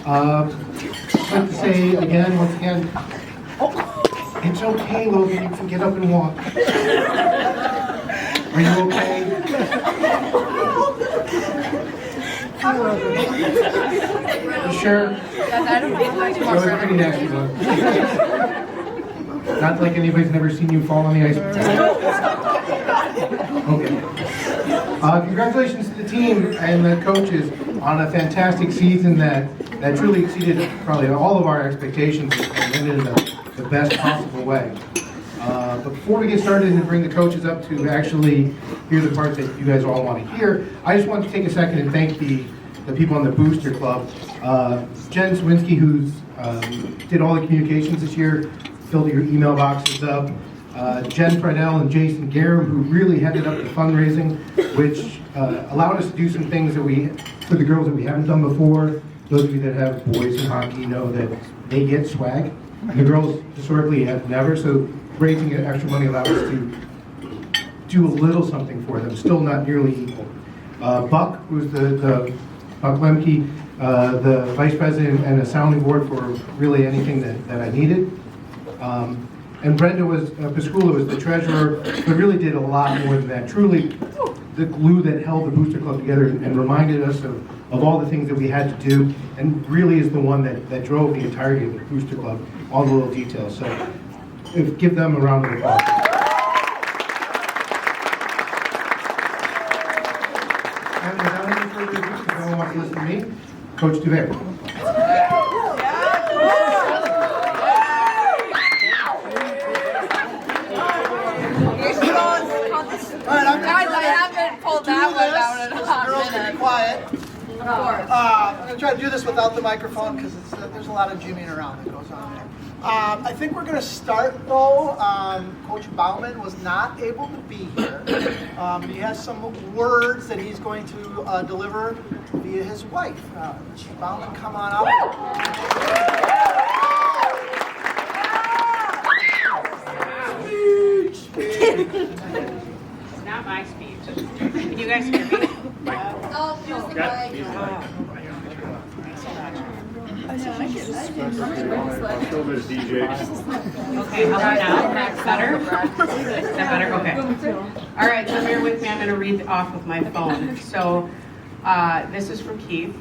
I'd like to say again, once again, it's okay, Logan, you can get up and walk. Are you okay? You sure? That was pretty nasty, though. Not like anybody's never seen you fall on the ice before. Okay. Congratulations to the team and the coaches on a fantastic season that truly exceeded probably all of our expectations and ended in the best possible way. But before we get started and bring the coaches up to actually hear the part that you guys all want to hear, I just want to take a second and thank the people on the Booster Club. Jen Swinski, who's did all the communications this year, filled your email boxes up. Jen Friedel and Jason Garem, who really headed up the fundraising, which allowed us to do some things that for the girls that we haven't done before. Those of you that have boys in hockey know that they get swag. And the girls historically have never, so raising extra money allowed us to do a little something for them, still not nearly equal. Buck, who's the Buck Lemke, the vice president and a sounding board for really anything that I needed. And Brenda Piscula was the treasurer, but really did a lot more than that. Truly the glue that held the Booster Club together and reminded us of all the things that we had to do, and really is the one that drove the entirety of the Booster Club, all the little details. So give them a round of applause. And without any further ado, if no one wants to listen to me, Coach Duvert. I'm going to try to do this without the microphone because there's a lot of jimmying around that goes on there. I think we're going to start though. Coach Bauman was not able to be here. He has some words that he's going to deliver via his wife. Chief Bauman, come on up. It's not my speech. Can you guys hear me? Oh, use the mic. Okay, how about now? That's better? Is that better? Okay. All right, so bear with me. I'm going to read off of my phone. So this is from Keith.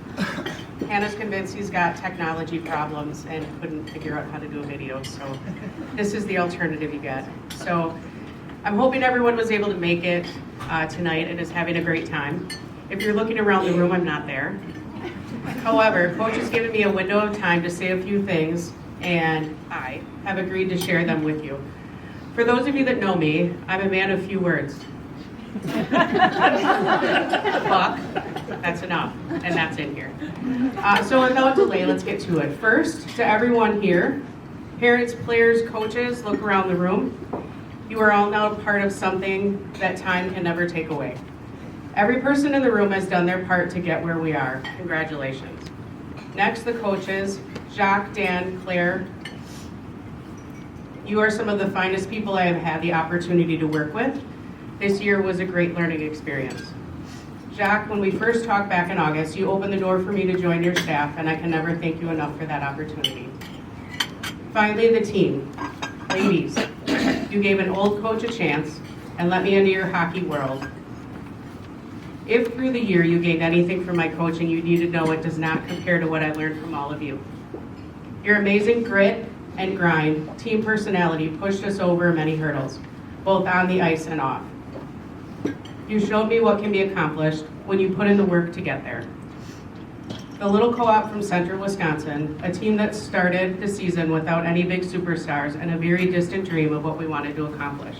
Hannah's convinced he's got technology problems and couldn't figure out how to do a video. So this is the alternative you get. So I'm hoping everyone was able to make it tonight and is having a great time. If you're looking around the room, I'm not there. However, Coach has given me a window of time to say a few things, and I have agreed to share them with you. For those of you that know me, I'm a man of few words. Buck, that's enough, and that's in here. So without delay, let's get to it. First, to everyone here, parents, players, coaches, look around the room. You are all now part of something that time can never take away. Every person in the room has done their part to get where we are. Congratulations. Next, the coaches, Jacques, Dan, Claire. You are some of the finest people I have had the opportunity to work with. This year was a great learning experience. Jacques, when we first talked back in August, you opened the door for me to join your staff, and I can never thank you enough for that opportunity. Finally, the team. Ladies, you gave an old coach a chance and let me into your hockey world. If through the year you gained anything from my coaching, you need to know it does not compare to what I learned from all of you. Your amazing grit and grind, team personality pushed us over many hurdles, both on the ice and off. You showed me what can be accomplished when you put in the work to get there. The little co-op from Central Wisconsin, a team that started the season without any big superstars and a very distant dream of what we wanted to accomplish.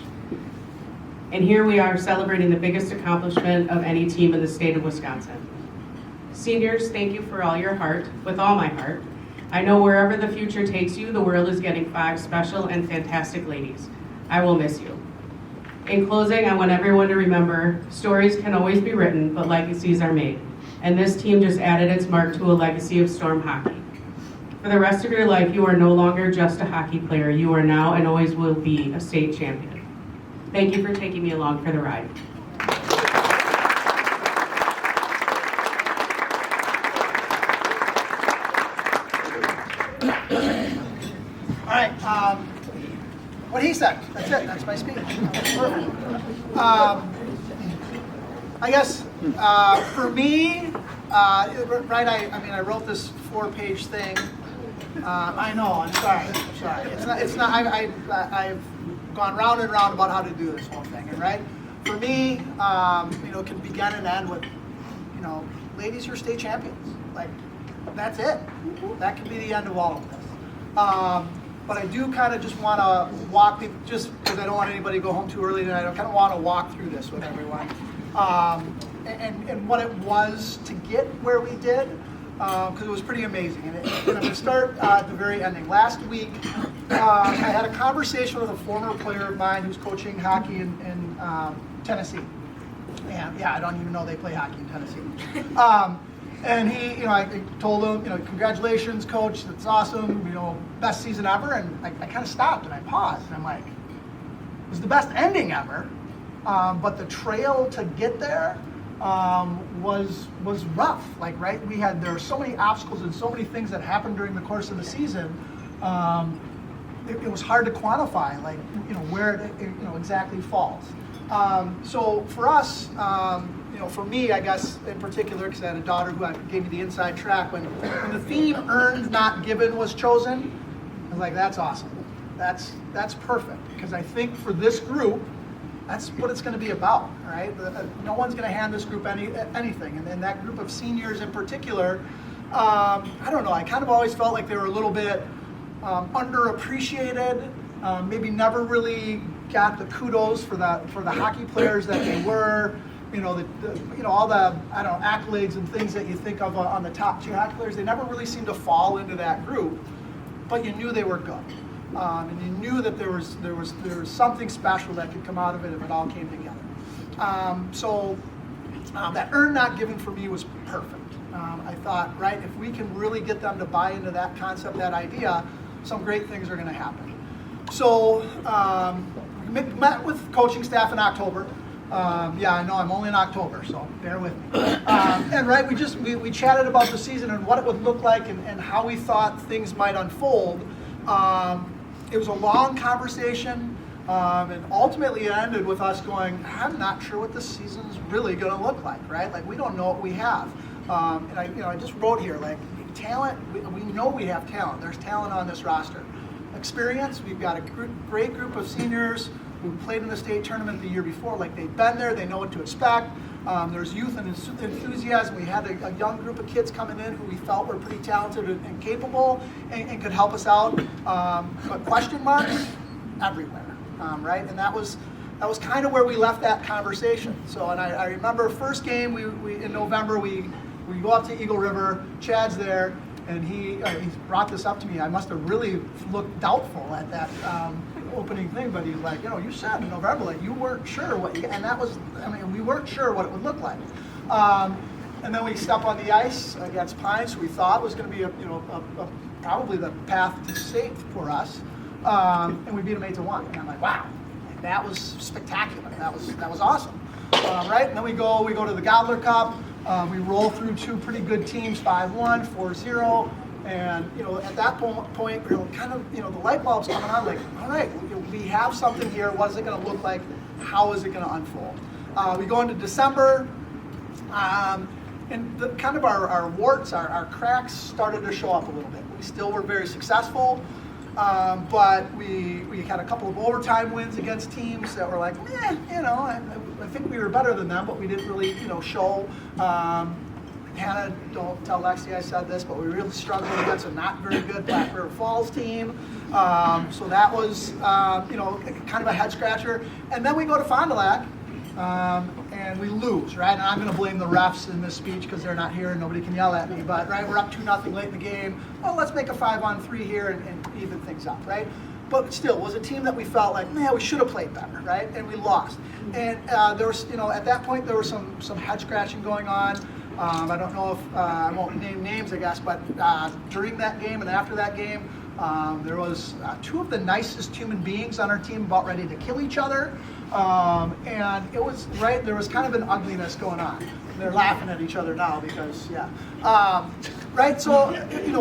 And here we are celebrating the biggest accomplishment of any team in the state of Wisconsin. Seniors, thank you for all your heart, with all my heart. I know wherever the future takes you, the world is getting 5 special and fantastic ladies. I will miss you. In closing, I want everyone to remember, stories can always be written, but legacies are made. And this team just added its mark to a legacy of Storm hockey. For the rest of your life, you are no longer just a hockey player. You are now and always will be a state champion. Thank you for taking me along for the ride. right. What he said. That's it. That's my speech. Perfect. I guess for me, right? I wrote this 4-page thing. I know. I'm sorry. It's not. I've gone round and round about how to do this whole thing. And right, for me, it can begin and end with, ladies, you're state champions. Like, that's it. That can be the end of all of this. But I do kind of just want to walk people, just because I don't want anybody to go home too early tonight. I kind of want to walk through this with everyone. And what it was to get where we did, because it was pretty amazing. And I'm going to start at the very ending. Last week, I had a conversation with a former player of mine who's coaching hockey in Tennessee. And yeah, I don't even know they play hockey in Tennessee. And he, I told him, congratulations, coach, that's awesome, best season ever. And I kind of stopped and I paused and I'm like, it was the best ending ever. But the trail to get there was rough. Like, right, there were so many obstacles and so many things that happened during the course of the season. It was hard to quantify, like, where it exactly falls. So for us, for me, I guess in particular, because I had a daughter who gave me the inside track, when the theme "earned, not given" was chosen, I was like, that's awesome. That's perfect, because I think for this group, that's what it's going to be about, right? No one's going to hand this group anything, and then that group of seniors in particular, I don't know. I kind of always felt like they were a little bit underappreciated. Maybe never really got the kudos for the hockey players that they were. All the accolades and things that you think of on the top tier hockey players. They never really seemed to fall into that group, but you knew they were good, and you knew that there was something special that could come out of it if it all came together. So that earn not given for me was perfect. I thought, right, if we can really get them to buy into that concept, that idea, some great things are going to happen. So met with coaching staff in October. Yeah, I know I'm only in October, so bear with me. And right, we chatted about the season and what it would look like and how we thought things might unfold. It was a long conversation, and ultimately it ended with us going, I'm not sure what this season's really going to look like, right? Like, we don't know what we have. And I just wrote here, like, talent, we know we have talent. There's talent on this roster. Experience, we've got a great group of seniors who played in the state tournament the year before. Like, they've been there, they know what to expect. There's youth and enthusiasm. We had a young group of kids coming in who we felt were pretty talented and capable and could help us out. But question marks everywhere, right? And that was kind of where we left that conversation. So, and I remember first game we in November we go up to Eagle River. Chad's there, and he brought this up to me. I must have really looked doubtful at that opening thing, but he's like, you said in November, like, you weren't sure and that was, we weren't sure what it would look like. And then we step on the ice against Pines, who we thought was going to be probably the path to state for us, and we beat them 8-1. And I'm like, wow, that was spectacular. That was awesome, right? And then we go to the Gobbler Cup. We roll through two pretty good teams, 5-1, 4-0. And, at that point, kind of, the light bulb's coming on, like, all right, we have something here. What is it going to look like? How is it going to unfold? We go into December, and kind of our warts, our cracks started to show up a little bit. We still were very successful, but we had a couple of overtime wins against teams that were like, I think we were better than them, but we didn't really, show. Hannah, don't tell Lexi I said this, but we really struggled against a not very good Black River Falls team. So that was, kind of a head scratcher. And then we go to Fond du Lac, and we lose, right? And I'm going to blame the refs in this speech because they're not here and nobody can yell at me. But, right, we're up 2-0 late in the game. Well, let's make a 5-on-3 here and even things up, right? But still, it was a team that we felt like, man, we should have played better, right? And we lost. And there was, at that point, there was some head scratching going on. I don't know if I won't name names, I guess, but during that game and after that game, There was two of the nicest human beings on our team about ready to kill each other. And it was, right, there was kind of an ugliness going on. They're laughing at each other now because, right, so,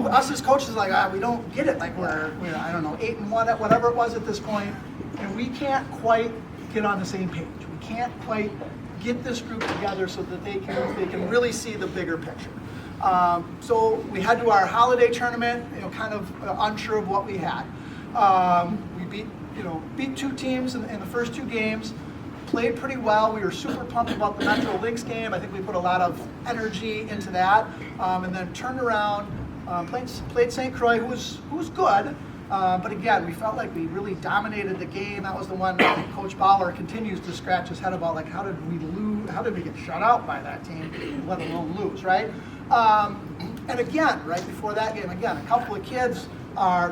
us as coaches, like, we don't get it. Like, we're I don't know, 8-1 at whatever it was at this point, and we can't quite get on the same page. We can't quite get this group together so that they can really see the bigger picture. So we head to our holiday tournament, kind of unsure of what we had. We beat two teams in the first two games, played pretty well. We were super pumped about the Metro Links game. I think we put a lot of energy into that, and then turned around, played St. Croix, who was good. But again, we felt like we really dominated the game. That was the one that Coach Bauer continues to scratch his head about, like, how did we lose? How did we get shut out by that team, let alone lose, right? And again, right before that game, again, a couple of kids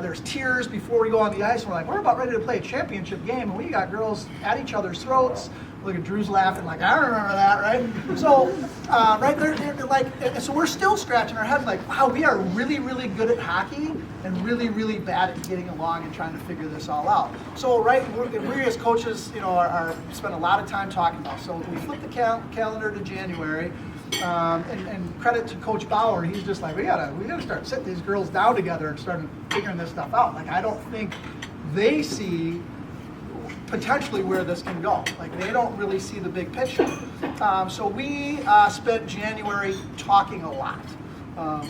there's tears before we go on the ice. We're like, we're about ready to play a championship game, and we got girls at each other's throats. Look at Drew's laughing, like, I remember that, right? So, right, they're like, and so we're still scratching our heads, like, wow, we are really, really good at hockey and really, really bad at getting along and trying to figure this all out. So, right, we as coaches, are spend a lot of time talking about. So we flip the calendar to January. And credit to Coach Bauer, he's just like, we gotta start sitting these girls down together and start figuring this stuff out. Like, I don't think they see potentially where this can go. Like, they don't really see the big picture. So we spent January talking a lot.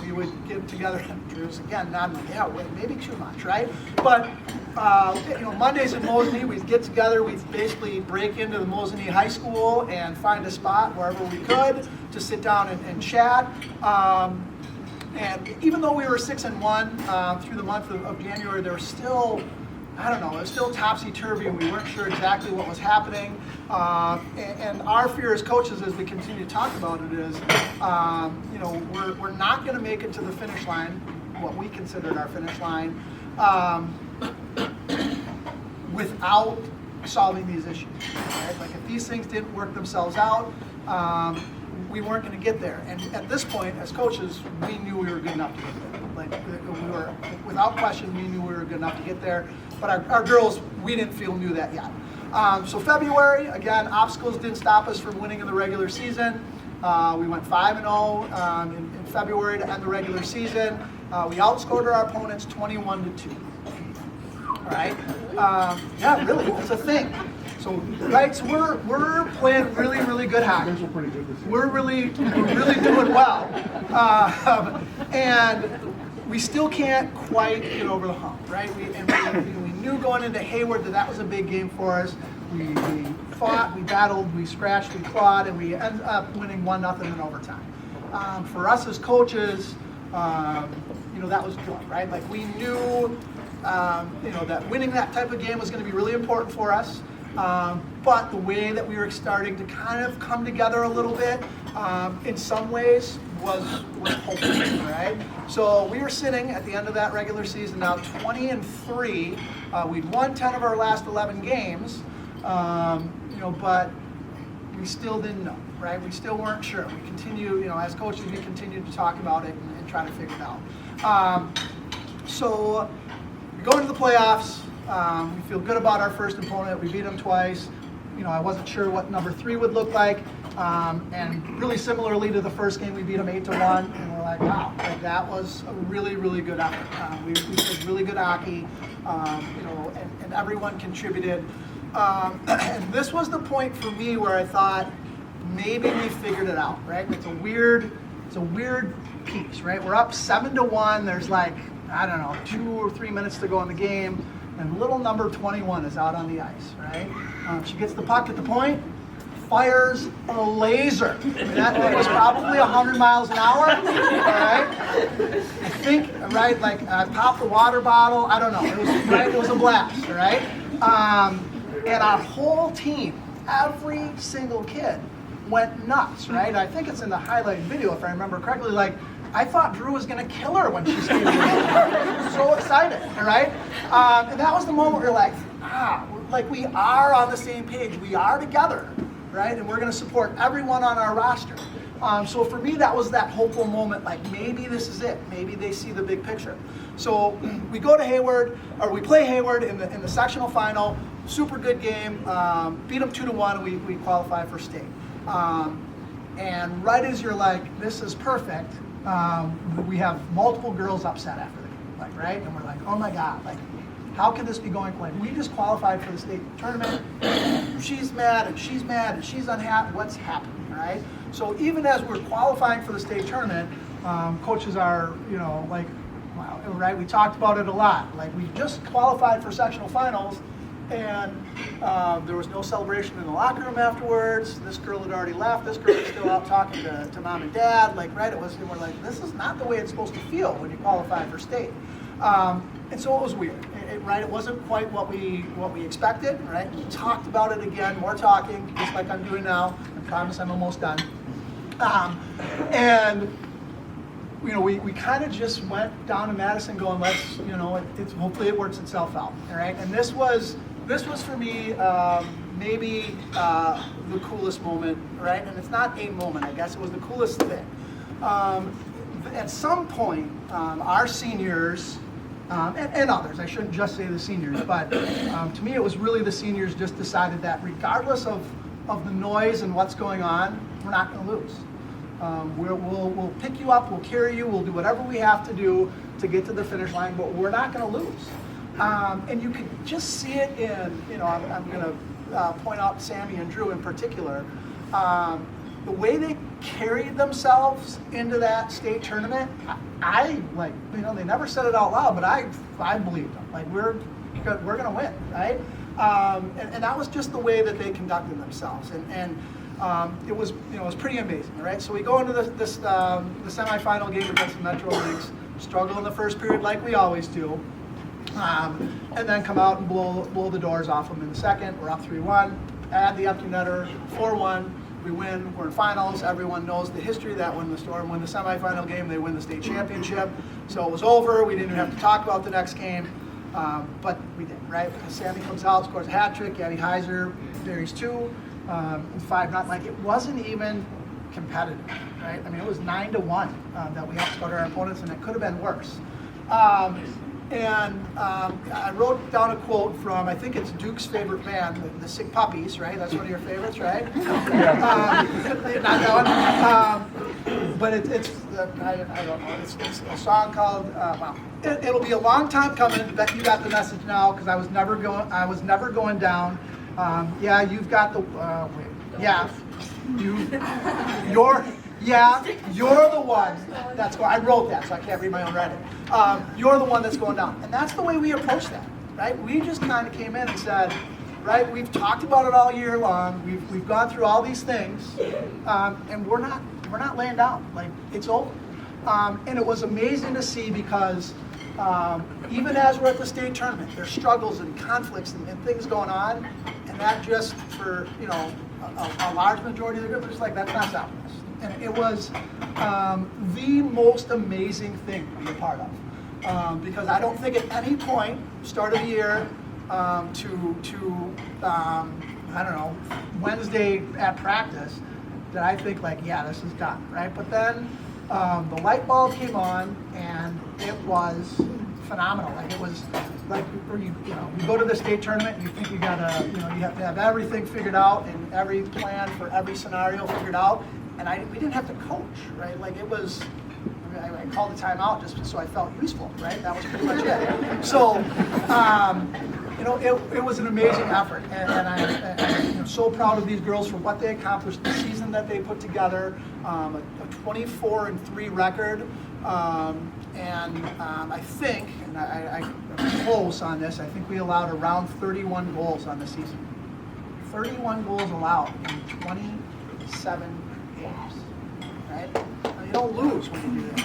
We would get together, and Drew's again nodding, like, yeah, maybe too much, right? But Mondays in Mosinee, we'd get together, we'd basically break into the Mosinee High School and find a spot wherever we could to sit down and chat. And even though we were 6-1 through the month of January, there was still, I don't know, it was still topsy-turvy, and we weren't sure exactly what was happening. And our fear as coaches, as we continue to talk about it, is, we're not going to make it to the finish line, what we considered our finish line, without solving these issues. Right? Like, if these things didn't work themselves out, we weren't going to get there. And at this point, as coaches, we knew we were good enough to get there. Like, we were, without question, we knew we were good enough to get there. But our girls, we didn't feel knew that yet. So February, again, obstacles didn't stop us from winning in the regular season. We went 5-0 in February to end the regular season. We outscored our opponents 21-2. All right? Yeah, really, it's a thing. So, right, so we're playing really, really good hockey. We're really doing well. And we still can't quite get over the hump, right? We knew going into Hayward that was a big game for us. We fought, we battled, we scratched, we clawed, and we ended up winning 1-0 in overtime. For us as coaches, that was good, right? Like, we knew, that winning that type of game was going to be really important for us. But the way that we were starting to kind of come together a little bit, in some ways, was hopeless, right? So we were sitting at the end of that regular season now 20-3. We'd won 10 of our last 11 games, but we still didn't know, right? We still weren't sure. We continue, as coaches, we continued to talk about it and try to figure it out. So we go into the playoffs. We feel good about our first opponent. We beat them twice. I wasn't sure what number 3 would look like. And really similarly to the first game, we beat them 8-1. And we're like, wow, like, that was a really, really good effort. We played really good hockey, and everyone contributed. And this was the point for me where I thought, maybe we figured it out, right? It's a weird piece, right? We're up 7-1. There's, like, I don't know, 2 or 3 minutes to go in the game. And little number 21 is out on the ice, right? She gets the puck at the point, fires a laser. That thing was probably 100 miles an hour, all right? I think, right, like, I popped the water bottle, I don't know, it was a blast, all right? And our whole team, every single kid, went nuts, right? I think it's in the highlight video, if I remember correctly, like, I thought Drew was going to kill her when she skated away. So excited, all right? And that was the moment where you're like, like, we are on the same page. We are together, right? And we're going to support everyone on our roster. So for me, that was that hopeful moment, like maybe this is it. Maybe they see the big picture. So we go to Hayward, or we play Hayward in the sectional final. Super good game. Beat them 2-1. We qualify for state. And right as you're like, this is perfect, we have multiple girls upset after the game, like, right? And we're like, oh my God, like, how could this be going like we just qualified for the state tournament? She's mad and she's mad and she's unhappy. What's happening, right? So even as we're qualifying for the state tournament, coaches are, like, wow, right? We talked about it a lot. Like, we just qualified for sectional finals, and there was no celebration in the locker room afterwards. This girl had already left. This girl was still out talking to mom and dad. Like, right? And we're like, this is not the way it's supposed to feel when you qualify for state. And so it was weird, right? It wasn't quite what we expected, right? We talked about it again, more talking, just like I'm doing now. I promise I'm almost done. And we kind of just went down to Madison going, let's, hopefully it works itself out, all right? And this was for me maybe the coolest moment, right? And it's not a moment, I guess. It was the coolest thing. At some point, our seniors, and others, I shouldn't just say the seniors, but to me it was really the seniors just decided that regardless of the noise and what's going on, we're not going to lose. We'll pick you up, we'll carry you, we'll do whatever we have to do to get to the finish line, but we're not going to lose. And you could just see it in, I'm going to point out Sammy and Drew in particular, the way they carried themselves into that state tournament. I like, they never said it out loud, but I believed them. Like, we're going to win, right? And that was just the way that they conducted themselves. And it was pretty amazing, right? So we go into the semifinal game against the Metro Lynx, struggle in the first period like we always do, and then come out and blow the doors off them in the second. We're up 3-1, add the empty netter, 4-1. We win, we're in finals. Everyone knows the history that when the Storm win the semifinal game, they win the state championship. So it was over. We didn't even have to talk about the next game, but we did, right? Because Sammy comes out, scores a hat trick. Gabby Heiser buries 2, 5-0. Like, it wasn't even competitive, right? I mean, it was 9-1 that we outscored our opponents, and it could have been worse. And I wrote down a quote from, I think it's Duke's favorite band, the Sick Puppies, right? That's one of your favorites, right? Not that one. But it's I don't know. It's a song called, it'll be a long time coming. Bet you got the message now, because I was never going down. Yeah, you've got the, yeah, you're the one that's going. I wrote that, so I can't read my own writing. You're the one that's going down, and that's the way we approach that, right? We just kind of came in and said, right, we've talked about it all year long. We've gone through all these things, and we're not laying down. Like, it's over. And it was amazing to see, because even as we're at the state tournament, there's struggles and conflicts and things going on, and that just for a large majority of the group, it's like, that's not stopping us. And it was the most amazing thing to be a part of, because I don't think at any point, start of the year, to I don't know, Wednesday at practice, that I think like, yeah, this is done, right? But then the light bulb came on, and it was phenomenal. Like, it was like, you go to the state tournament and you think you gotta, you have to have everything figured out and every plan for every scenario figured out. And we didn't have to coach, right? Like, it was, I called the timeout just so I felt useful, right? That was pretty much it. So, it was an amazing effort, and I'm so proud of these girls for what they accomplished, the season that they put together, a 24-3 record, and I think, and I'm close on this, I think we allowed around 31 goals on the season. 31 goals allowed in 27 games, right? Now, you don't lose when you do that.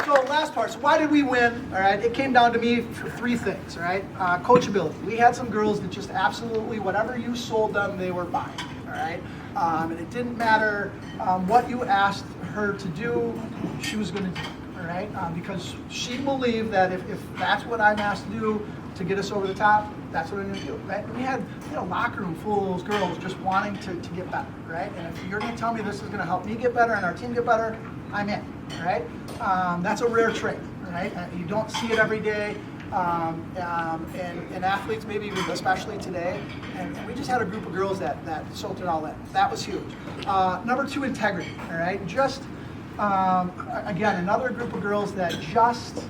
So last part, so why did we win? All right, it came down to me for 3 things, all right? Coachability. We had some girls that just absolutely, whatever you sold them, they were buying, all right? And it didn't matter what you asked her to do, she was going to do it, all right? Because she believed that if that's what I'm asked to do, to get us over the top, that's what I'm going to do, right? We had a locker room full of those girls just wanting to get better, right? And if you're going to tell me this is going to help me get better and our team get better, I'm in, right? That's a rare trait, right? You don't see it every day. And athletes, maybe even especially today, and we just had a group of girls that soaked it all in. That was huge. Number 2, integrity. All right, just again another group of girls that just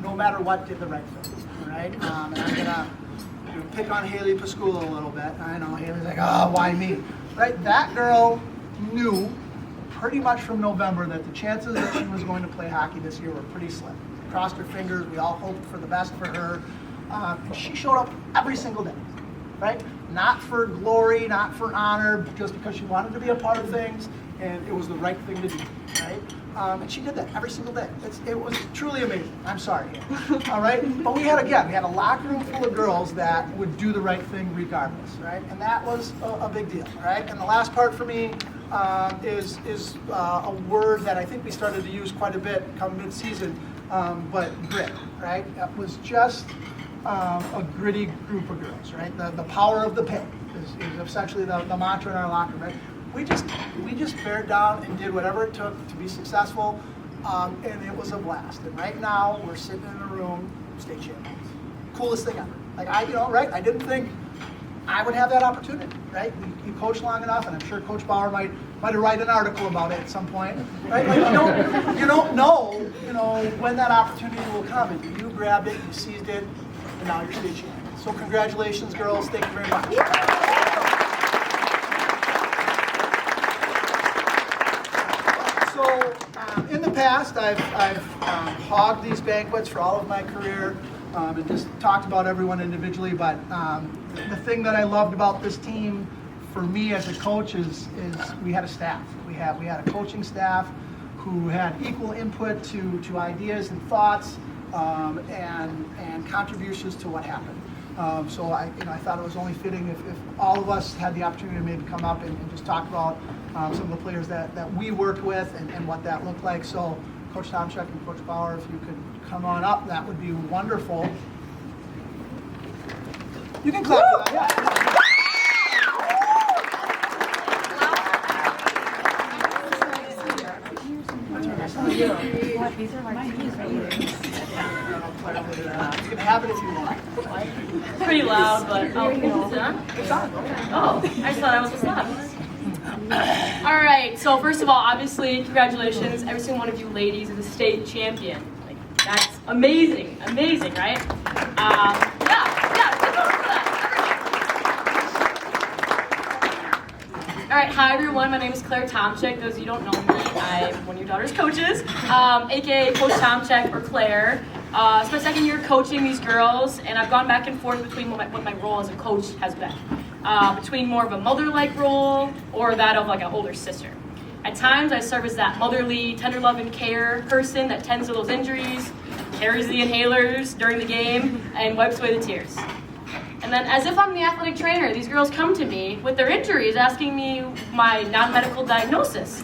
no matter what did the right thing. All right, and I'm gonna pick on Haley Pascula a little bit. I know Haley's like, oh, why me? Right, that girl knew pretty much from November that the chances that she was going to play hockey this year were pretty slim. Crossed her fingers, we all hoped for the best for her. And she showed up every single day, right? Not for glory, not for honor, just because she wanted to be a part of things, and it was the right thing to do, right? And she did that every single day. It was truly amazing. I'm sorry, all right? But we had a locker room full of girls that would do the right thing regardless, right? And that was a big deal, right? And the last part for me is a word that I think we started to use quite a bit come mid-season, but grit, right? That was just a gritty group of girls, right? The power of the pit is essentially the mantra in our locker room, right? We just bared down and did whatever it took to be successful, and it was a blast. And right now we're sitting in a room, state champions, coolest thing ever. Like right? I didn't think I would have that opportunity, right? You coach long enough, and I'm sure Coach Bauer might write an article about it at some point, right? Like you don't know, when that opportunity will come, and you grabbed it, you seized it, and now you're state champion. So congratulations, girls. Thank you very much. So in the past, I've hogged these banquets for all of my career. And just talked about everyone individually, but the thing that I loved about this team, for me as a coach, is we had a staff. We had a coaching staff who had equal input to ideas and thoughts and contributions to what happened. So I thought it was only fitting if all of us had the opportunity to maybe come up and just talk about some of the players that we worked with and what that looked like. So Coach Tomchuk and Coach Bauer, if you could come on up, that would be wonderful. You can clap for that, yeah. These are my keys right here. You can have it if you want. Pretty loud, but is it on? It's on. Oh, I just thought I was asleep. All right, so first of all, obviously, congratulations. Every single one of you ladies is a state champion. Like, that's amazing, right? Give it up for that. All right, hi everyone, my name is Claire Tomchuk. Those of you who don't know me, I'm one of your daughter's coaches, aka Coach Tomchuk or Claire. It's my second year coaching these girls, and I've gone back and forth between what my role as a coach has been. Between more of a mother-like role or that of like an older sister. At times I serve as that motherly, tender love and care person that tends to those injuries, carries the inhalers during the game, and wipes away the tears. And then as if I'm the athletic trainer, these girls come to me with their injuries asking me my non-medical diagnosis.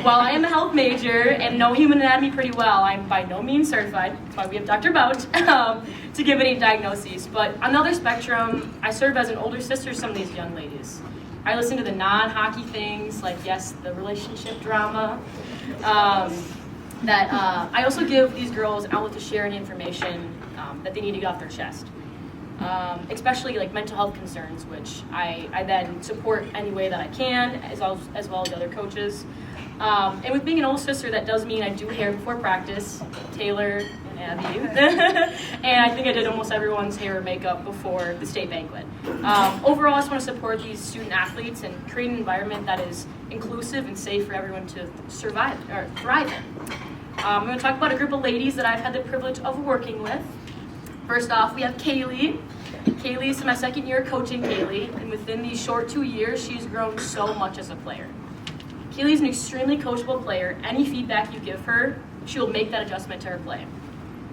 While I am a health major and know human anatomy pretty well, I'm by no means certified. That's why we have Dr. Bouch to give any diagnoses. But on the other spectrum, I serve as an older sister to some of these young ladies. I listen to the non-hockey things, like, yes, the relationship drama. I also give these girls an outlet to share any information that they need to get off their chest. Especially like mental health concerns, which I then support any way that I can, as well as the other coaches. And with being an older sister, that does mean I do hair before practice, Taylor and Abby. And I think I did almost everyone's hair or makeup before the state banquet. Overall, I just want to support these student athletes and create an environment that is inclusive and safe for everyone to survive or thrive in. I'm going to talk about a group of ladies that I've had the privilege of working with. First off, we have Kaylee. Kaylee is my second year coaching Kaylee, and within these short 2 years, she's grown so much as a player. Kaylee's an extremely coachable player. Any feedback you give her, she will make that adjustment to her play.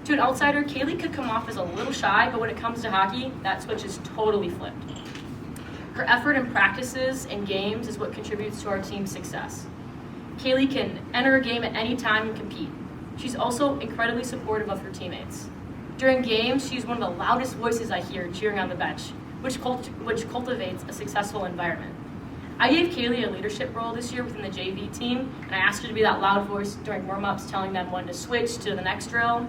To an outsider, Kaylee could come off as a little shy, but when it comes to hockey, that switch is totally flipped. Her effort in practices and games is what contributes to our team's success. Kaylee can enter a game at any time and compete. She's also incredibly supportive of her teammates. During games, she's one of the loudest voices I hear cheering on the bench, which cultivates a successful environment. I gave Kaylee a leadership role this year within the JV team, and I asked her to be that loud voice during warm-ups, telling them when to switch to the next drill.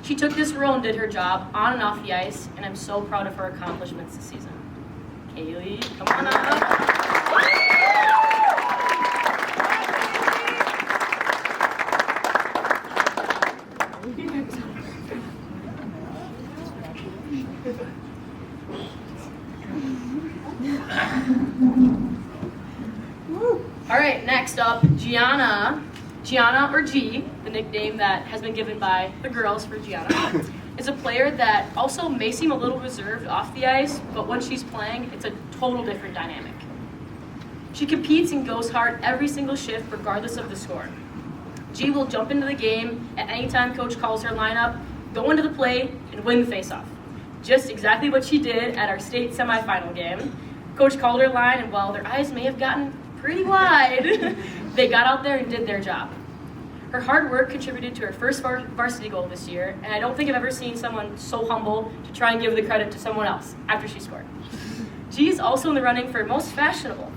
She took this role and did her job on and off the ice, and I'm so proud of her accomplishments this season. Kaylee, come on up. All right, next up, Gianna. Gianna, or G, the nickname that has been given by the girls for Gianna, is a player that also may seem a little reserved off the ice, but when she's playing, it's a total different dynamic. She competes and goes hard every single shift, regardless of the score. G will jump into the game at any time coach calls her lineup, go into the play, and win the faceoff. Just exactly what she did at our state semifinal game. Coach called her line, and while their eyes may have gotten pretty wide, they got out there and did their job. Her hard work contributed to her first varsity goal this year, and I don't think I've ever seen someone so humble to try and give the credit to someone else after she scored. She is also in the running for most fashionable.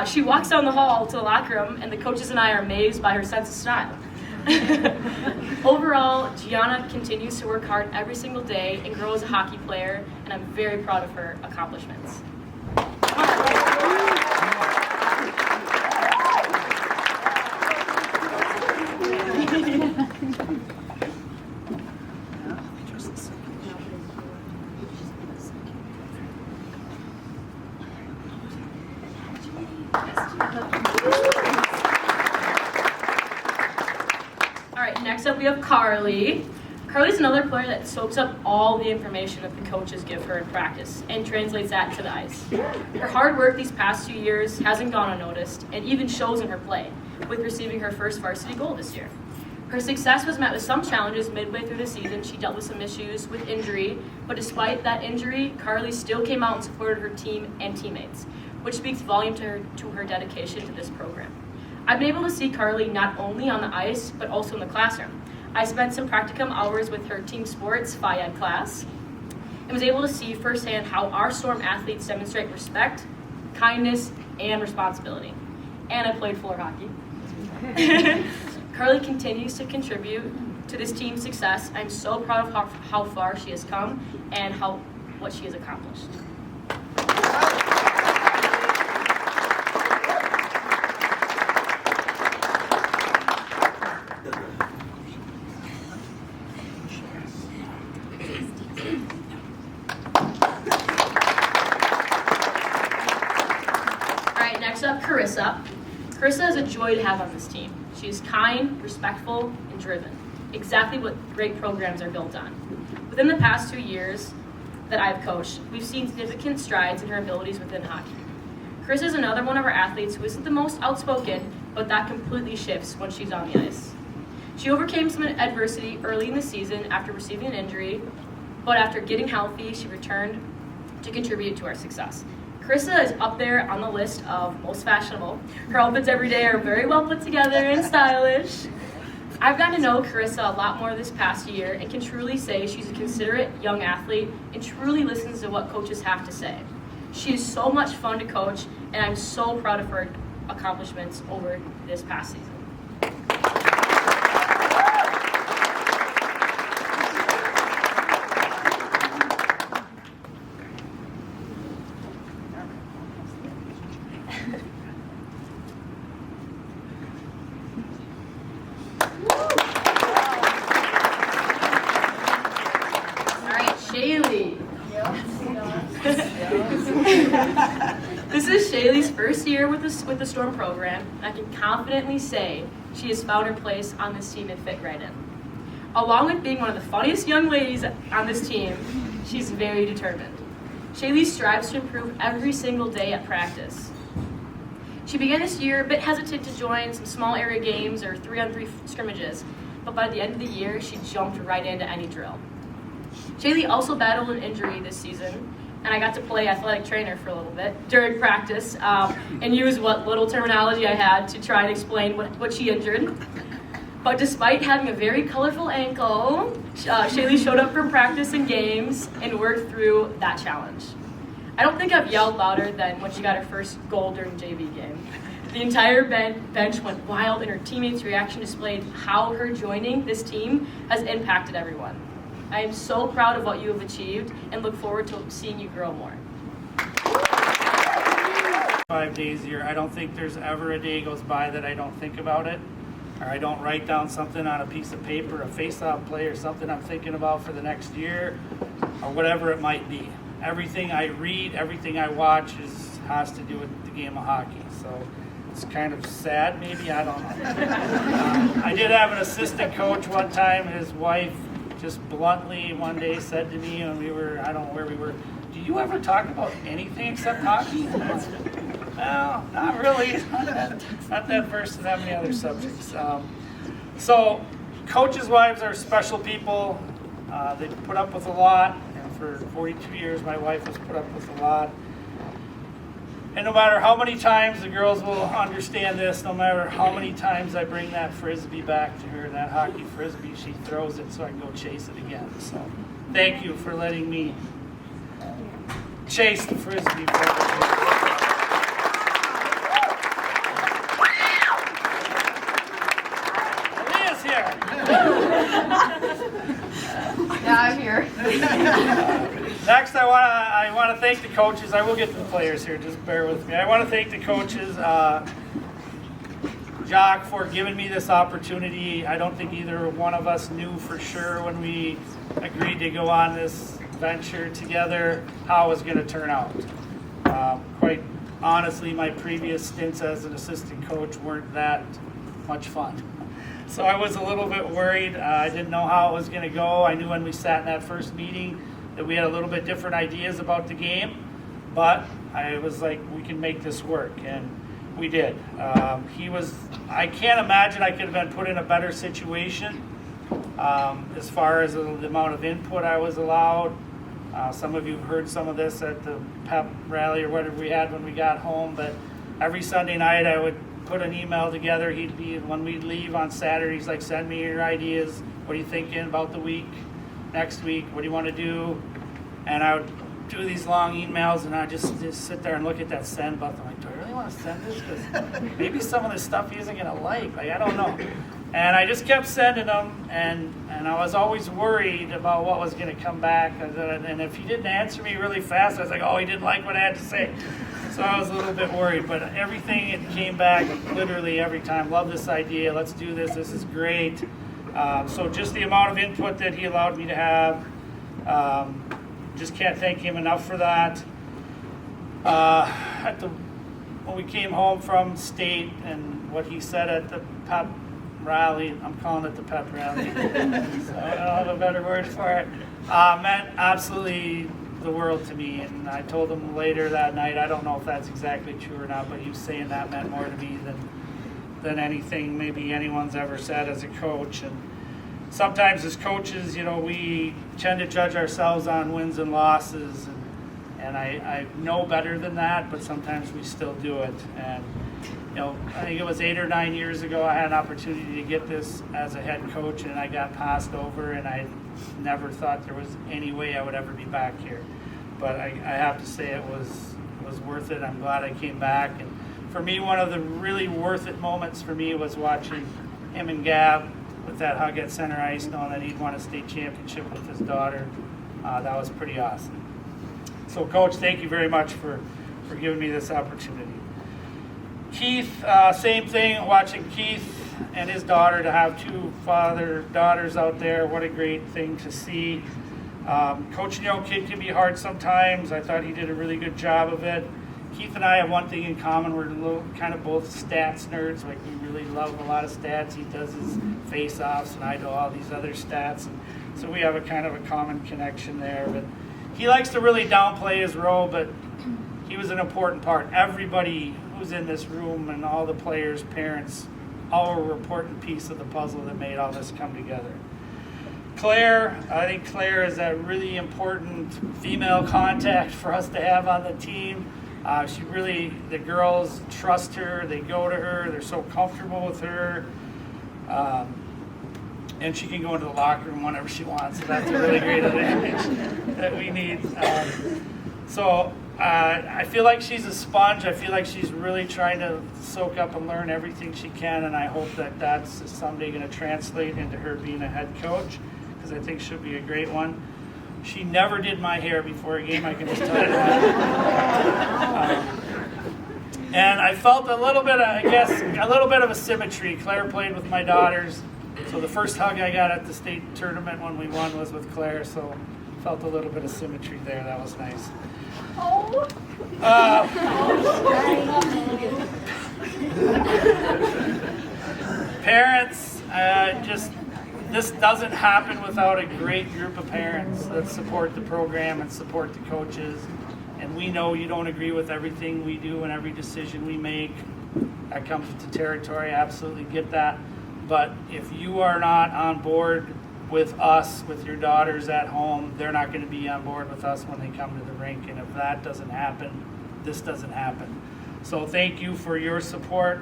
She walks down the hall to the locker room, and the coaches and I are amazed by her sense of style. Overall, Gianna continues to work hard every single day and grow as a hockey player, and I'm very proud of her accomplishments. All right, next up we have Carly. Carly's another player that soaks up all the information that the coaches give her in practice and translates that to the ice. Her hard work these past 2 years hasn't gone unnoticed and even shows in her play, with receiving her first varsity goal this year. Her success was met with some challenges midway through the season. She dealt with some issues with injury, but despite that injury, Carly still came out and supported her team and teammates, which speaks volume to her dedication to this program. I've been able to see Carly not only on the ice, but also in the classroom. I spent some practicum hours with her team sports Phi Ed class and was able to see firsthand how our Storm athletes demonstrate respect, kindness, and responsibility. And I played floor hockey. Carly continues to contribute to this team's success. I'm so proud of how far she has come and what she has accomplished. Next up, Carissa. Carissa is a joy to have on this team. She is kind, respectful, and driven. Exactly what great programs are built on. Within the past 2 years that I've coached, we've seen significant strides in her abilities within hockey. Carissa is another one of our athletes who isn't the most outspoken, but that completely shifts when she's on the ice. She overcame some adversity early in the season after receiving an injury, but after getting healthy, she returned to contribute to our success. Carissa is up there on the list of most fashionable. Her outfits every day are very well put together and stylish. I've gotten to know Carissa a lot more this past year and can truly say she's a considerate young athlete and truly listens to what coaches have to say. She is so much fun to coach, and I'm so proud of her accomplishments over this past season. This is Shaylee's first year with the Storm program, and I can confidently say she has found her place on this team and fit right in. Along with being one of the funniest young ladies on this team, she's very determined. Shaylee strives to improve every single day at practice. She began this year a bit hesitant to join some small area games or 3-on-3 scrimmages, but by the end of the year, she jumped right into any drill. Shaylee also battled an injury this season, and I got to play athletic trainer for a little bit during practice and use what little terminology I had to try and explain what she injured. But despite having a very colorful ankle, Shaylee showed up for practice and games and worked through that challenge. I don't think I've yelled louder than when she got her first goal during JV game. The entire bench went wild, and her teammates' reaction displayed how her joining this team has impacted everyone. I am so proud of what you have achieved and look forward to seeing you grow more. 5 days a year, I don't think there's ever a day goes by that I don't think about it, or I don't write down something on a piece of paper, a face-off play, or something I'm thinking about for the next year, or whatever it might be. Everything I read, everything I watch has to do with the game of hockey. So it's kind of sad, maybe, I don't know. I did have an assistant coach one time. His wife just bluntly one day said to me when we were, I don't know where we were, "Do you ever talk about anything except hockey?" Well, not really. Not that versed in that many other subjects. So coaches' wives are special people. They put up with a lot. And for 42 years, my wife has put up with a lot. And no matter how many times the girls will understand this, no matter how many times I bring that frisbee back to her, that hockey frisbee, she throws it so I can go chase it again. So thank you for letting me chase the frisbee for her. Leah's here. Yeah, I'm here. Next, I want to thank the coaches. I will get to the players here, just bear with me. I want to thank the coaches, Jock, for giving me this opportunity. I don't think either one of us knew for sure when we agreed to go on this venture together how it was going to turn out. Quite honestly, my previous stints as an assistant coach weren't that much fun. So I was a little bit worried. I didn't know how it was going to go. I knew when we sat in that first meeting that we had a little bit different ideas about the game, but I was like, we can make this work, and we did. I can't imagine I could have been put in a better situation as far as the amount of input I was allowed. Some of you heard some of this at the pep rally or whatever we had when we got home, but every Sunday night I would put an email together. When we'd leave on Saturdays, like, send me your ideas. What are you thinking about the week? Next week, what do you want to do? And I would do these long emails, and I'd just sit there and look at that send button. I'm like, do I really want to send this? Because maybe some of this stuff he isn't going to like. I don't know. And I just kept sending them, and I was always worried about what was going to come back. And if he didn't answer me really fast, I was like, oh, he didn't like what I had to say. So I was a little bit worried. But everything, it came back literally every time. Love this idea. Let's do this. This is great. So just the amount of input that he allowed me to have, just can't thank him enough for that. When we came home from state and what he said at the pep rally, I'm calling it the pep rally, so I don't have a better word for it, meant absolutely the world to me. And I told him later that night, I don't know if that's exactly true or not, but he was saying that meant more to me than anything maybe anyone's ever said as a coach. And sometimes as coaches, we tend to judge ourselves on wins and losses, and I know better than that, but sometimes we still do it. And I think it was 8 or 9 years ago I had an opportunity to get this as a head coach, and I got passed over, and I never thought there was any way I would ever be back here. But I have to say it was worth it. I'm glad I came back. And for me, one of the really worth it moments for me was watching him and Gab with that hug at center ice, knowing that he'd won a state championship with his daughter. That was pretty awesome. So, Coach, thank you very much for giving me this opportunity. Keith, same thing, watching Keith and his daughter, to have two father-daughters out there, what a great thing to see. Coaching your own kid can be hard sometimes. I thought he did a really good job of it. Keith and I have one thing in common. We're kind of both stats nerds. Like, we really love a lot of stats. He does his face-offs, and I do all these other stats. And so we have a kind of a common connection there. But he likes to really downplay his role, but he was an important part. Everybody who's in this room and all the players, parents, all were an important piece of the puzzle that made all this come together. Claire, I think Claire is a really important female contact for us to have on the team. The girls trust her, they go to her, they're so comfortable with her. and she can go into the locker room whenever she wants. So that's a really great advantage that we need. I feel like she's a sponge. I feel like she's really trying to soak up and learn everything she can, and I hope that that's someday going to translate into her being a head coach, because I think she'll be a great one. She never did my hair before a game, I can just tell you that. And I felt a little bit of a symmetry. Claire played with my daughters, so the first hug I got at the state tournament when we won was with Claire, so felt a little bit of symmetry there. That was nice. Parents, this doesn't happen without a great group of parents that support the program and support the coaches. And we know you don't agree with everything we do and every decision we make. That comes with the territory, I absolutely get that. But if you are not on board with us, with your daughters at home, they're not going to be on board with us when they come to the rink. And if that doesn't happen, this doesn't happen. So thank you for your support.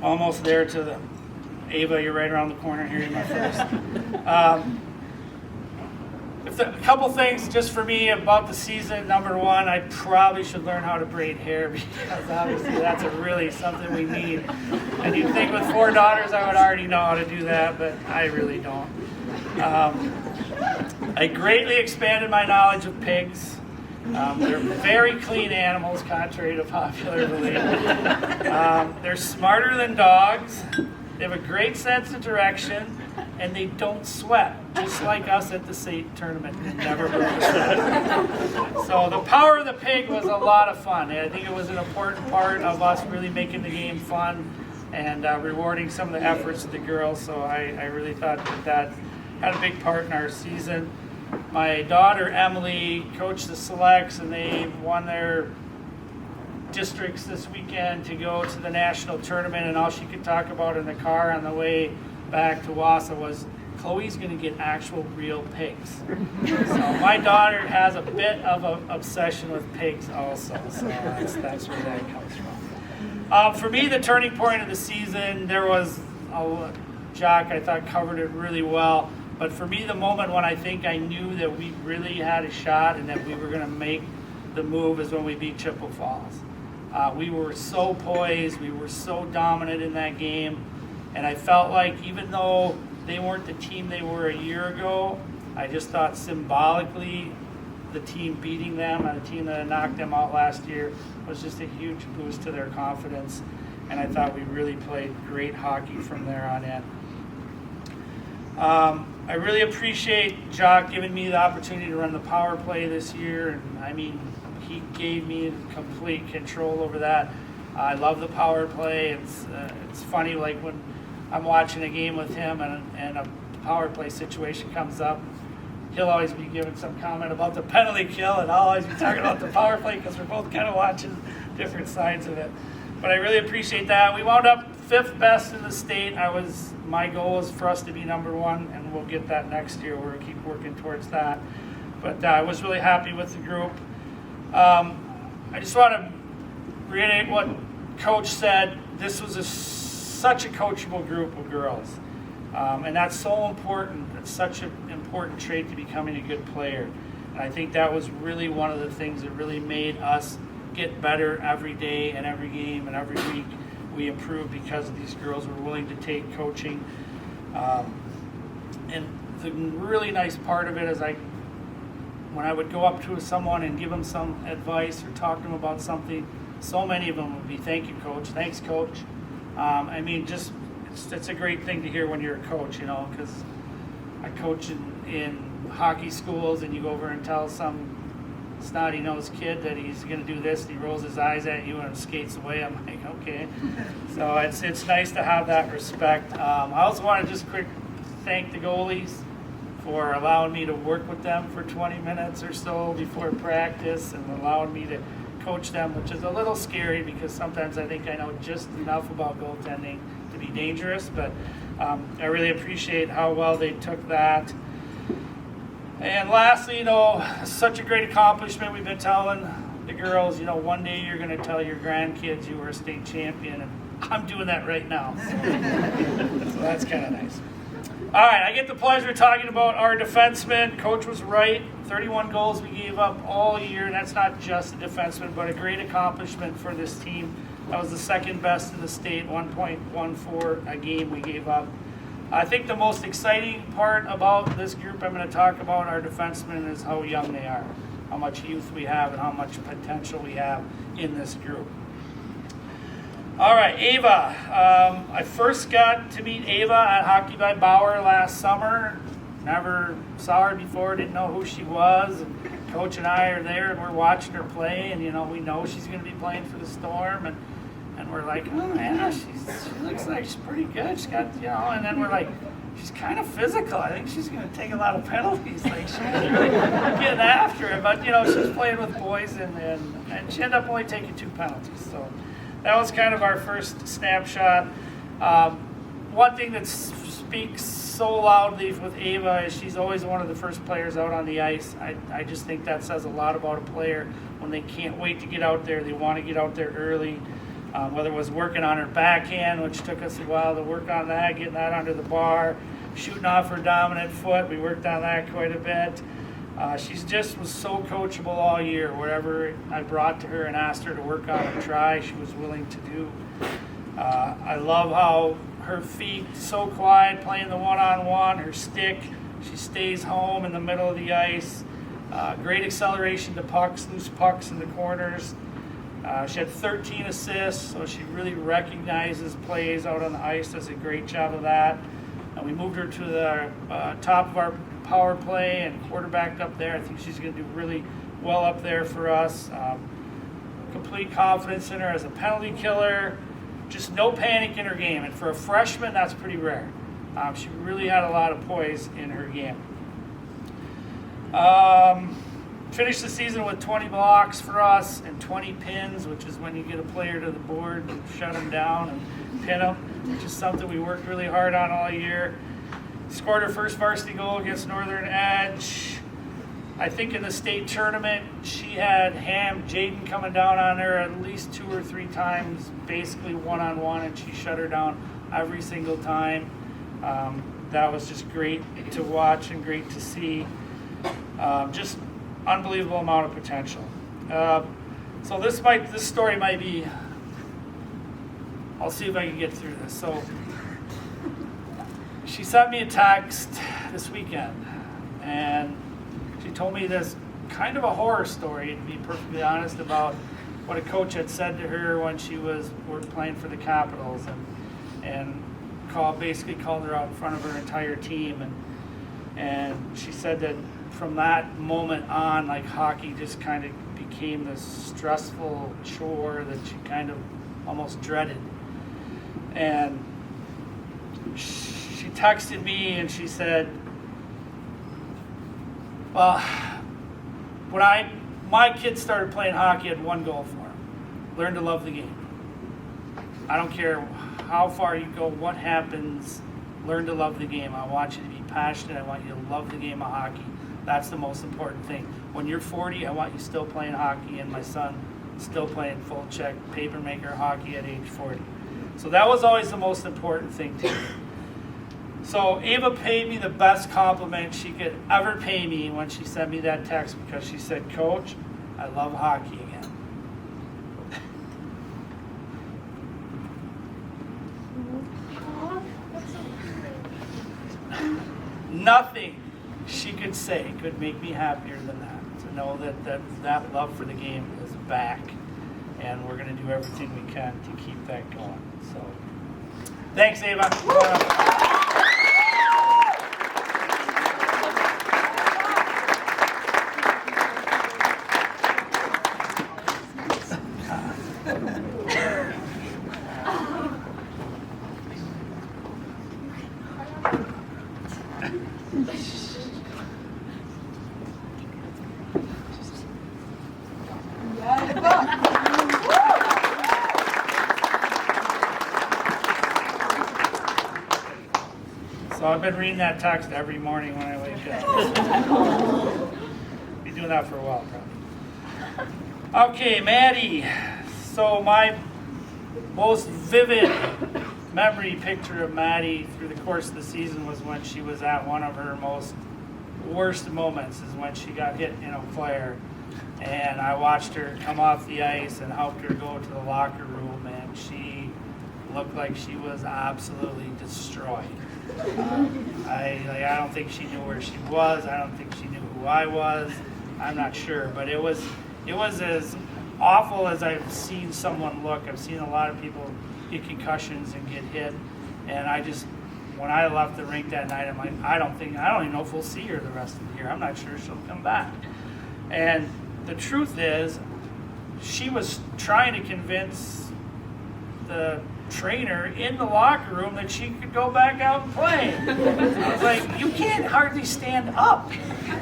Almost there to the Ava, you're right around the corner here. You're my first. A couple things just for me about the season. Number one, I probably should learn how to braid hair, because obviously that's really something we need. And you'd think with 4 daughters I would already know how to do that, but I really don't. I greatly expanded my knowledge of pigs. They're very clean animals, contrary to popular belief. They're smarter than dogs. They have a great sense of direction, and they don't sweat, just like us at the state tournament. Never broke a sweat. So the power of the pig was a lot of fun. And I think it was an important part of us really making the game fun and rewarding some of the efforts of the girls. So I really thought that had a big part in our season. My daughter Emily coached the selects, and they won their districts this weekend to go to the national tournament, and all she could talk about in the car on the way back to Wausau was, Chloe's going to get actual real pigs. So my daughter has a bit of an obsession with pigs also, so that's where that comes from. For me, the turning point of the season, there was, Jack I thought covered it really well, but for me the moment when I think I knew that we really had a shot and that we were going to make the move is when we beat Chippewa Falls. We were so poised, we were so dominant in that game, and I felt like even though they weren't the team they were a year ago, I just thought symbolically the team beating them and a team that had knocked them out last year was just a huge boost to their confidence, and I thought we really played great hockey from there on in. I really appreciate Jock giving me the opportunity to run the power play this year, and I mean, he gave me complete control over that. I love the power play. It's funny, like when I'm watching a game with him and a power play situation comes up, he'll always be giving some comment about the penalty kill, and I'll always be talking about the power play because we're both kind of watching different sides of it. But I really appreciate that. We wound up 5th best in the state. My goal is for us to be number 1, and we'll get that next year. We're going to keep working towards that. But I was really happy with the group. I just want to reiterate what Coach said. This was such a coachable group of girls, and that's so important. It's such an important trait to becoming a good player, and I think that was really one of the things that really made us get better every day and every game and every week. We improved because these girls were willing to take coaching, and the really nice part of it is when I would go up to someone and give them some advice or talk to them about something, so many of them would be, "Thank you, Coach. Thanks, Coach." I mean, just it's a great thing to hear when you're a coach, you know, because I coach in hockey schools, and you go over and tell some snotty-nosed kid that he's going to do this, and he rolls his eyes at you and skates away. I'm like, okay. So it's nice to have that respect. I also want to just quick thank the goalies for allowing me to work with them for 20 minutes or so before practice and allowing me to coach them, which is a little scary because sometimes I think I know just enough about goaltending to be dangerous, but I really appreciate how well they took that. And lastly, you know, such a great accomplishment. We've been telling the girls, you know, one day you're going to tell your grandkids you were a state champion, and I'm doing that right now. So that's kind of nice. All right, I get the pleasure of talking about our defensemen. Coach was right. 31 goals we gave up all year, and that's not just a defenseman, but a great accomplishment for this team. That was the second best in the state, 1.14 a game we gave up. I think the most exciting part about this group I'm going to talk about, our defensemen, is how young they are, how much youth we have, and how much potential we have in this group. All right, Ava. I first got to meet Ava at Hockey by Bauer last summer. Never saw her before, didn't know who she was. And Coach and I are there, and we're watching her play, and we know she's going to be playing for the Storm, and we're like, oh man, she looks like she's pretty good. She's got, and then we're like, she's kind of physical. I think she's going to take a lot of penalties. Like she's really getting after it, but she's playing with boys, and she ended up only taking 2 penalties. So that was kind of our first snapshot. One thing that speaks so loudly with Ava is she's always one of the first players out on the ice. I just think that says a lot about a player when they can't wait to get out there. They want to get out there early, whether it was working on her backhand, which took us a while to work on that, getting that under the bar, shooting off her dominant foot. We worked on that quite a bit. She's just was so coachable all year. Whatever I brought to her and asked her to work on and try, she was willing to do. I love how her feet so quiet, playing the one-on-one, her stick, she stays home in the middle of the ice. Great acceleration to pucks, loose pucks in the corners. She had 13 assists, so she really recognizes plays out on the ice, does a great job of that. We moved her to the top of our power play and quarterbacked up there. I think she's going to do really well up there for us. Complete confidence in her as a penalty killer. Just no panic in her game, and for a freshman, that's pretty rare. She really had a lot of poise in her game. Finished the season with 20 blocks for us and 20 pins, which is when you get a player to the board and shut them down and pin them, which is something we worked really hard on all year. Scored her first varsity goal against Northern Edge. I think in the state tournament, she had Jaden coming down on her at least 2 or 3 times, basically one-on-one, and she shut her down every single time. That was just great to watch and great to see. Just unbelievable amount of potential. So this story might be, I'll see if I can get through this. So she sent me a text this weekend, and she told me this kind of a horror story, to be perfectly honest, about what a coach had said to her when she was playing for the Capitals, and basically called her out in front of her entire team, and she said that from that moment on, like, hockey just kind of became this stressful chore that she kind of almost dreaded. And she texted me and she said, well, when my kids started playing hockey, I had one goal for them: learn to love the game. I don't care how far you go, what happens, learn to love the game. I want you to be passionate. I want you to love the game of hockey. That's the most important thing. When you're 40, I want you still playing hockey, and my son still playing full check paper maker hockey at age 40. So that was always the most important thing to me. So Ava paid me the best compliment she could ever pay me when she sent me that text, because she said, "Coach, I love hockey again." Nothing she could say could make me happier than that, to know that love for the game is back, and we're going to do everything we can to keep that going. So thanks, Ava. So I've been reading that text every morning when I wake up. Be doing that for a while, probably. Okay, Maddie. So my most vivid memory picture of Maddie through the course of the season was when she was at one of her most worst moments, is when she got hit in a flare. And I watched her come off the ice and helped her go to the locker room, and she looked like she was absolutely destroyed. I don't think she knew where she was. I don't think she knew who I was. I'm not sure, but it was as awful as I've seen someone look. I've seen a lot of people get concussions and get hit, and when I left the rink that night, I'm like, I don't even know if we'll see her the rest of the year. I'm not sure she'll come back. And the truth is, she was trying to convince the trainer in the locker room that she could go back out and play. I was like, you can't hardly stand up.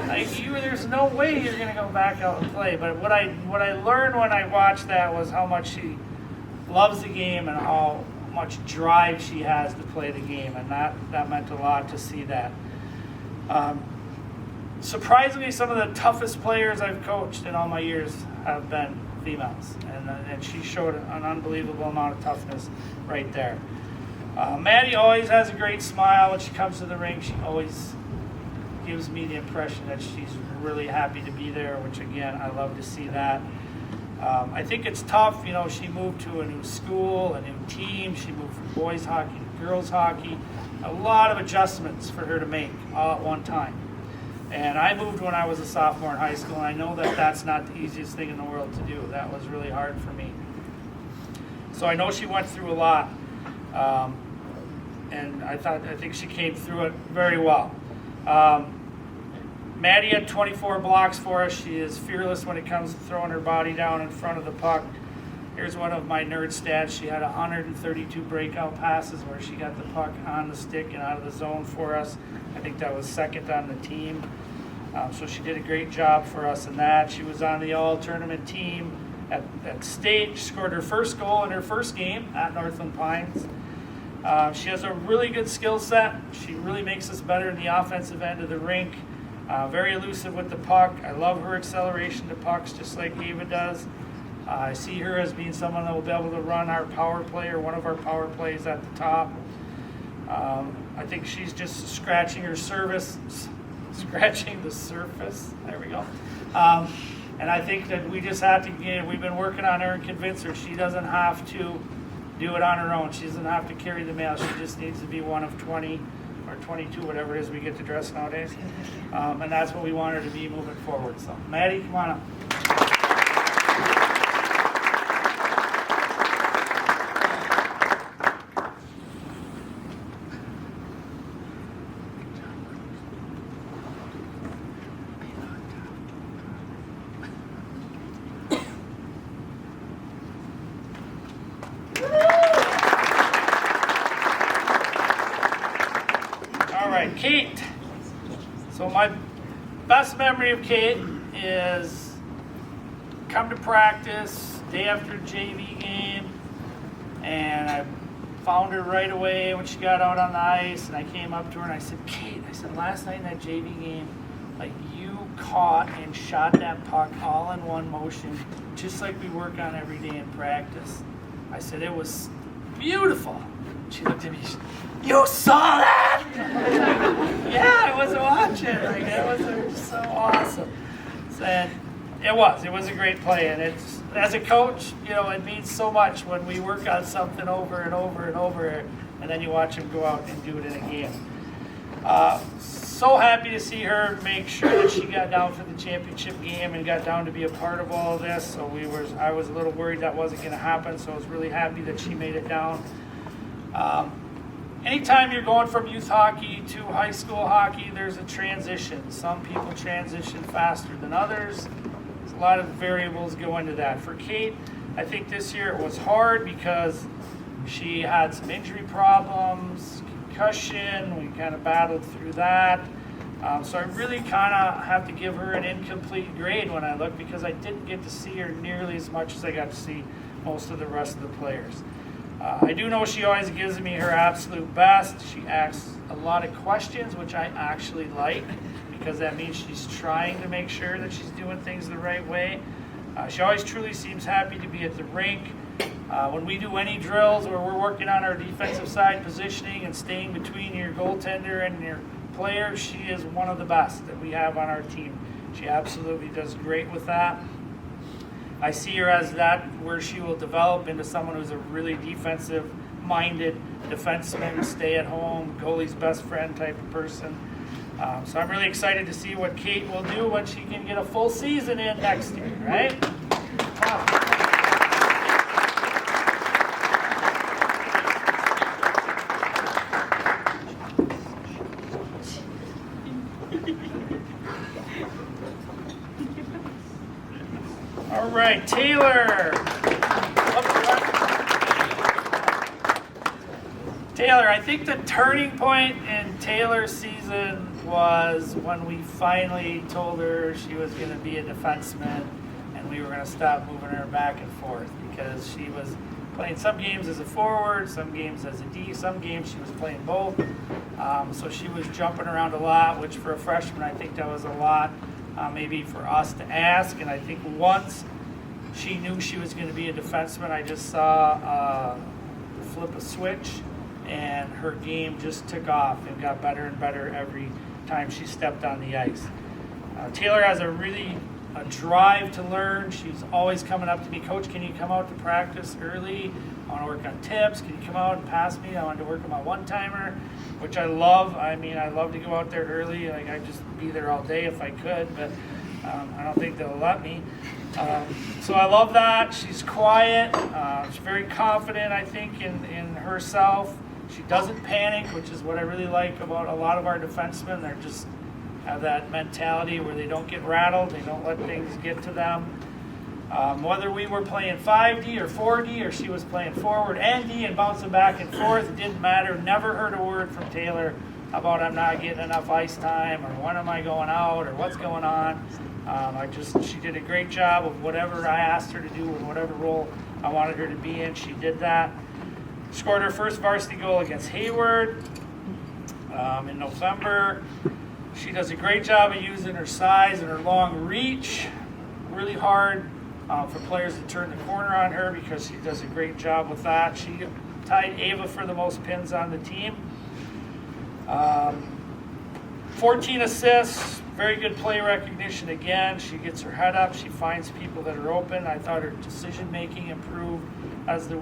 Like, there's no way you're going to go back out and play. But what I learned when I watched that was how much she loves the game and how much drive she has to play the game, and that meant a lot to see that. Surprisingly, some of the toughest players I've coached in all my years have been females, and she showed an unbelievable amount of toughness right there. Maddie always has a great smile when she comes to the rink. She always gives me the impression that she's really happy to be there, which again, I love to see that. I think it's tough, she moved to a new school, a new team. She moved from boys hockey to girls hockey. A lot of adjustments for her to make all at one time. And I moved when I was a sophomore in high school, and I know that that's not the easiest thing in the world to do. That was really hard for me. So I know she went through a lot, and I think she came through it very well. Maddie had 24 blocks for us. She is fearless when it comes to throwing her body down in front of the puck. Here's one of my nerd stats. She had 132 breakout passes where she got the puck on the stick and out of the zone for us. I think that was second on the team. So she did a great job for us in that. She was on the all-tournament team at state. She scored her first goal in her first game at Northland Pines. She has a really good skill set. She really makes us better in the offensive end of the rink. Very elusive with the puck. I love her acceleration to pucks, just like Ava does. I see her as being someone that will be able to run our power play or one of our power plays at the top. I think she's just scratching the surface. There we go. And I think that we just have to, we've been working on her and convince her she doesn't have to do it on her own. She doesn't have to carry the mail. She just needs to be one of 20 or 22, whatever it is we get to dress nowadays. And that's what we want her to be moving forward. So, Maddie, come on up. Kate. So my best memory of Kate is come to practice day after JV game, and I found her right away when she got out on the ice, and I came up to her and I said, Kate, last night in that JV game, like, you caught and shot that puck all in one motion, just like we work on every day in practice. I said, it was beautiful. She looked at me, you saw that? Yeah, I wasn't watching. Like, it was so awesome. And it was a great play. And it's, as a coach, it means so much when we work on something over and over and over, and then you watch them go out and do it in a game. So happy to see her make sure that she got down for the championship game and got down to be a part of all of this. So I was a little worried that wasn't going to happen, so I was really happy that she made it down. Anytime you're going from youth hockey to high school hockey, there's a transition. Some people transition faster than others. There's a lot of variables go into that. For Kate, I think this year it was hard because she had some injury problems, concussion. We kind of battled through that. So I really kind of have to give her an incomplete grade when I look, because I didn't get to see her nearly as much as I got to see most of the rest of the players. I do know she always gives me her absolute best. She asks a lot of questions, which I actually like, because that means she's trying to make sure that she's doing things the right way. She always truly seems happy to be at the rink. When we do any drills where we're working on our defensive side positioning and staying between your goaltender and your player, she is one of the best that we have on our team. She absolutely does great with that. I see her as that where she will develop into someone who's a really defensive-minded defenseman, stay-at-home, goalie's best friend type of person. So I'm really excited to see what Kate will do when she can get a full season in next year, right? All right, Taylor. Taylor, I think the turning point in Taylor's season was when we finally told her she was going to be a defenseman and we were going to stop moving her back and forth, because she was playing some games as a forward, some games as a D, some games she was playing both. So she was jumping around a lot, which for a freshman, I think that was a lot maybe for us to ask. And I think once she knew she was going to be a defenseman, I just saw flip a switch, and her game just took off and got better and better every time she stepped on the ice. Taylor has a drive to learn. She's always coming up to me, Coach, can you come out to practice early? I want to work on tips. Can you come out and pass me? I want to work on my one-timer, which I love. I mean, I love to go out there early. Like, I'd just be there all day if I could, but I don't think they'll let me. So I love that. She's quiet. She's very confident, I think, in herself. She doesn't panic, which is what I really like about a lot of our defensemen. They're just have that mentality where they don't get rattled. They don't let things get to them. Whether we were playing 5D or 4D, or she was playing forward and D and bouncing back and forth, it didn't matter. Never heard a word from Taylor about I'm not getting enough ice time, or when am I going out, or what's going on. She did a great job of whatever I asked her to do and whatever role I wanted her to be in. She did that. Scored her first varsity goal against Hayward in November. She does a great job of using her size and her long reach. Really hard for players to turn the corner on her, because she does a great job with that. She tied Ava for the most pins on the team. 14 assists, very good play recognition again. She gets her head up, she finds people that are open. I thought her decision making improved as the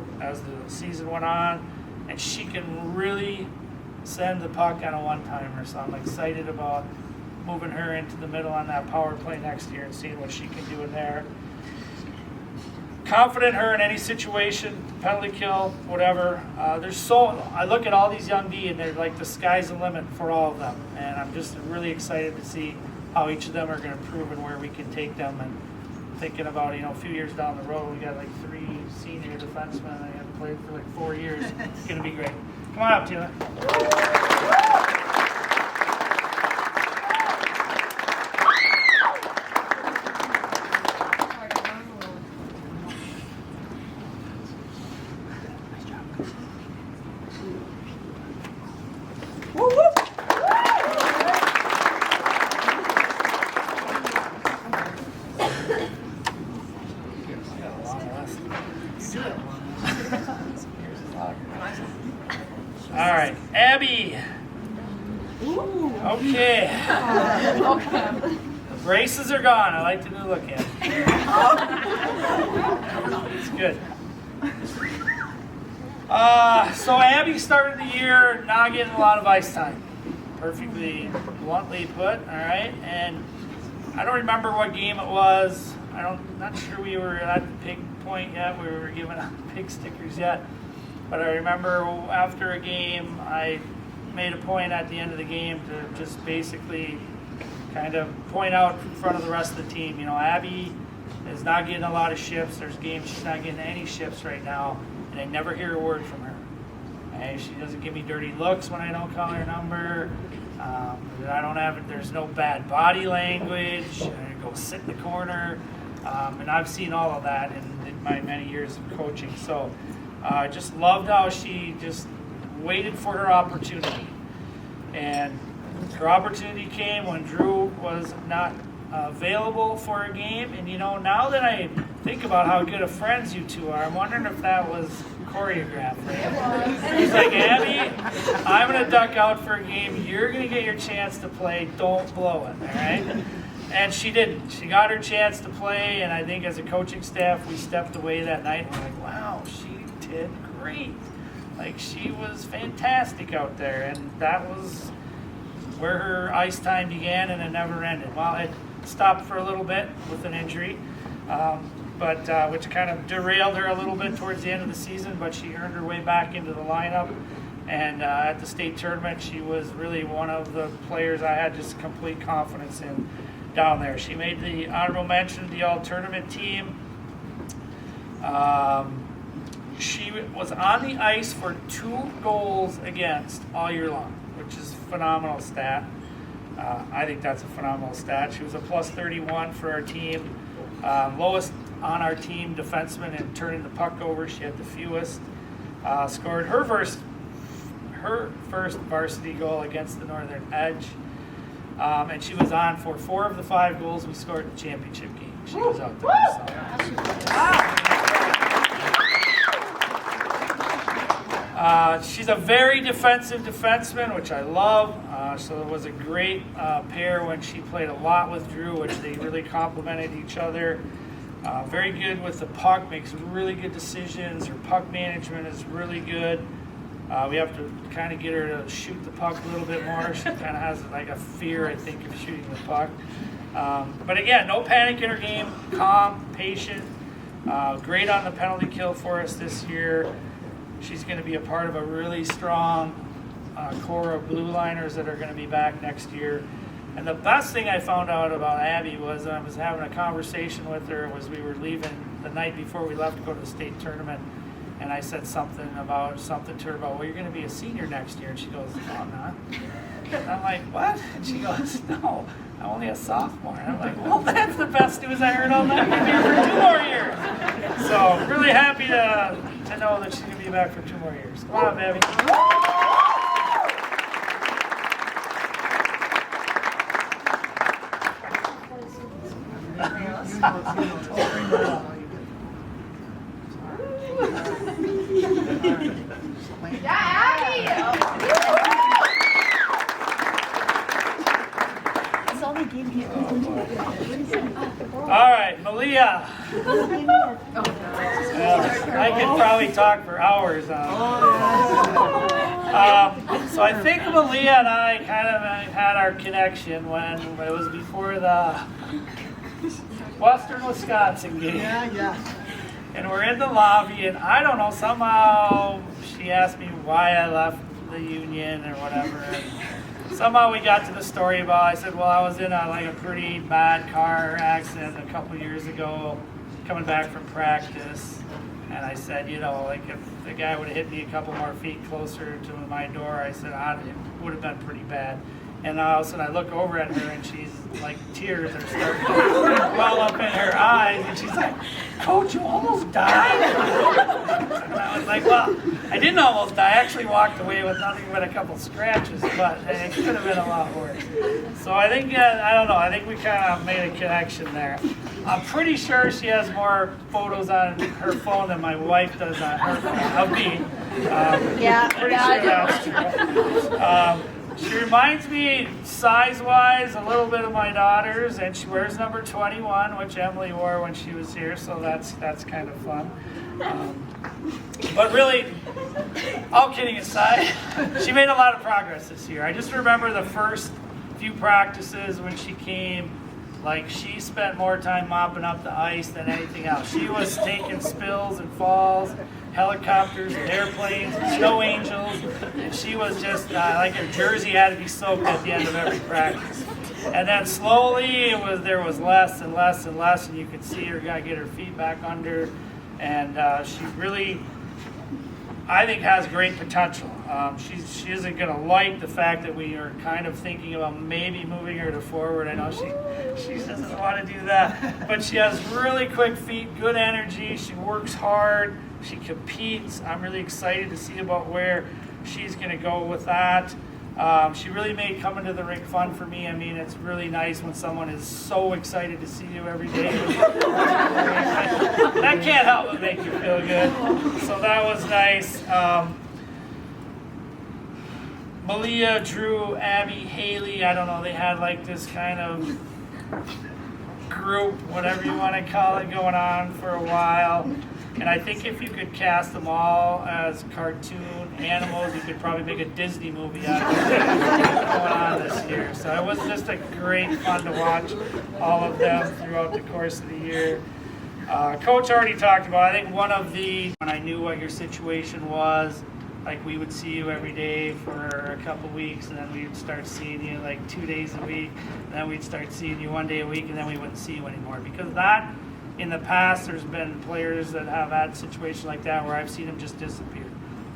season went on, and she can really send the puck on a one-timer. So I'm excited about moving her into the middle on that power play next year and seeing what she can do in there. Confident her in any situation, penalty kill, whatever. I look at all these young D, and they're like the sky's the limit for all of them. And I'm just really excited to see how each of them are going to improve and where we can take them. And thinking about, a few years down the road, we got like 3 senior defensemen. They have played for like 4 years. It's going to be great. Come on up, Taylor. All right, Abby. Okay. The braces are gone. I like the new look at it. It's good. So Abby started the year not getting a lot of ice time. Perfectly bluntly put, all right? And I don't remember what game it was. Not sure we were at the pig point yet. We were giving out pig stickers yet. But I remember after a game, I made a point at the end of the game to just basically kind of point out in front of the rest of the team, Abby is not getting a lot of shifts. There's games she's not getting any shifts right now, and I never hear a word from her. And she doesn't give me dirty looks when I don't call her number. There's no bad body language. I go sit in the corner. And I've seen all of that in my many years of coaching. So I just loved how she just waited for her opportunity. And her opportunity came when Drew was not available for a game. And now that I think about how good of friends you two are. I'm wondering if that was choreographed. He's like, Abby, I'm going to duck out for a game. You're going to get your chance to play. Don't blow it, all right? And she didn't. She got her chance to play, and I think as a coaching staff, we stepped away that night and we're like, wow, she did great. Like, she was fantastic out there, and that was where her ice time began, and it never ended. Well, it stopped for a little bit with an injury, but which kind of derailed her a little bit towards the end of the season, but she earned her way back into the lineup. And at the state tournament, she was really one of the players I had just complete confidence in down there. She made the honorable mention of the all-tournament team. She was on the ice for 2 goals against all year long, which is a phenomenal stat. I think that's a phenomenal stat. She was a plus 31 for our team. Lowest on our team defenseman in turning the puck over. She had the fewest. Scored her first varsity goal against the Northern Edge. And she was on for 4 of the 5 goals we scored in the championship game. She was out there. She's a very defensive defenseman, which I love. So it was a great pair when she played a lot with Drew, which they really complemented each other. Very good with the puck, makes really good decisions. Her puck management is really good. We have to kind of get her to shoot the puck a little bit more. She kind of has like a fear, I think, of shooting the puck. But again, no panic in her game, calm, patient. Great on the penalty kill for us this year. She's going to be a part of a really strong core of blue liners that are going to be back next year. And the best thing I found out about Abby was I was having a conversation with her was we were leaving the night before we left to go to the state tournament. And I said something to her about, well, you're going to be a senior next year. And she goes, no, I'm not. And I'm like, what? And she goes, no, I'm only a sophomore. And I'm like, well, that's the best news I heard all night. You're going to be here for 2 more years. So really happy to know that she's going to be back for 2 more years. Come on, Abby. All right, Malia. I could probably talk for hours on so I think Malia and I kind of had our connection when it was before the Western Wisconsin game. Yeah. And we're in the lobby, and I don't know, somehow she asked me why I left the union or whatever. And somehow we got to the story about, I said, well, I was in a pretty bad car accident a couple years ago, coming back from practice. And I said, you know, like if the guy would have hit me a couple more feet closer to my door, I said, it would have been pretty bad. And all of a sudden I look over at her and she's like, tears are starting to well up in her eyes. And she's like, Coach, you almost died? And I was like, well, I didn't almost die. I actually walked away with nothing but a couple scratches, but it could have been a lot worse. So I think, I don't know, I think we kind of made a connection there. I'm pretty sure she has more photos on her phone than my wife does on her phone of me. Pretty sure that's true. She reminds me, size-wise, a little bit of my daughter's, and she wears number 21, which Emily wore when she was here, so that's kind of fun. But really, all kidding aside, she made a lot of progress this year. I just remember the first few practices when she came, like she spent more time mopping up the ice than anything else. She was taking spills and falls, helicopters and airplanes and snow angels, and she was just like her jersey had to be soaked at the end of every practice. And then slowly there was less and less and less, and you could see her get her feet back under, and she really, I think, has great potential. She isn't going to like the fact that we are kind of thinking about maybe moving her to forward. I know she doesn't want to do that, but she has really quick feet, good energy. She works hard. She competes. I'm really excited to see about where she's going to go with that. She really made coming to the rink fun for me. I mean, it's really nice when someone is so excited to see you every day. That can't help but make you feel good. So that was nice. Malia, Drew, Abby, Haley, I don't know, they had like this kind of group, whatever you want to call it, going on for a while. And I think if you could cast them all as cartoon animals, you could probably make a Disney movie out of it going on this year. So it was just a great fun to watch all of them throughout the course of the year. Coach already talked about, I think one of the, when I knew what your situation was, like we would see you every day for a couple weeks, and then we'd start seeing you like 2 days a week, and then we'd start seeing you 1 day a week, and then we wouldn't see you anymore. Because that, in the past, there's been players that have had a situation like that where I've seen them just disappear.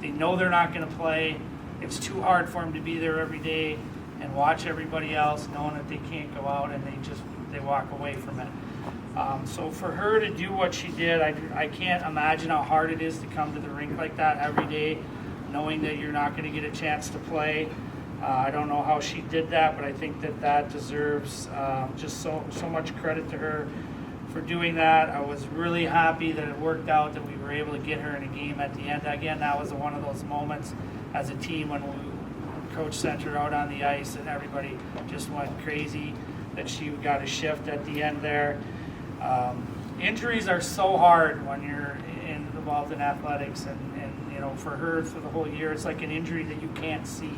They know they're not going to play. It's too hard for them to be there every day and watch everybody else, knowing that they can't go out, and they walk away from it. So for her to do what she did, I can't imagine how hard it is to come to the rink like that every day, knowing that you're not going to get a chance to play. I don't know how she did that, but I think that deserves just so much credit to her for doing that. I was really happy that it worked out, that we were able to get her in a game at the end. Again, that was one of those moments as a team when Coach sent her out on the ice and everybody just went crazy that she got a shift at the end there. Injuries are so hard when you're involved in athletics, and you know, for her for the whole year, it's like an injury that you can't see,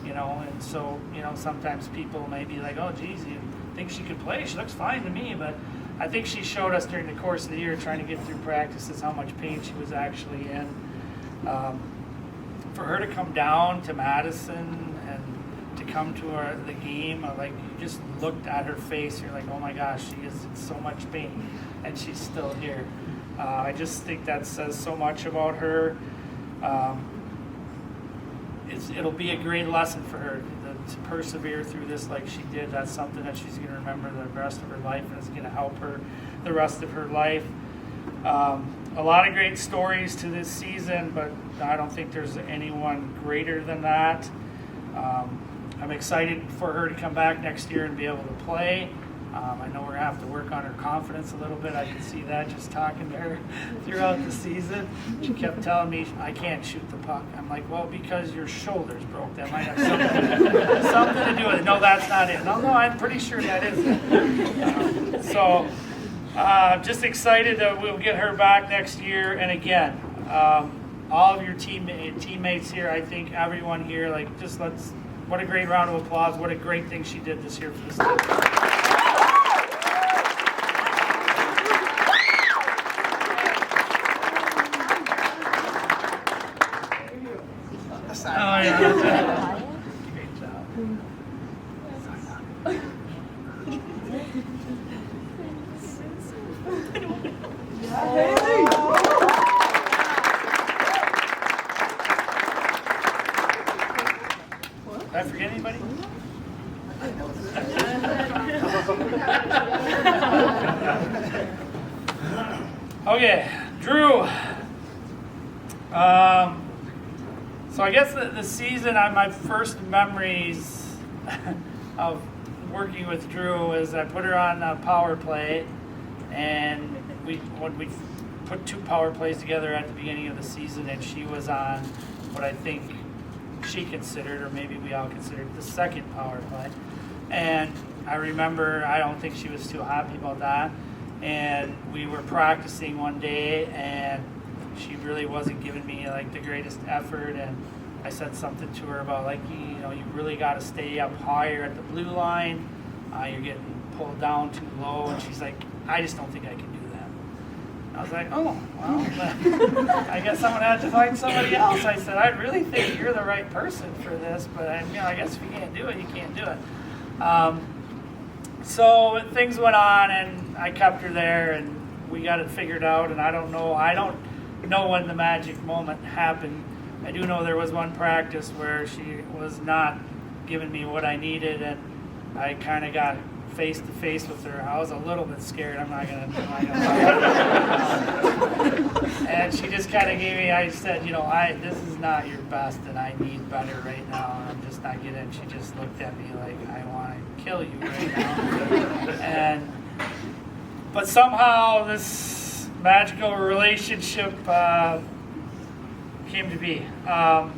you know, and so, you know, sometimes people may be like, oh geez, you think she could play? She looks fine to me. But I think she showed us during the course of the year trying to get through practices how much pain she was actually in. For her to come down to Madison and to come to the game, like, you just looked at her face, you're like, oh my gosh, she is in so much pain and she's still here. I just think that says so much about her. It'll be a great lesson for her to persevere through this like she did. That's something that she's going to remember the rest of her life, and it's going to help her the rest of her life. A lot of great stories to this season, but I don't think there's anyone greater than that. I'm excited for her to come back next year and be able to play. I know we're going to have to work on her confidence a little bit. I can see that just talking to her throughout the season. She kept telling me, I can't shoot the puck. I'm like, well, because your shoulder's broke. That might have something to do with it. No, that's not it. No, I'm pretty sure that is it. Just excited that we'll get her back next year. And again, all of your teammates here, I think everyone here, like, just what a great round of applause. What a great thing she did this year for this team. Oh, yeah, that's it. Great job. Did I forget anybody? Okay, Drew. So I guess the season, my first memories of working with Drew is I put her on a power play, and when we put 2 power plays together at the beginning of the season, and she was on what I think she considered, or maybe we all considered, the second power play. And I remember, I don't think she was too happy about that. And we were practicing one day, and she really wasn't giving me like the greatest effort, and I said something to her about, like, you know, you really got to stay up higher at the blue line. You're getting pulled down too low. And she's like, I just don't think I can do that. I was like, oh, well, I guess I'm gonna have to find somebody else. I said, I really think you're the right person for this, but I guess if you can't do it, you can't do it. So things went on, and I kept her there, and we got it figured out. And I don't know when the magic moment happened. I do know there was one practice where she was not giving me what I needed, and I kind of got face to face with her. I was a little bit scared. I'm not gonna And she just kind of gave me, I said, this is not your best and I need better right now. And I'm just not getting it. She just looked at me like, I want to kill you right now. But somehow this magical relationship came to be. I'm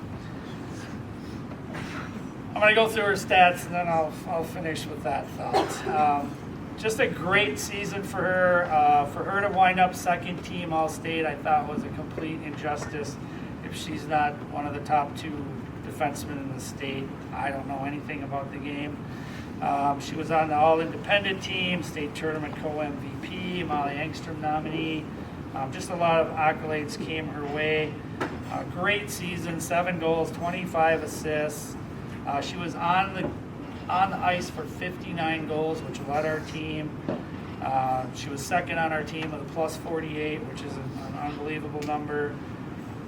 going to go through her stats and then I'll finish with that thought. Just a great season for her. For her to wind up second team All-State, I thought was a complete injustice. If she's not one of the top 2 defensemen in the state, I don't know anything about the game. She was on the All-Independent team, state tournament co-MVP, Molly Engstrom nominee. Just a lot of accolades came her way. Great season, 7 goals, 25 assists. She was on the ice for 59 goals, which led our team. She was second on our team with a plus 48, which is an unbelievable number.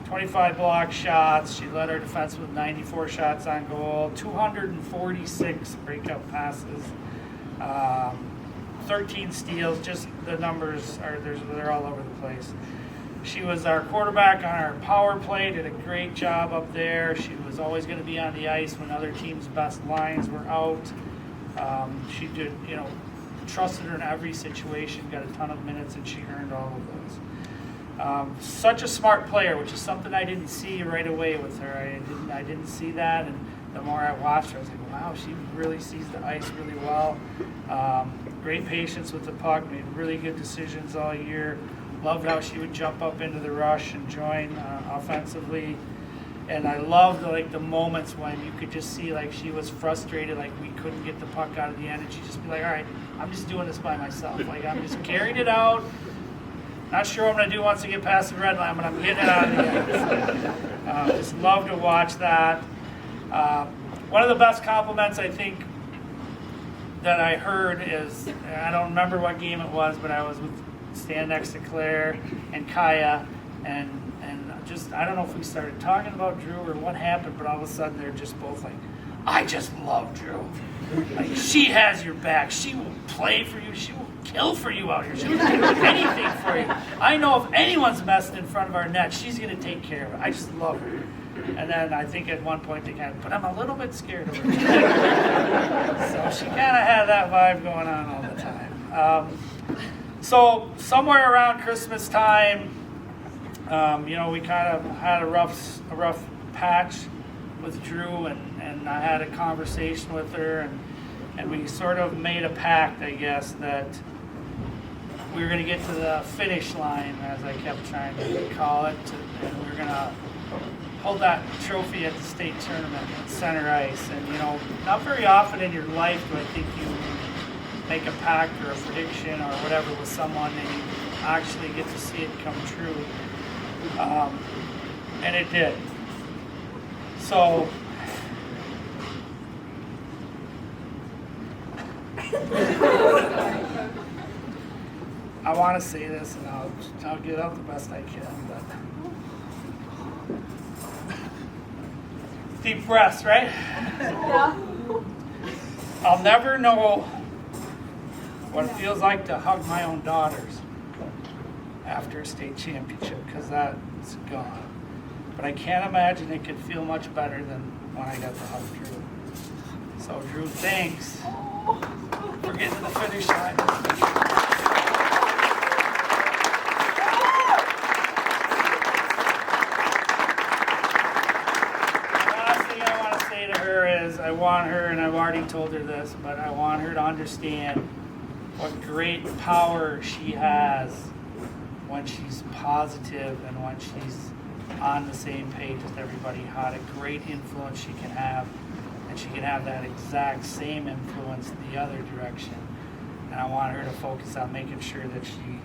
25 block shots. She led our defense with 94 shots on goal, 246 breakup passes, 13 steals. Just the numbers they're all over the place. She was our quarterback on our power play, did a great job up there. She was always going to be on the ice when other teams' best lines were out. She did, trusted her in every situation, got a ton of minutes, and she earned all of those. Such a smart player, which is something I didn't see right away with her. I didn't see that, and the more I watched her, I was like, wow, she really sees the ice really well. Great patience with the puck, made really good decisions all year. Loved how she would jump up into the rush and join offensively. And I loved the moments when you could just see she was frustrated, we couldn't get the puck out of the end, and she'd just be like, all right, I'm just doing this by myself. I'm just carrying it out. Not sure what I'm going to do once I get past the red line, but I'm getting it out of the end. Just love to watch that. One of the best compliments I think that I heard is, I don't remember what game it was, but I was stand next to Claire and Kaya, and just, I don't know if we started talking about Drew or what happened, but all of a sudden they're just both like, I just love Drew. She has your back. She will play for you. She will kill for you out here. She will do anything for you. I know if anyone's messing in front of our net, she's going to take care of it. I just love her. And then I think at one point they but I'm a little bit scared of her. So she kind of had that vibe going on all the time. So somewhere around Christmas time, we kind of had a rough patch with Drew, and I had a conversation with her, and we sort of made a pact, I guess, that we were going to get to the finish line, as I kept trying to call it, and we were going to hold that trophy at the state tournament at center ice. And not very often in your life do I think you make a pact or a prediction or whatever with someone and you actually get to see it come true. And it did. So I want to say this, and I'll get out the best I can, but deep breaths, right? Yeah. I'll never know what it feels like to hug my own daughters after a state championship, because that's gone. But I can't imagine it could feel much better than when I got to hug Drew. So Drew, thanks for getting to the finish line. I want her, and I've already told her this, but I want her to understand what great power she has when she's positive and when she's on the same page with everybody, how a great influence she can have, and she can have that exact same influence the other direction. And I want her to focus on making sure that she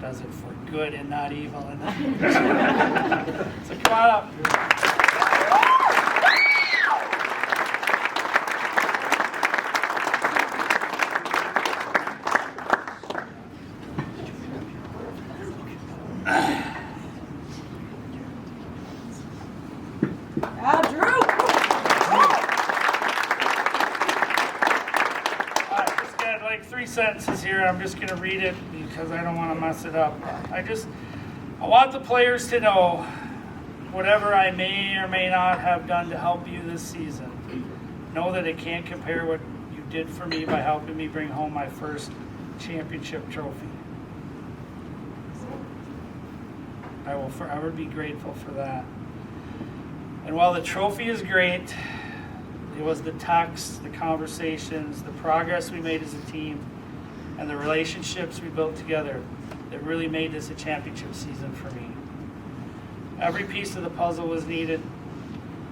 does it for good and not evil. So come on up. Sentences here, I'm just going to read it because I don't want to mess it up. I want the players to know whatever I may or may not have done to help you this season, know that it can't compare what you did for me by helping me bring home my first championship trophy. I will forever be grateful for that. And while the trophy is great, it was the texts, the conversations, the progress we made as a team, and the relationships we built together that really made this a championship season for me. Every piece of the puzzle was needed,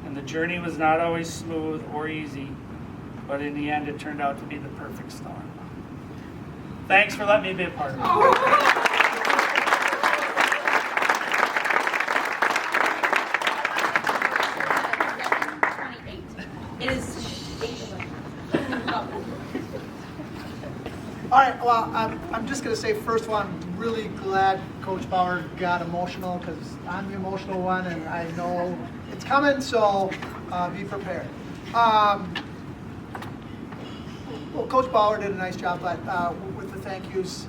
and the journey was not always smooth or easy, but in the end it turned out to be the perfect storm. Thanks for letting me be a part of it. It is 8:11. All right, well, I'm just going to say, first of all, I'm really glad Coach Bauer got emotional, because I'm the emotional one, and I know it's coming, so be prepared. Well, Coach Bauer did a nice job with the thank yous,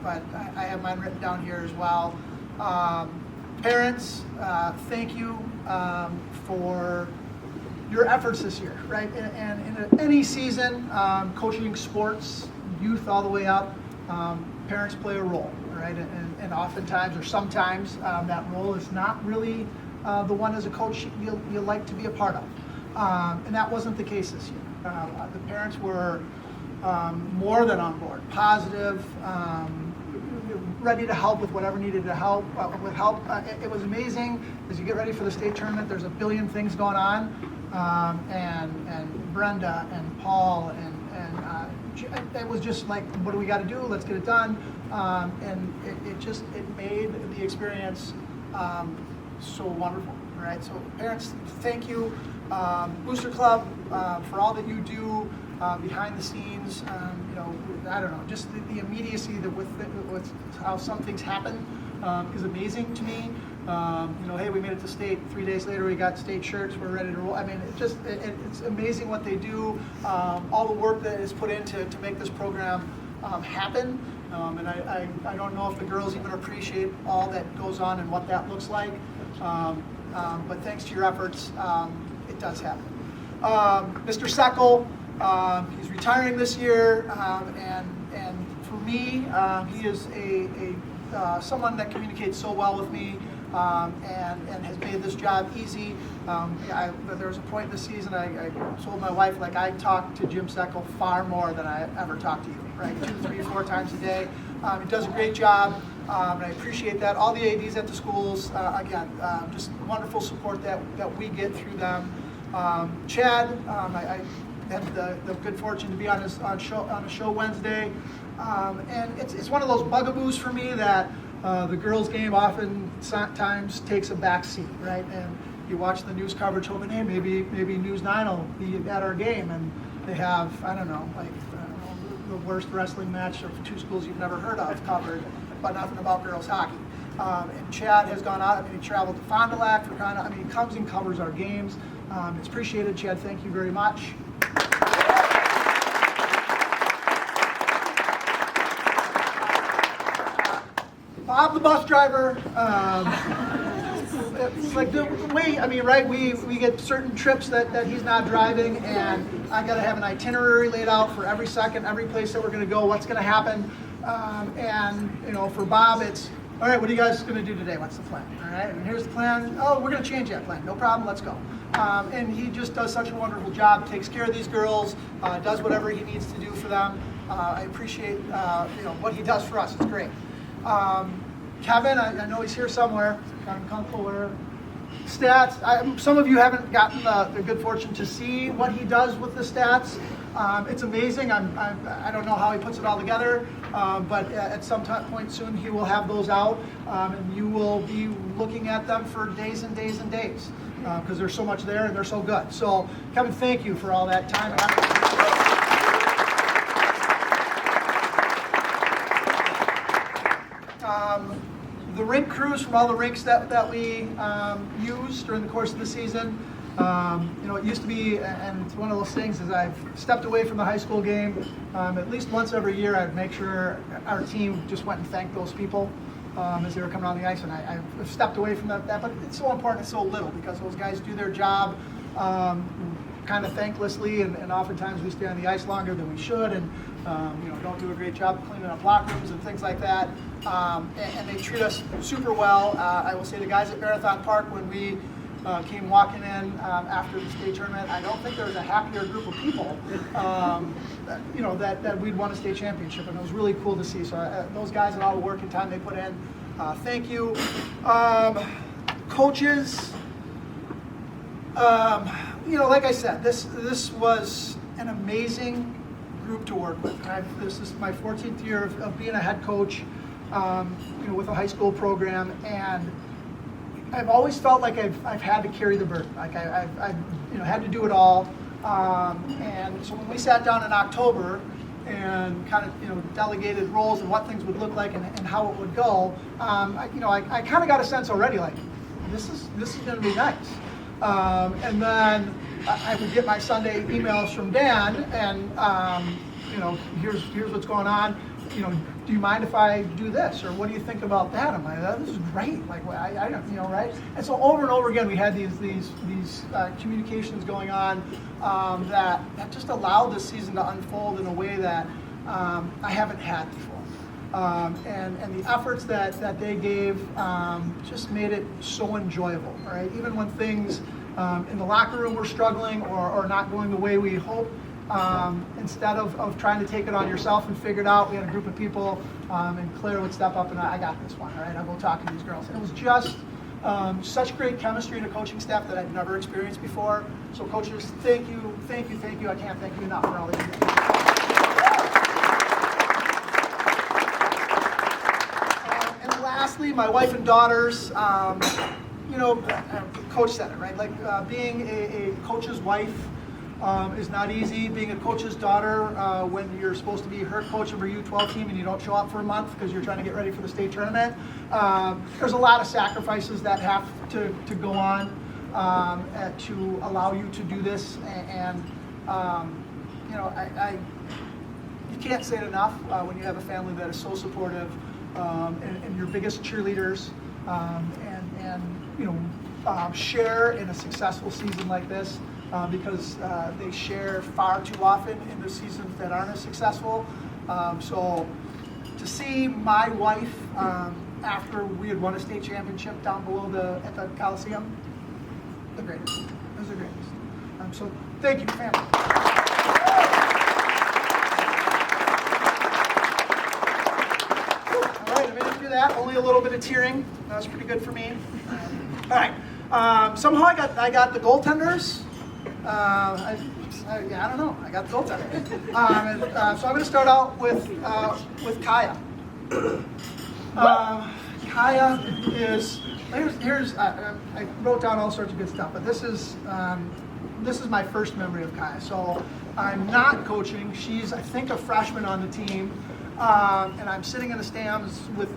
but I have mine written down here as well. Parents, thank you for your efforts this year, right? And in any season, coaching sports, youth all the way up, parents play a role, right? And oftentimes, or sometimes, that role is not really the one as a coach you like to be a part of. And that wasn't the case this year. The parents were more than on board, positive, ready to help with whatever needed to help. It was amazing. As you get ready for the state tournament, there's a billion things going on. And Brenda and Paul and it was just like, what do we got to do? Let's get it done. And it made the experience so wonderful, right? So parents, thank you. Booster Club, for all that you do behind the scenes. I don't know, just the immediacy that with how some things happen is amazing to me. Hey, we made it to state. 3 days later, we got state shirts. We're ready to roll. I mean, it's amazing what they do. All the work that is put in to make this program happen. And I don't know if the girls even appreciate all that goes on and what that looks like. But thanks to your efforts, it does happen. Mr. Seckel, he's retiring this year, and for me, he is someone that communicates so well with me. And has made this job easy. There was a point in the season I told my wife, like, I talk to Jim Seckel far more than I ever talk to you, right? 2, 3, 4 times a day. He does a great job, and I appreciate that. All the ADs at the schools, again, just wonderful support that we get through them. Chad, I had the good fortune to be on a show Wednesday, and it's one of those bugaboos for me that the girls' game oftentimes takes a back seat, right? And you watch the news coverage, hoping, hey, maybe News 9 will be at our game, and they have, the worst wrestling match of 2 schools you've never heard of covered, but nothing about girls hockey. And Chad has gone out. He traveled to Fond du Lac. He comes and covers our games. It's appreciated, Chad. Thank you very much. Bob, the bus driver, it's like the way, right, we get certain trips that he's not driving, and I got to have an itinerary laid out for every second, every place that we're going to go, what's going to happen. And, for Bob, it's, all right, what are you guys going to do today? What's the plan? All right, and here's the plan. Oh, we're going to change that plan. No problem, let's go. And he just does such a wonderful job, takes care of these girls, does whatever he needs to do for them. I appreciate, what he does for us. It's great. Kevin, I know he's here somewhere. I'm comfortable with stats. Some of you haven't gotten the good fortune to see what he does with the stats. It's amazing. I don't know how he puts it all together, but at some point soon he will have those out, and you will be looking at them for days and days and days, because there's so much there and they're so good. So, Kevin, thank you for all that time and effort. The rink crews from all the rinks that we use during the course of the season. It used to be, and it's one of those things, as I've stepped away from the high school game, at least once every year I'd make sure our team just went and thanked those people as they were coming on the ice, and I've stepped away from that, but it's so important, it's so little, because those guys do their job kind of thanklessly, and oftentimes we stay on the ice longer than we should, and don't do a great job cleaning up locker rooms and things like that, and they treat us super well. I will say the guys at Marathon Park, when we came walking in after the state tournament, I don't think there was a happier group of people, that we'd won a state championship, and it was really cool to see. So those guys and all the work and time they put in, thank you. Coaches, like I said, this was an amazing group to work with. This is my 14th year of being a head coach, with a high school program, and I've always felt like I've had to carry the burden. Like I've had to do it all. And so when we sat down in October and kind of delegated roles and what things would look like and how it would go, I kind of got a sense already, like this is going to be nice. And then I would get my Sunday emails from Dan, and here's what's going on. Do you mind if I do this, or what do you think about that? I'm like, this is great. Like, I don't, right? And so over and over again, we had these communications going on that just allowed this season to unfold in a way that I haven't had before. And the efforts that they gave just made it so enjoyable, right? Even when things in the locker room were struggling or not going the way we hoped, instead of trying to take it on yourself and figure it out, we had a group of people, and Claire would step up and I got this one, all right? I'll go talk to these girls. And it was just such great chemistry in a coaching staff that I've never experienced before. So coaches, thank you. I can't thank you enough for all that you do. And lastly, my wife and daughters, Coach said it, right? Like being a coach's wife is not easy. Being a coach's daughter when you're supposed to be her coach of her U12 team and you don't show up for a month because you're trying to get ready for the state tournament. There's a lot of sacrifices that have to go on to allow you to do this. And you can't say it enough when you have a family that is so supportive and your biggest cheerleaders, and share in a successful season like this. Because they share far too often in the seasons that aren't as successful. So to see my wife after we had won a state championship down below at the Coliseum, the greatest. It was the greatest. So thank you, family. All right, I made it through that. Only a little bit of tearing. That was pretty good for me. All right. Somehow I got the goaltenders. I don't know. I got the goaltender. So I'm going to start out with Kaya. Kaya is I wrote down all sorts of good stuff, but this is my first memory of Kaya. So I'm not coaching. She's, I think, a freshman on the team, and I'm sitting in the stands with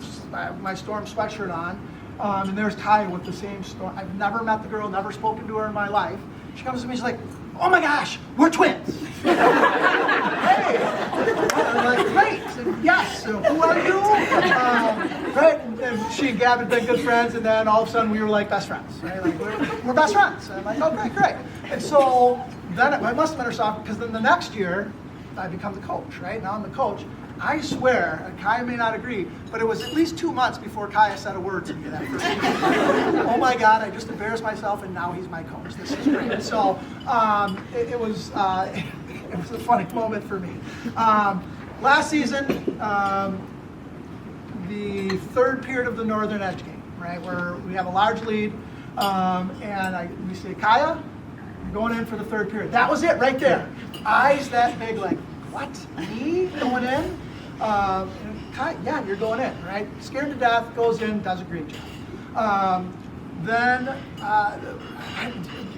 my Storm sweatshirt on, and there's Kaya with the same Storm. I've never met the girl, never spoken to her in my life. She comes to me, she's like, "Oh my gosh, we're twins." Hey, I'm like, "Great, and yes, so who are you?" Right, and she and Gab had been good friends, and then all of a sudden we were like best friends, right? Like we're best friends. And I'm like, "Oh, great." And so then I must have been her sophomore, because then the next year I become the coach, right? Now I'm the coach. I swear, and Kaya may not agree, but it was at least 2 months before Kaya said a word to me that first week. Oh my God, I just embarrassed myself, and now he's my coach. This is great. So it was a funny moment for me. Last season, the third period of the Northern Edge game, right, where we have a large lead, and we say, "Kaya, you're going in for the third period." That was it right there. Eyes that big, like, "What? Me going in?" Yeah, you're going in, right? Scared to death, goes in, does a great job. Then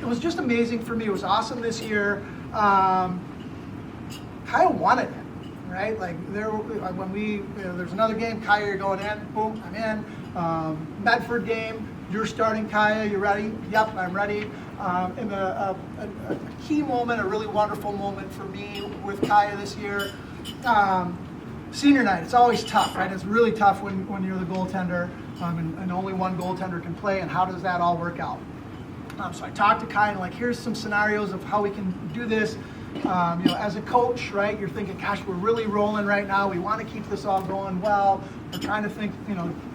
it was just amazing for me. It was awesome this year. Kaya wanted it, right? Like there's another game, Kaya, you're going in, boom, I'm in. Medford game, you're starting, Kaya, you ready? Yep, I'm ready. And a key moment, a really wonderful moment for me with Kaya this year. Senior night, it's always tough, right? It's really tough when you're the goaltender, and only one goaltender can play, and how does that all work out? So I talked to Kai, and like, here's some scenarios of how we can do this. As a coach, right, you're thinking, gosh, we're really rolling right now. We want to keep this all going well. We're trying to think,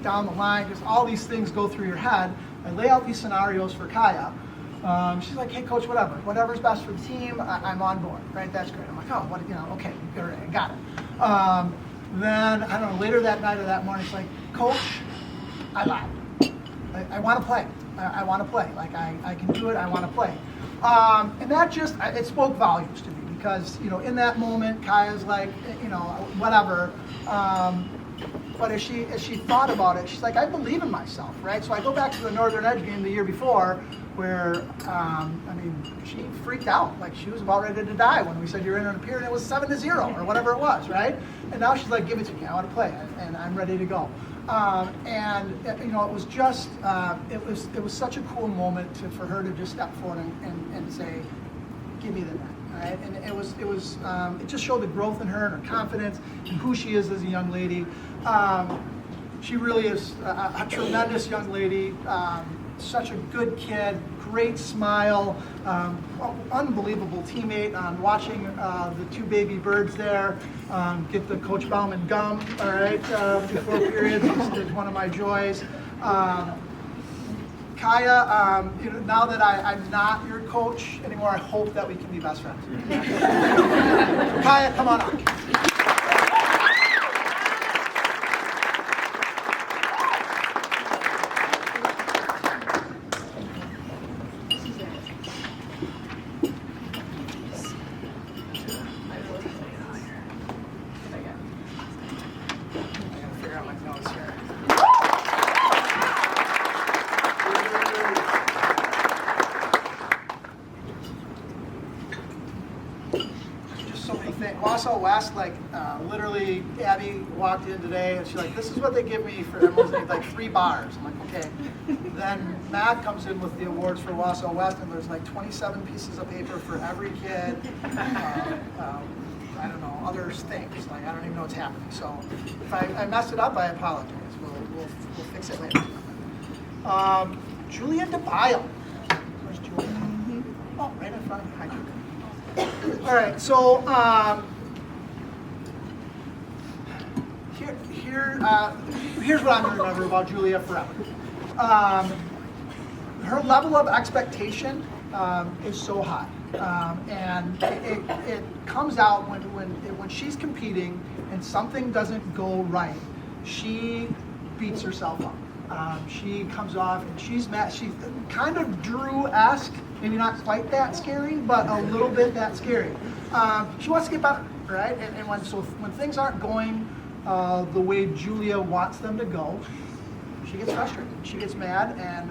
down the line. Just all these things go through your head. I lay out these scenarios for Kaya. She's like, hey, coach, whatever's best for the team, I'm on board, right? That's great. I'm like, oh, okay, all right, I got it. Then, I don't know, later that night or that morning, it's like, coach, I lied. I want to play. I want to play. Like, I can do it. I want to play. And that just, it spoke volumes to me because, in that moment, Kaya's like, whatever. But as she thought about it, she's like, I believe in myself, right? So I go back to the Northern Edge game the year before where, she freaked out. Like, she was about ready to die when we said you're in on a period, and it was 7-0 or whatever it was, right? And now she's like, give it to me. I want to play, and I'm ready to go. It was just, it was such a cool moment for her to just step forward and say, give me the net, right? And it just showed the growth in her and her confidence and who she is as a young lady. She really is a tremendous young lady, such a good kid, great smile, unbelievable teammate. Watching the two baby birds there get the Coach Bauman gum, all right, before periods is one of my joys. Kaya, now that I'm not your coach anymore, I hope that we can be best friends. Kaya, come on up. Wausau West, literally, Abby walked in today and she's like, this is what they give me for everyone's name, like 3 bars. I'm like, okay. Then Matt comes in with the awards for Wausau West, and there's like 27 pieces of paper for every kid. I don't know, other things. Like, I don't even know what's happening. So if I messed it up, I apologize. We'll fix it later. Julia DeBile. Where's Julia? Oh, right in front of me. Hi, Julia. All right, so here's what I'm going to remember about Julia forever. Her level of expectation is so high, and it comes out when she's competing and something doesn't go right. She beats herself up. She comes off and she's mad. She's kind of Drew-esque. Maybe not quite that scary, but a little bit that scary. She wants to get better, right? And when things aren't going the way Julia wants them to go, she gets frustrated. She gets mad, and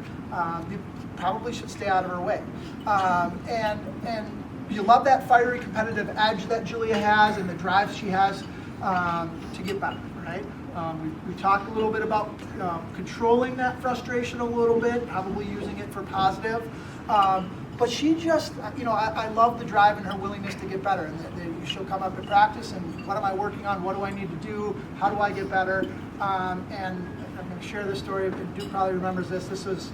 you probably should stay out of her way. And you love that fiery, competitive edge that Julia has and the drive she has to get better, right? We talked a little bit about controlling that frustration a little bit, probably using it for positive. But she just, I love the drive and her willingness to get better. And she'll come up to practice and what am I working on? What do I need to do? How do I get better? And I'm going to share this story. Duke probably remembers this. This was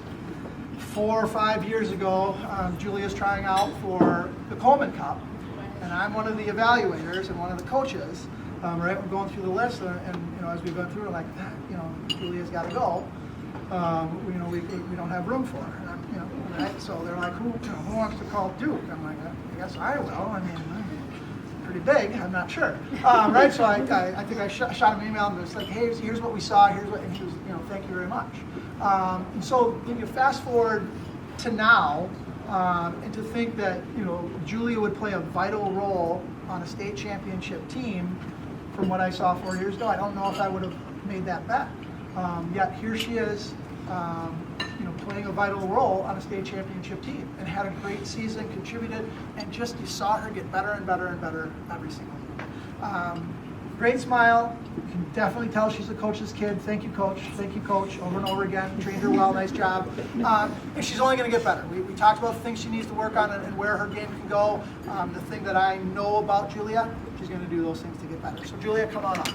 4 or 5 years ago. Julia's trying out for the Coleman Cup. And I'm one of the evaluators and one of the coaches. Right, we're going through the list, and as we go through, we're like, Julia's got to go. We don't have room for her. Right? So they're like, who wants to call Duke? I'm like, I guess I will. I'm pretty big. I'm not sure. Right? So I think I shot him an email and was like, hey, here's what we saw. Here's what, and he was, thank you very much. And so when you fast forward to now, and to think that Julia would play a vital role on a state championship team. From what I saw 4 years ago, I don't know if I would have made that bet. Yet here she is, playing a vital role on a state championship team, and had a great season, contributed, and just you saw her get better and better and better every single year. great smile. You can definitely tell she's a coach's kid. Thank you, coach. Thank you, coach. Over and over again. Trained her well. Nice job. And she's only going to get better. We talked about the things she needs to work on and where her game can go. The thing that I know about Julia, she's going to do those things to get better. So Julia, come on up.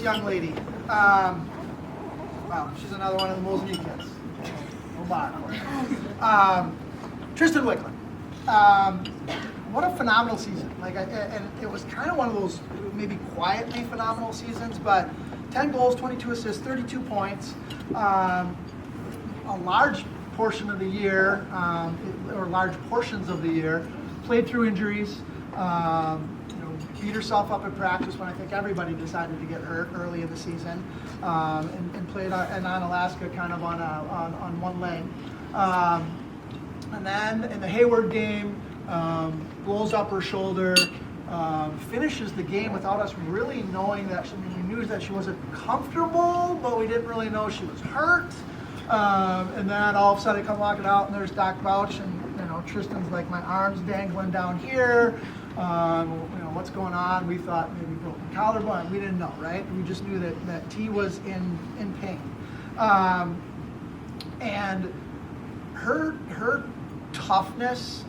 Young lady. Wow, she's another one of the Mosby kids. No bar. Tristan Wickland. What a phenomenal season. And it was kind of one of those maybe quietly phenomenal seasons, but 10 goals, 22 assists, 32 points. A large portion of the year, or large portions of the year, played through injuries. Beat herself up at practice when I think everybody decided to get hurt early in the season, and played in Alaska kind of on one leg. And then in the Hayward game, blows up her shoulder, finishes the game without us really knowing that. We knew that she wasn't comfortable, but we didn't really know she was hurt. And then all of a sudden I come walking out and there's Doc Bouch, and Tristan's like, my arm's dangling down here. What's going on? We thought maybe broken collarbone. We didn't know, right? We just knew that T was in pain. And her toughness,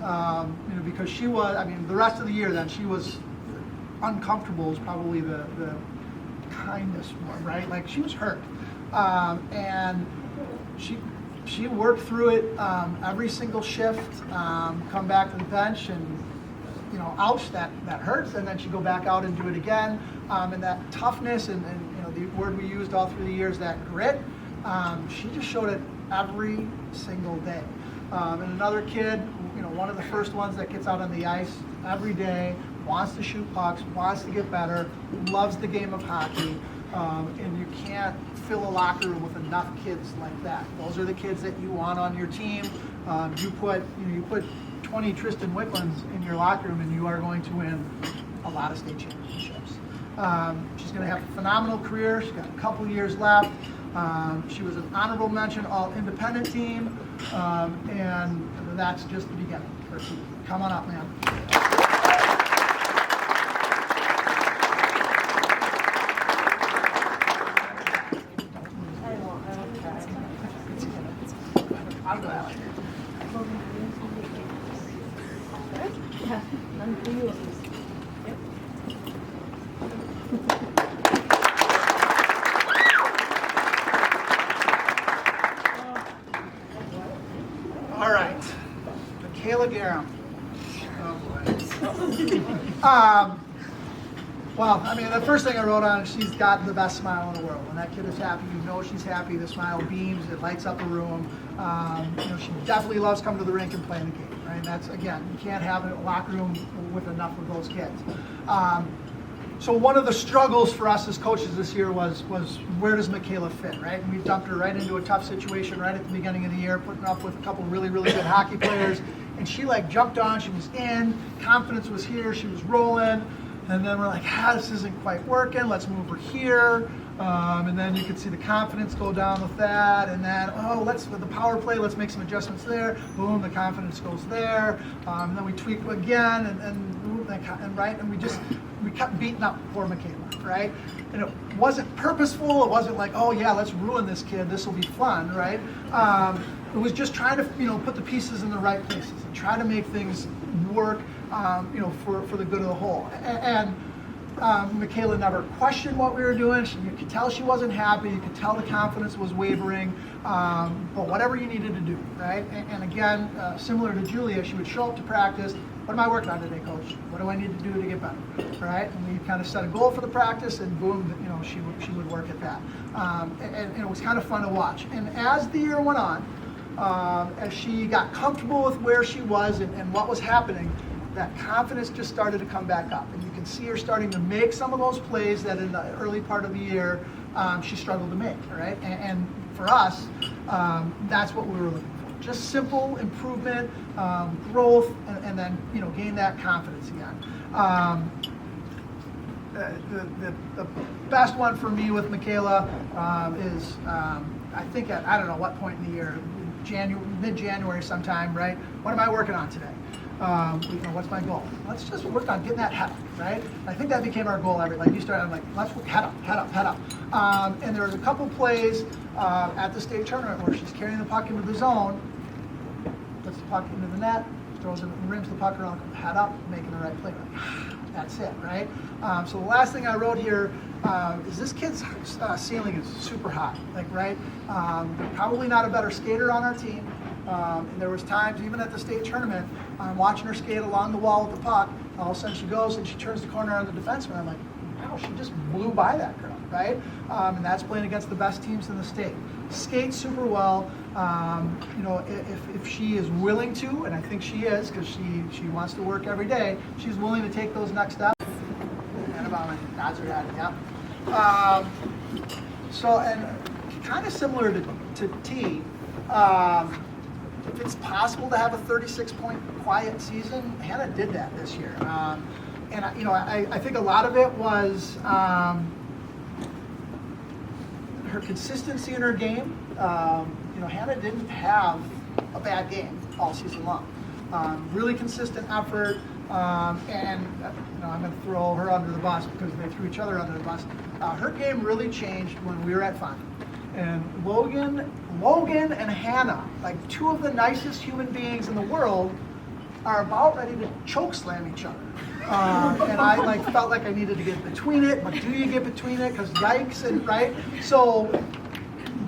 because she was, the rest of the year then she was uncomfortable is probably the kindest one, right? Like she was hurt. And she worked through it every single shift, come back to the bench and, ouch, that hurts, and then she'd go back out and do it again. And that toughness and the word we used all through the years, that grit, she just showed it every single day. And another kid, one of the first ones that gets out on the ice every day, wants to shoot pucks, wants to get better, loves the game of hockey, and you can't fill a locker room with enough kids like that. Those are the kids that you want on your team. You put 20 Tristan Wicklands in your locker room and you are going to win a lot of state championships. She's going to have a phenomenal career. She's got a couple years left. She was an honorable mention all-independent team, and that's just the beginning for her. Come on up, man. All right, Michaela Garum. Oh boy. Well, the first thing I wrote on, she's got the best smile in the world. When that kid is happy, she's happy. The smile beams, it lights up a room. She definitely loves coming to the rink and playing the game, right? That's, again, you can't have a locker room with enough of those kids. So one of the struggles for us as coaches this year was where does Michaela fit, right? And we dumped her right into a tough situation right at the beginning of the year, putting up with a couple really, really good hockey players. And she jumped on, she was in, confidence was here, she was rolling. And then we're like, this isn't quite working, let's move her here. And then you could see the confidence go down with that. And then, with the power play, let's make some adjustments there. Boom, the confidence goes there. And then we tweak again, and we kept beating up poor Michaela, right? And it wasn't purposeful. It wasn't like, let's ruin this kid, this will be fun, right? It was just trying to, put the pieces in the right places and try to make things work, for the good of the whole. And Michaela never questioned what we were doing. You could tell she wasn't happy. You could tell the confidence was wavering. But whatever you needed to do, right? And again, similar to Julia, she would show up to practice. What am I working on today, coach? What do I need to do to get better, right? And we kind of set a goal for the practice, and boom, she would work at that. And it was kind of fun to watch. And as the year went on, as she got comfortable with where she was and what was happening, that confidence just started to come back up. And you can see her starting to make some of those plays that in the early part of the year she struggled to make, right? And for us, That's what we were looking for. Just simple improvement, growth, and then gain that confidence again. The best one for me with Michaela is I think at I don't know what point in the year, mid-January sometime, right? What am I working on today? What's my goal? Let's just work on getting that head up, right? I think that became our goal. You started, I'm like, let's work head up. And there was a couple plays at the state tournament where she's carrying the puck into the zone, puts the puck into the net, throws it, rims the puck around, head up, making the right play. That's it, right? So the last thing I wrote here is this kid's ceiling is super high, right? They're probably not a better skater on our team. And there was times, even at the state tournament, I'm watching her skate along the wall with the puck. All of a sudden she goes and she turns the corner on the defenseman. I'm like, wow, she just blew by that girl, right? And that's playing against the best teams in the state. Skates super well. If she is willing to, and I think she is, because she wants to work every day, she's willing to take those next steps. Nods her head, yeah. And kind of similar to T, if it's possible to have a 36-point quiet season, Hannah did that this year. And I think a lot of it was her consistency in her game. Hannah didn't have a bad game all season long. Really consistent effort, and I'm going to throw her under the bus because they threw each other under the bus. Her game really changed when we were at Fonda. And Logan and Hannah, like two of the nicest human beings in the world, are about ready to choke slam each other. And I felt like I needed to get between it, but do you get between it? Because yikes, and right? So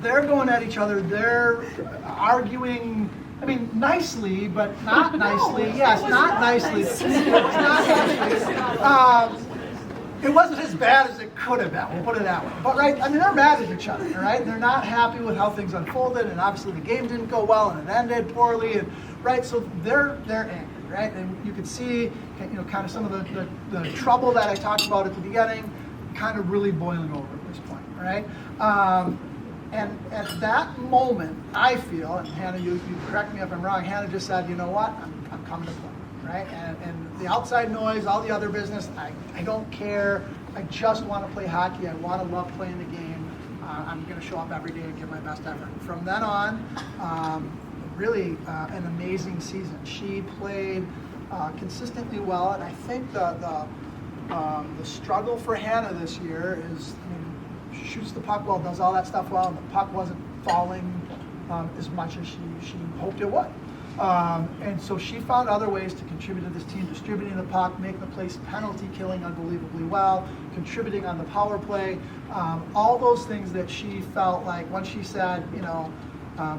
they're going at each other. They're arguing. I mean, nicely, but not nicely. Yes, not nicely. It's not nicely. It wasn't as bad as it could have been, we'll put it that way. But right, I mean, they're mad at each other, right? They're not happy with how things unfolded, and obviously the game didn't go well, and it ended poorly, and right, so they're angry, right? And you could see, kind of some of the trouble that I talked about at the beginning, kind of really boiling over at this point, right? And at that moment, I feel, and Hannah, you correct me if I'm wrong, Hannah just said, you know what, I'm coming to play. Right? And the outside noise, all the other business, I don't care. I just want to play hockey. I want to love playing the game. I'm going to show up every day and give my best effort. From then on, really an amazing season. She played consistently well, and I think the struggle for Hannah this year is, she shoots the puck well, does all that stuff well, and the puck wasn't falling as much as she hoped it would. And so she found other ways to contribute to this team, distributing the puck, making the place penalty killing unbelievably well, contributing on the power play, all those things that she felt like once she said,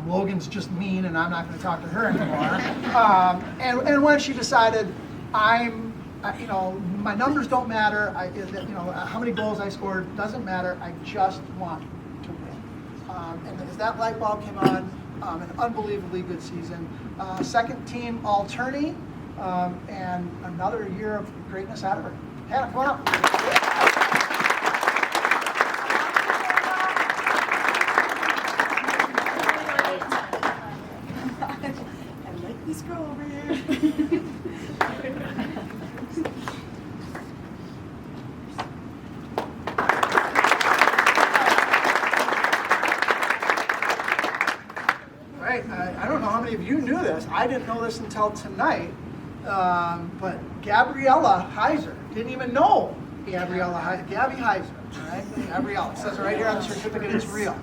Logan's just mean and I'm not going to talk to her anymore. And when she decided, my numbers don't matter, how many goals I scored doesn't matter, I just want to win. And as that light bulb came on, an unbelievably good season. Second team all-tourney, and another year of greatness out of her. Hannah, come on up. I like this girl over here. I don't know how many of you knew this. I didn't know this until tonight, but Gabriella Heiser, didn't even know Gabby Heiser, right? Gabriella, it says it right here on the certificate, it's real.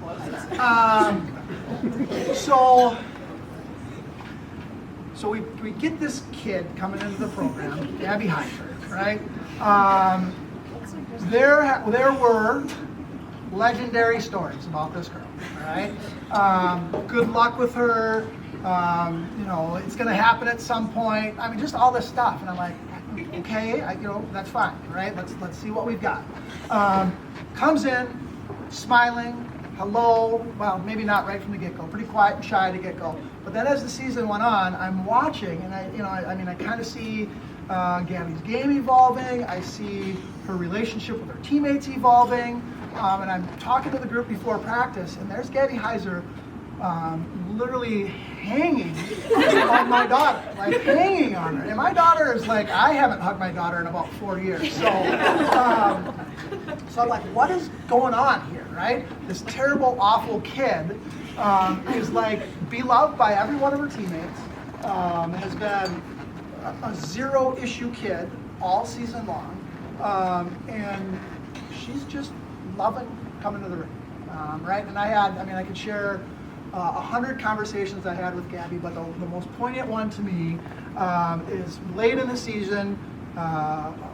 So we get this kid coming into the program, Gabby Heiser, right? There were legendary stories about this girl, all right? Good luck with her. It's going to happen at some point. I mean, just all this stuff, and I'm like, okay, that's fine, right? Let's see what we've got. Comes in, smiling, hello. Well, maybe not right from the get-go. Pretty quiet and shy to get-go. But then as the season went on, I'm watching, and I kind of see Gabby's game evolving. I see her relationship with her teammates evolving. And I'm talking to the group before practice, and there's Gabby Heiser literally hanging on my daughter, like hanging on her. And my daughter is like, I haven't hugged my daughter in about 4 years. So I'm like, what is going on here, right? This terrible, awful kid is like beloved by every one of her teammates, has been a zero-issue kid all season long, and she's just loving coming to the ring, right? And I could share 100 conversations I had with Gabby, but the most poignant one to me is late in the season,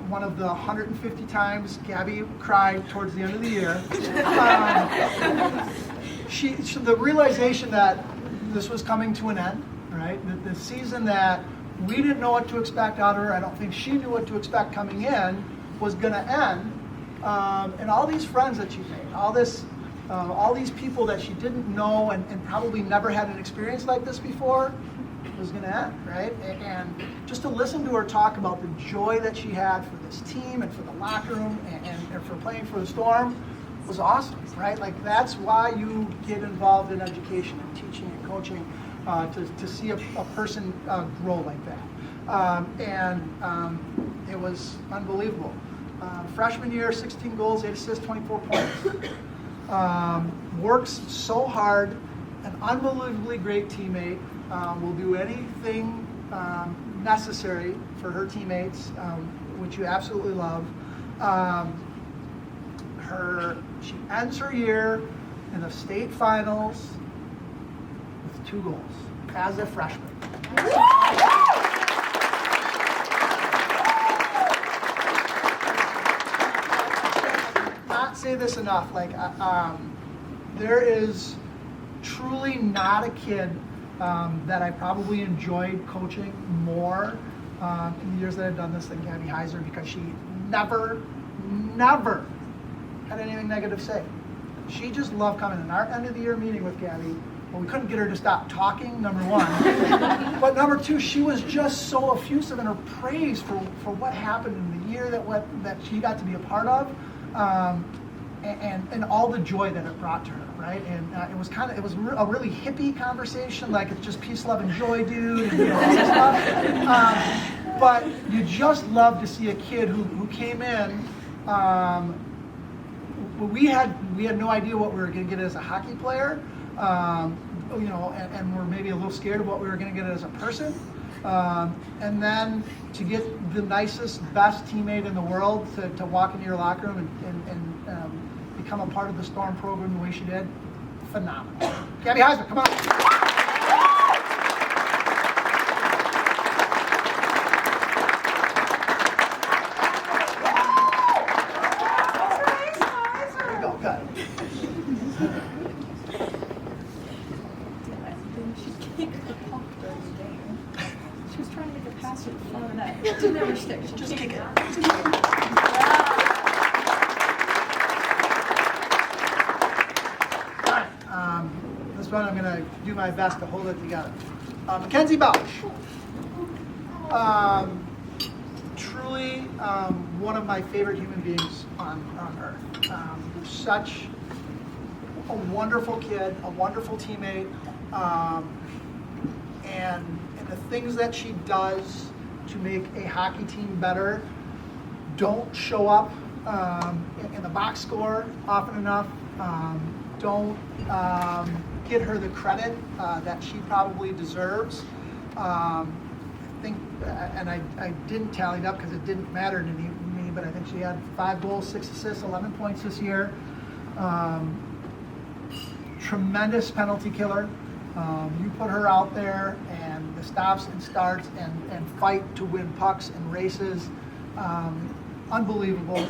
one of the 150 times Gabby cried towards the end of the year. The realization that this was coming to an end, right? The season that we didn't know what to expect out of her, I don't think she knew what to expect coming in, was going to end. And all these friends that she made, all these people that she didn't know and probably never had an experience like this before, was going to end, right? And just to listen to her talk about the joy that she had for this team and for the locker room and for playing for the Storm was awesome, right? Like, that's why you get involved in education and teaching and coaching, to see a person grow like that. It was unbelievable. Freshman year, 16 goals, 8 assists, 24 points. Works so hard, an unbelievably great teammate, will do anything necessary for her teammates, which you absolutely love. She ends her year in the state finals with 2 goals as a freshman. Not say this enough, like there is truly not a kid that I probably enjoyed coaching more in the years that I've done this than Gabby Heiser, because she never had anything negative to say. She just loved coming in. Our end of the year meeting with Gabby, well, we couldn't get her to stop talking, number one. But number two, she was just so effusive in her praise for what happened in the year that she got to be a part of, and all the joy that it brought to her, right? And it was a really hippie conversation, like it's just peace, love, and joy, dude, and all this stuff. But you just love to see a kid who came in. We had no idea what we were going to get as a hockey player, and we're maybe a little scared of what we were going to get as a person. And then to get the nicest, best teammate in the world to walk into your locker room and become a part of the Storm program the way she did, phenomenal. Gabby Heiser, come on. She was trying to make a pass to the front of the net. It didn't ever stick. Just kick it. This one I'm going to do my best to hold it together. Mackenzie Bouch. Truly one of my favorite human beings on earth. Such a wonderful kid, a wonderful teammate, and the things that she does to make a hockey team better don't show up in the box score often enough. Don't get her the credit that she probably deserves. I think, and I didn't tally it up because it didn't matter to me, but I think she had 5 goals, 6 assists, 11 points this year. Tremendous penalty killer. You put her out there and the stops and starts and fight to win pucks and races. Unbelievable.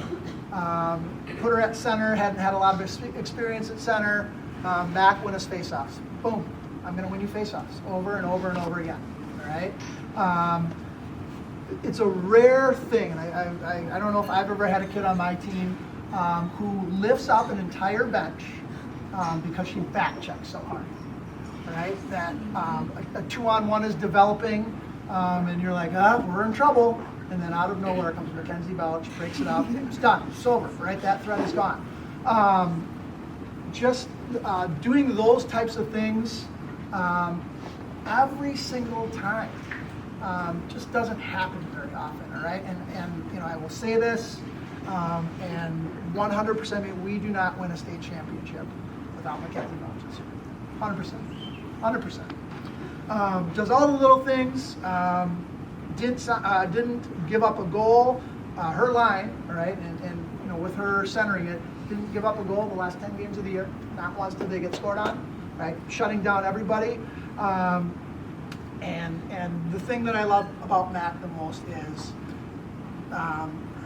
Put her at center, hadn't had a lot of experience at center. Mac win us faceoffs. Boom. I'm going to win you faceoffs over and over and over again. All right. It's a rare thing, and I don't know if I've ever had a kid on my team who lifts up an entire bench because she back checks so hard. Right? That a 2-on-1 is developing, and you're like, we're in trouble. And then out of nowhere comes Mackenzie Bouch, breaks it up. It's done. It's over. Right? That thread is gone. just doing those types of things every single time just doesn't happen very often, all right? And you know, I will say this, and 100%, we do not win a state championship without Mackenzie Moses. 100%. Does all the little things, didn't give up a goal, her line, all right, and you know, with her centering it, didn't give up a goal the last 10 games of the year, not once did they get scored on, right, shutting down everybody. And the thing that I love about Matt the most is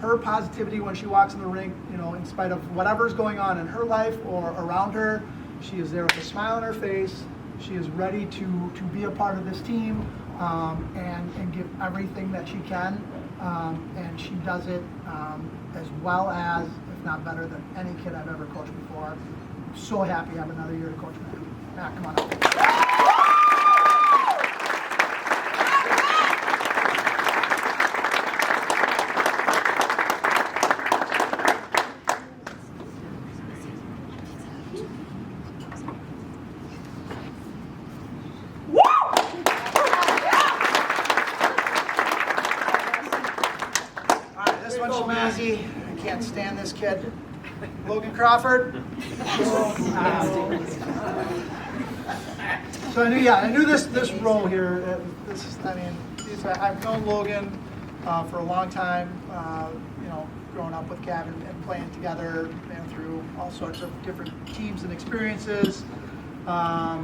her positivity when she walks in the rink, you know, in spite of whatever's going on in her life or around her, she is there with a smile on her face. She is ready to be a part of this team and give everything that she can. And she does it as well as, if not better than any kid I've ever coached before. I'm so happy to have another year to coach Matt. Matt, come on up. This one should be easy. I can't stand this kid. Logan Crawford. So I knew this role here. I've known Logan for a long time. You know, growing up with Gavin and playing together, through all sorts of different teams and experiences. I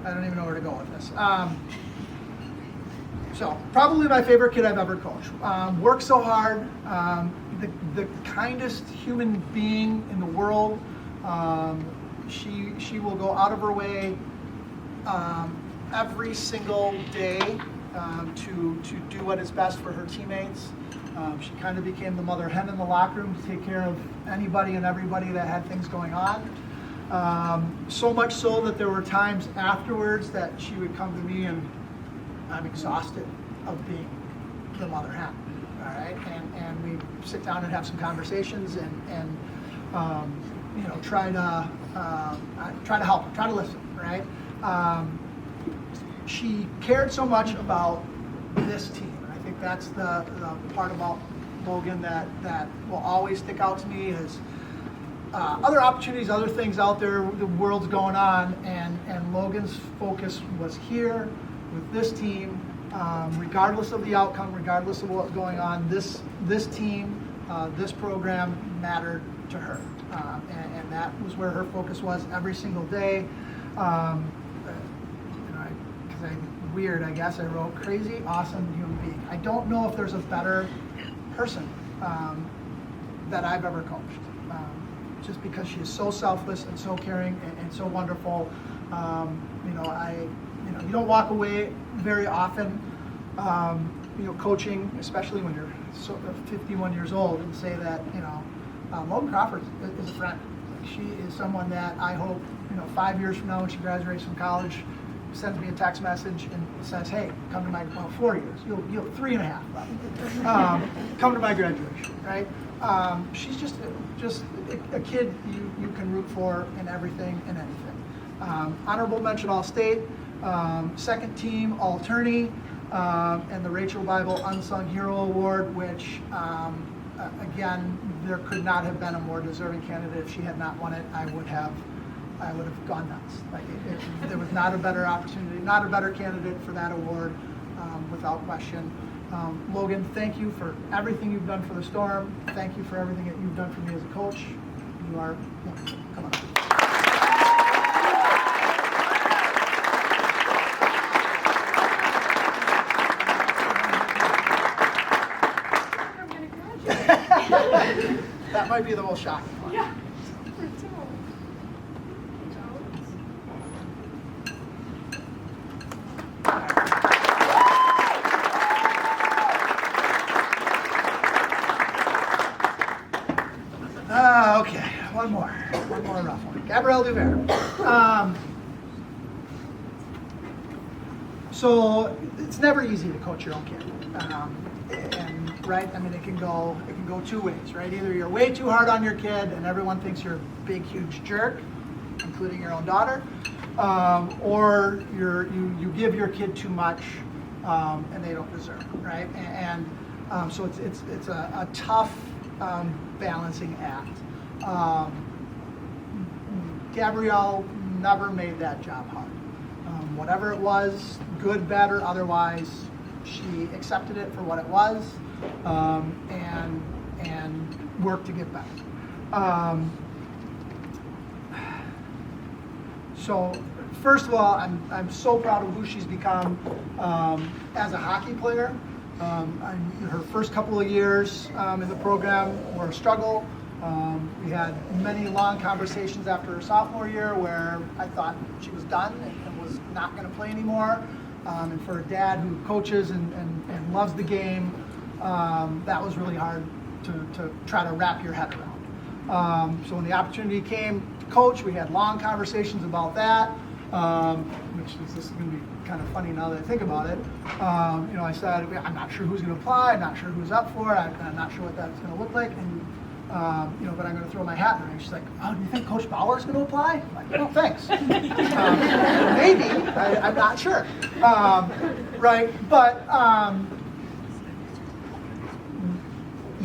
don't even know where to go with this. So probably my favorite kid I've ever coached. Works so hard, the kindest human being in the world. She will go out of her way every single day to do what is best for her teammates. She kind of became the mother hen in the locker room to take care of anybody and everybody that had things going on. So much so that there were times afterwards that she would come to me and I'm exhausted of being the mother hen, all right? And we sit down and have some conversations and you know, try to help her, try to listen, right? She cared so much about this team. I think that's the part about Logan that will always stick out to me is other opportunities, other things out there, the world's going on, and Logan's focus was here with this team, regardless of the outcome, regardless of what's going on, this team, this program mattered to her. And that was where her focus was every single day. Weird, I guess, I wrote crazy, awesome human being. I don't know if there's a better person that I've ever coached. Just because she is so selfless and so caring and so wonderful. You don't walk away very often, coaching, especially when you're 51 years old, and say that, Logan Crawford is a friend. She is someone that I hope, 5 years from now when she graduates from college, sends me a text message and says, hey, come to my, 4 years, you'll 3.5 left. Come to my graduation, right? She's just a kid you can root for in everything and anything. Honorable mention All-State, second team All-Tourney, and the Rachel Bible Unsung Hero Award, which, again, there could not have been a more deserving candidate. If she had not won it, I would have gone nuts. There was not a better opportunity, not a better candidate for that award, without question. Logan, thank you for everything you've done for the Storm. Thank you for everything that you've done for me as a coach. You are, come on. That might be the most shocking one. Yeah. Okay, one more rough one. Gabrielle Duvert. So it's never easy to coach your own kid. And right? I mean, it can go two ways, right? Either you're way too hard on your kid and everyone thinks you're a big, huge jerk, including your own daughter, or you give your kid too much and they don't deserve it, right? And so it's a tough balancing act. Gabrielle never made that job hard. Whatever it was, good, bad, or otherwise, she accepted it for what it was, and worked to get better. So first of all, I'm so proud of who she's become as a hockey player. Her first couple of years in the program were a struggle. We had many long conversations after her sophomore year where I thought she was done and was not going to play anymore. And for a dad who coaches and loves the game, that was really hard to try to wrap your head around. So when the opportunity came to coach, we had long conversations about that, which this is going to be kind of funny now that I think about it. I said, I'm not sure who's going to apply, I'm not sure who's up for it, I'm not sure what that's going to look like, and but I'm going to throw my hat in there. And she's like, oh, do you think Coach Bauer is going to apply? I'm like, no, thanks. Maybe, I'm not sure. Right, but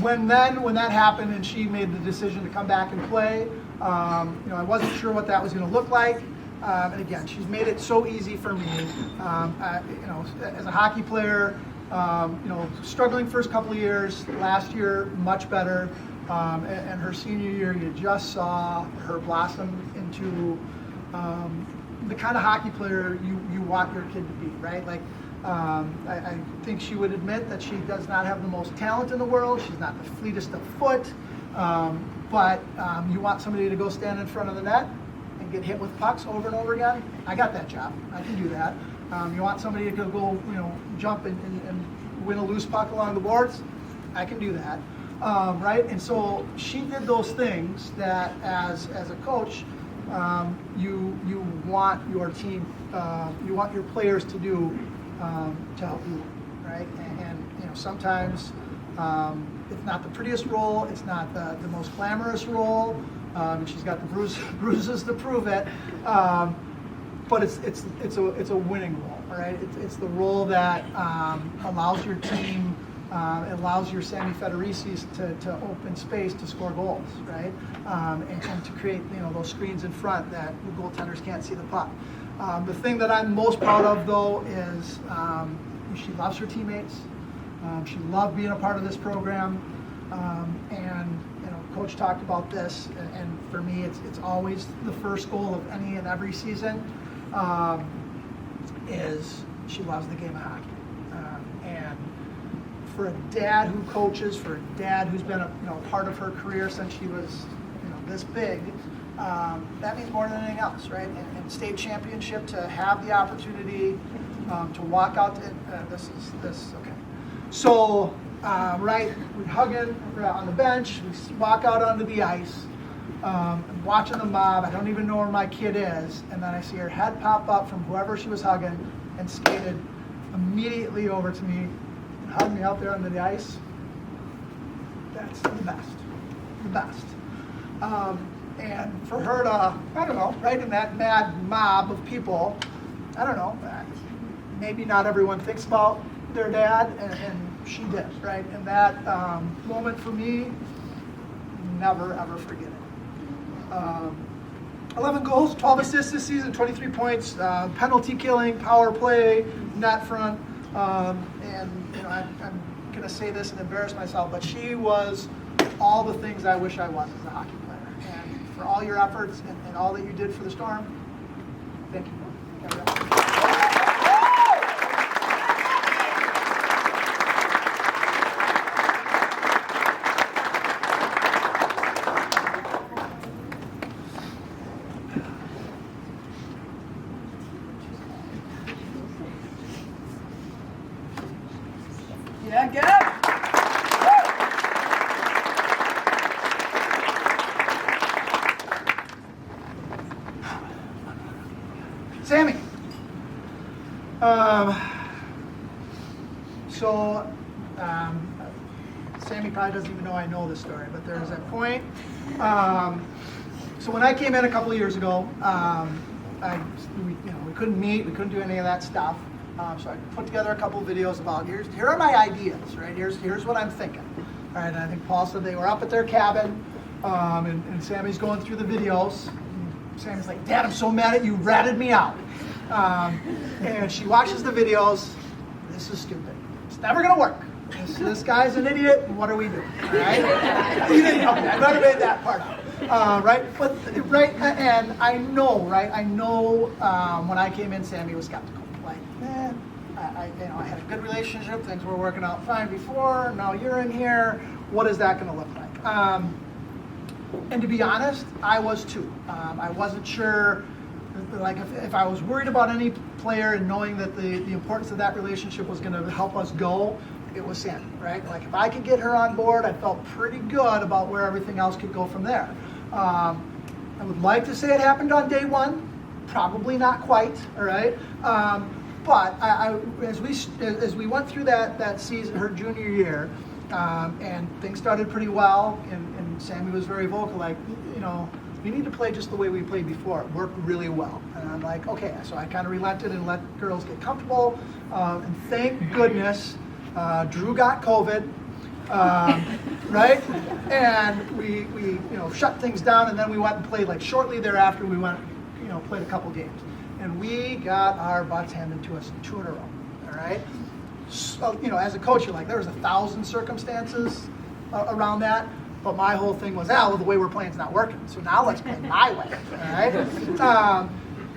when that happened and she made the decision to come back and play, I wasn't sure what that was going to look like. And again, she's made it so easy for me. As a hockey player, struggling first couple of years, last year much better. And her senior year, you just saw her blossom into the kind of hockey player you want your kid to be, right? Like, I think she would admit that she does not have the most talent in the world. She's not the fleetest of foot, but you want somebody to go stand in front of the net and get hit with pucks over and over again. I got that job. I can do that. You want somebody to go, jump and win a loose puck along the boards. I can do that. Right, and so she did those things that, as a coach, you want your team, you want your players to do to help you, right? And sometimes it's not the prettiest role, it's not the most glamorous role, and she's got the bruises to prove it, but it's a winning role, right? It's the role that allows your team. It allows your Sammy Federicis to open space to score goals, right? And to create those screens in front that the goaltenders can't see the puck. The thing that I'm most proud of, though, is she loves her teammates. She loved being a part of this program, and Coach talked about this. And for me, it's always the first goal of any and every season. Is she loves the game of hockey, and for a dad who coaches, for a dad who's been a part of her career since she was this big, that means more than anything else, right? And state championship, to have the opportunity to walk out. This okay. So right, we're hugging, we're out on the bench, we walk out onto the ice. I'm watching the mob. I don't even know where my kid is, and then I see her head pop up from whoever she was hugging and skated immediately over to me. Hug me out there under the ice. That's the best. And for her to, I don't know, right in that mad mob of people, I don't know, maybe not everyone thinks about their dad, and she did, right? And that moment for me, never ever forget it. 11 goals, 12 assists this season, 23 points, penalty killing, power play, net front. And I'm going to say this and embarrass myself, but she was all the things I wish I was as a hockey player. And for all your efforts and all that you did for the Storm, thank you. Yeah, Gab. Sammy. probably doesn't even know I know this story, but there was that point. So when I came in a couple of years ago, we couldn't meet, we couldn't do any of that stuff. So I put together a couple of videos about here are my ideas, right? Here's what I'm thinking. All right, and I think Paul said they were up at their cabin, and Sammy's going through the videos. And Sammy's like, "Dad, I'm so mad at you, ratted me out." And she watches the videos. This is stupid. It's never gonna work. This guy's an idiot. What are we doing? All right? Okay, I better made that part up. Right? But right, and I know, right? I know when I came in, Sammy was skeptical. Like, I had a good relationship. Things were working out fine before. Now you're in here. What is that going to look like? And to be honest, I was too. I wasn't sure. Like if I was worried about any player and knowing that the importance of that relationship was going to help us go, it was Sammy, right? Like if I could get her on board, I felt pretty good about where everything else could go from there. I would like to say it happened on day one, probably not quite, all right? But as we went through that season, her junior year, and things started pretty well, and Sammy was very vocal, like, we need to play just the way we played before. It worked really well. And I'm like, okay. So I kind of relented and let girls get comfortable. And thank goodness, Drew got COVID, right? And we shut things down, and then we went and played, like shortly thereafter, we went, played a couple games. And we got our butts handed to us 2 in a row, all right? So, as a coach, you're like, there was 1,000 circumstances around that. But my whole thing was, the way we're playing is not working. So now let's play my way, all right?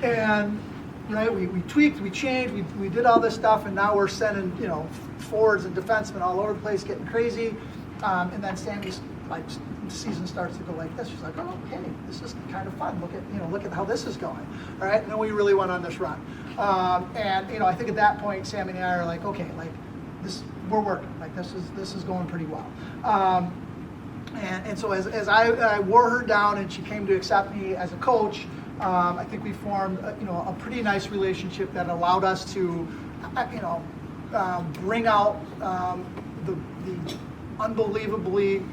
And right, we tweaked, we changed, we did all this stuff, and now we're sending, forwards and defensemen all over the place, getting crazy. And then Sammy's season starts to go like this. She's like, oh, hey, this is kind of fun. Look at how this is going, all right? And then we really went on this run. And I think at that point, Sammy and I are like, okay, like we're working. Like this is going pretty well. And so as I wore her down and she came to accept me as a coach, I think we formed a pretty nice relationship that allowed us to bring out the unbelievably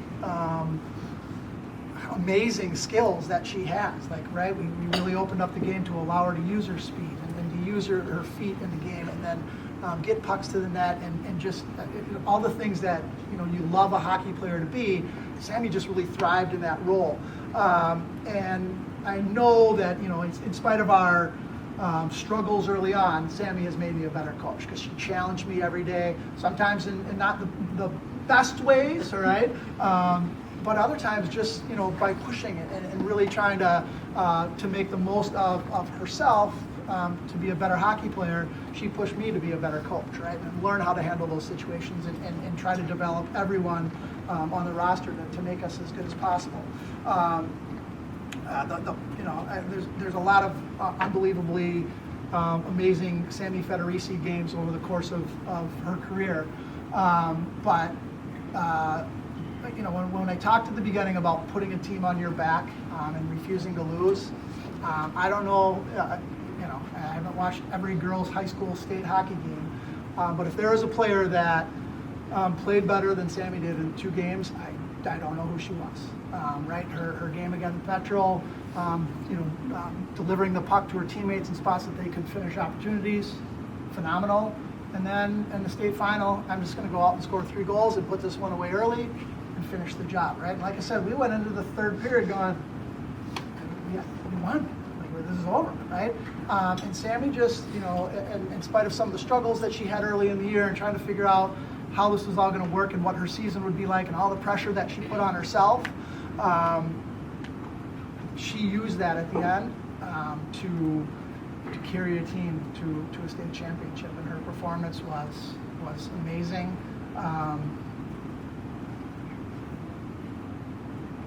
amazing skills that she has. Like, right, we really opened up the game to allow her to use her speed and to use her feet in the game, and then get pucks to the net and just all the things that you love a hockey player to be. Sammy just really thrived in that role, and I know that in spite of our struggles early on, Sammy has made me a better coach because she challenged me every day. Sometimes in not the best ways, all right, but other times just by pushing it and really trying to make the most of herself. To be a better hockey player, she pushed me to be a better coach, right? And learn how to handle those situations and try to develop everyone on the roster to make us as good as possible. There's a lot of unbelievably amazing Sammy Federici games over the course of her career. But when I talked at the beginning about putting a team on your back and refusing to lose, I don't know. I haven't watched every girls' high school state hockey game, but if there was a player that played better than Sammy did in 2 games, I don't know who she was. Right, her game against Petrol, delivering the puck to her teammates in spots that they could finish opportunities, phenomenal. And then in the state final, I'm just going to go out and score 3 goals and put this one away early and finish the job. Right, and like I said, we went into the 3rd period going, yeah, we won. This is over, right? And Sammy just, in spite of some of the struggles that she had early in the year and trying to figure out how this was all going to work and what her season would be like and all the pressure that she put on herself, she used that at the end to carry a team to a state championship, and her performance was amazing.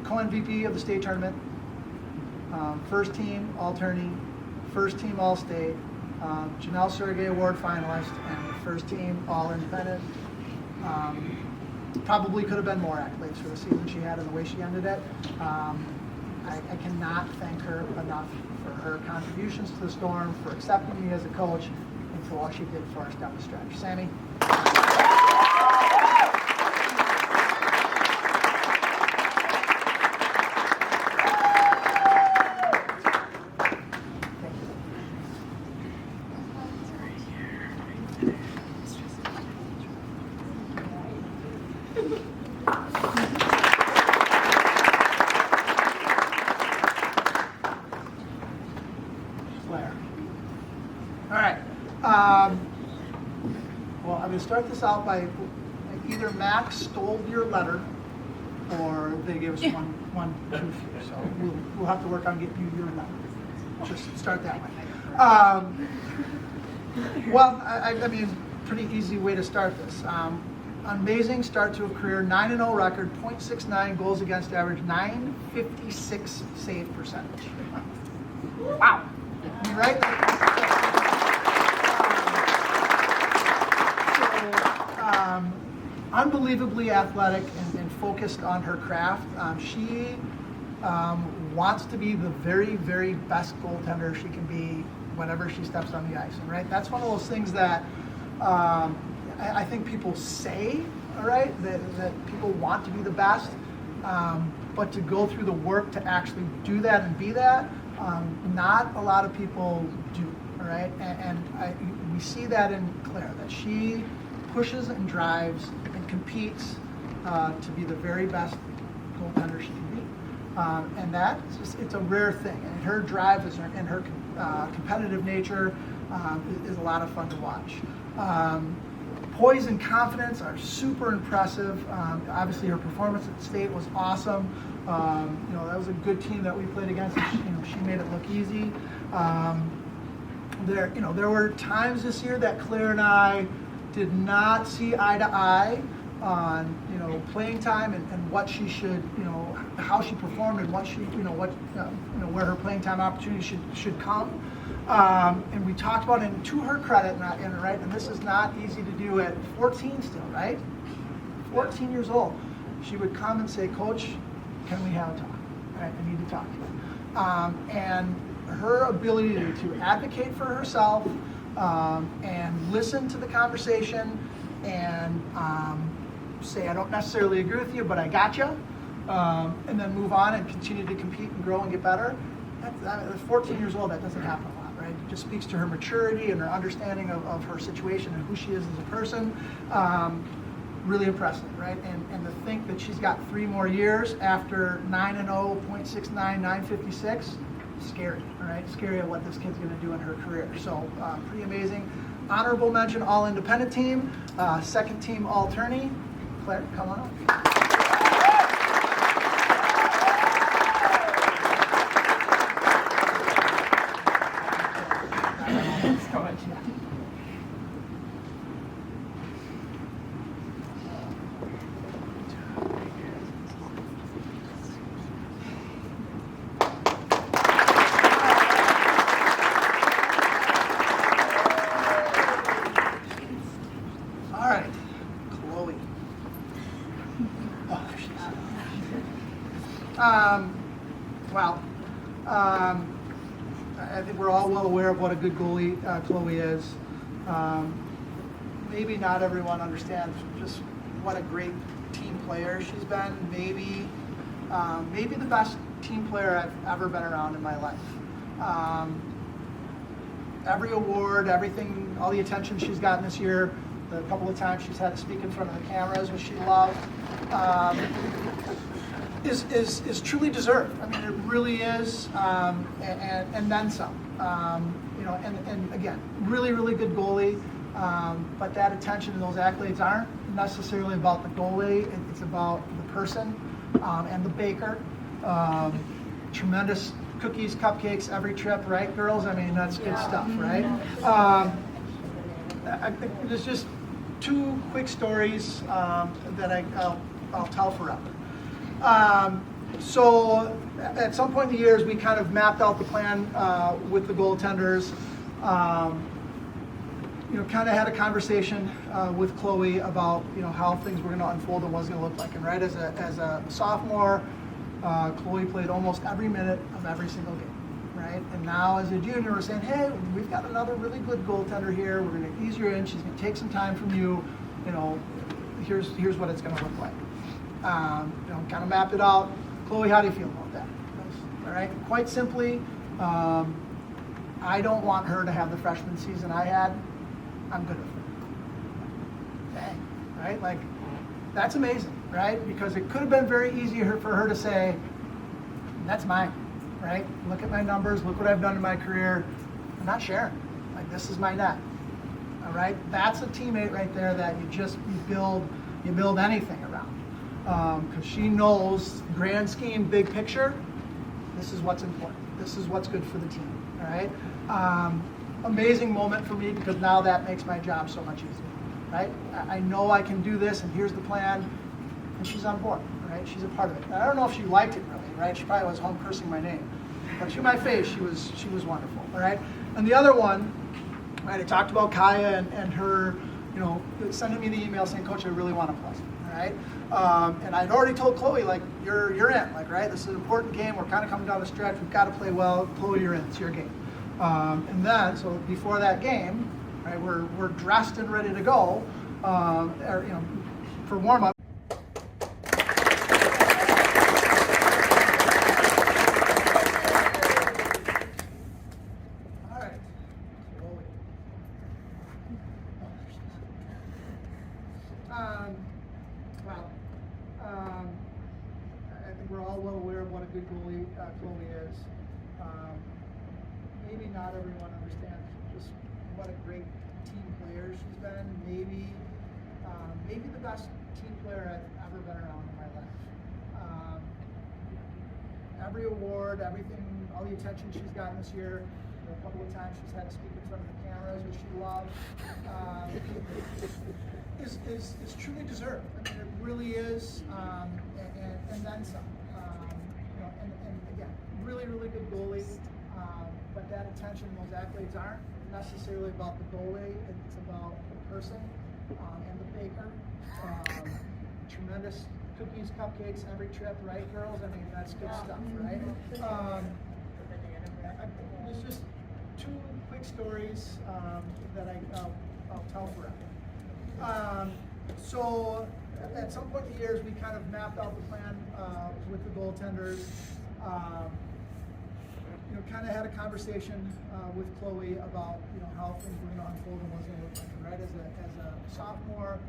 Co-MVP of the state tournament. First team all-tourney, first team all-state, Janelle Sergey Award finalist, and first team all-independent. Probably could have been more accolades for the season she had and the way she ended it. I cannot thank her enough for her contributions to the Storm, for accepting me as a coach, and for what she did for us down the stretch. Sammy? to start this out by either Max stole your letter or they gave us one too few. So we'll have to work on getting you your letter. Just start that way. Well, I mean, pretty easy way to start this. Amazing start to a career, 9-0 record, .69 goals against average, 956 save percentage. Wow. Right? Unbelievably athletic and focused on her craft. She wants to be the very, very best goaltender she can be whenever she steps on the ice. And right, that's one of those things that I think people say, all right, that people want to be the best, but to go through the work to actually do that and be that, not a lot of people do, all right? And we see that in Claire, that she pushes and drives and competes to be the very best goaltender she can be. And that, it's a rare thing. And her drive and her competitive nature is a lot of fun to watch. Poise and confidence are super impressive. Obviously, her performance at state was awesome. That was a good team that we played against. She made it look easy. There were times this year that Claire and I did not see eye to eye on playing time and what she should, how she performed and what she, where her playing time opportunity should come. And we talked about it, and to her credit, and this is not easy to do at 14 still, right? 14 years old. She would come and say, Coach, can we have a talk? Right? I need to talk to you. And her ability to advocate for herself and listen to the conversation and say, I don't necessarily agree with you, but I got you, and then move on and continue to compete and grow and get better. At 14 years old, that doesn't happen a lot, right? It just speaks to her maturity and her understanding of her situation and who she is as a person. Really impressive, right? And to think that she's got 3 more years after 9-0, .69, 956, scary, all right? Scary at what this kid's going to do in her career. So pretty amazing. Honorable mention, all independent team, second team all tourney. Claire, come on up. I think we're all well aware of what a good goalie Chloe is. Maybe not everyone understands just what a great team player she's been. Maybe the best team player I've ever been around in my life. Every award, everything, all the attention she's gotten this year, the couple of times she's had to speak in front of the cameras, which she loved, is truly deserved. I mean, it really is, and then some. And again, really, really good goalie. But that attention and those accolades aren't necessarily about the goalie. It's about the person and the baker. Tremendous cookies, cupcakes every trip, right, girls? I mean, that's good stuff, right? There's just 2 quick stories that I'll tell forever. So at some point in the years, we kind of mapped out the plan with the goaltenders. Kind of had a conversation with Chloe about how things were going to unfold and what it was going to look like. And right as a sophomore, Chloe played almost every minute of every single game, right? And now as a junior, we're saying, hey, we've got another really good goaltender here. We're going to ease you in. She's going to take some time from you. Here's what it's going to look like. Kind of mapped it out. Chloe, how do you feel about that? All right. Quite simply, I don't want her to have the freshman season I had. I'm good with it. Okay. Right? Like, that's amazing, right? Because it could have been very easy for her to say, that's mine, right? Look at my numbers, look what I've done in my career. I'm not sharing. Like, this is my net. All right, that's a teammate right there that you build anything around, because she knows grand scheme, big picture. This is what's important. This is what's good for the team. All right. Amazing moment for me because now that makes my job so much easier. Right. I know I can do this, and here's the plan, and she's on board. Right. She's a part of it. I don't know if she liked it really. Right. She probably was home cursing my name, but to my face, she was wonderful. All right. And the other one. Right, I talked about Kaya and her, sending me the email saying, "Coach, I really want to play." All right, and I'd already told Chloe, like, you're in, like, right. This is an important game. We're kind of coming down the stretch. We've got to play well. Chloe, you're in. It's your game. And then, so before that game, right, we're dressed and ready to go, for warm up. I think we're all well aware of what a good goalie Chloe is. Maybe not everyone understands just what a great team player she's been. Maybe the best team player I've ever been around in my life. Every award, everything, all the attention she's gotten this year. A couple of times she's had to speak in front of the cameras, which she loves. Is truly deserved. I mean, it really is, and then some. And again, really, really good goalie. But that attention, those accolades aren't necessarily about the goalie. It's about the person and the baker. Tremendous cookies, cupcakes every trip, right, girls? I mean, that's good stuff, right? There's just two quick stories that I'll tell forever. So at some point in the years, we kind of mapped out the plan with the goaltenders. Kind of had a conversation with Chloe about how things were going to unfold and what it was going to look like. Right, as a sophomore,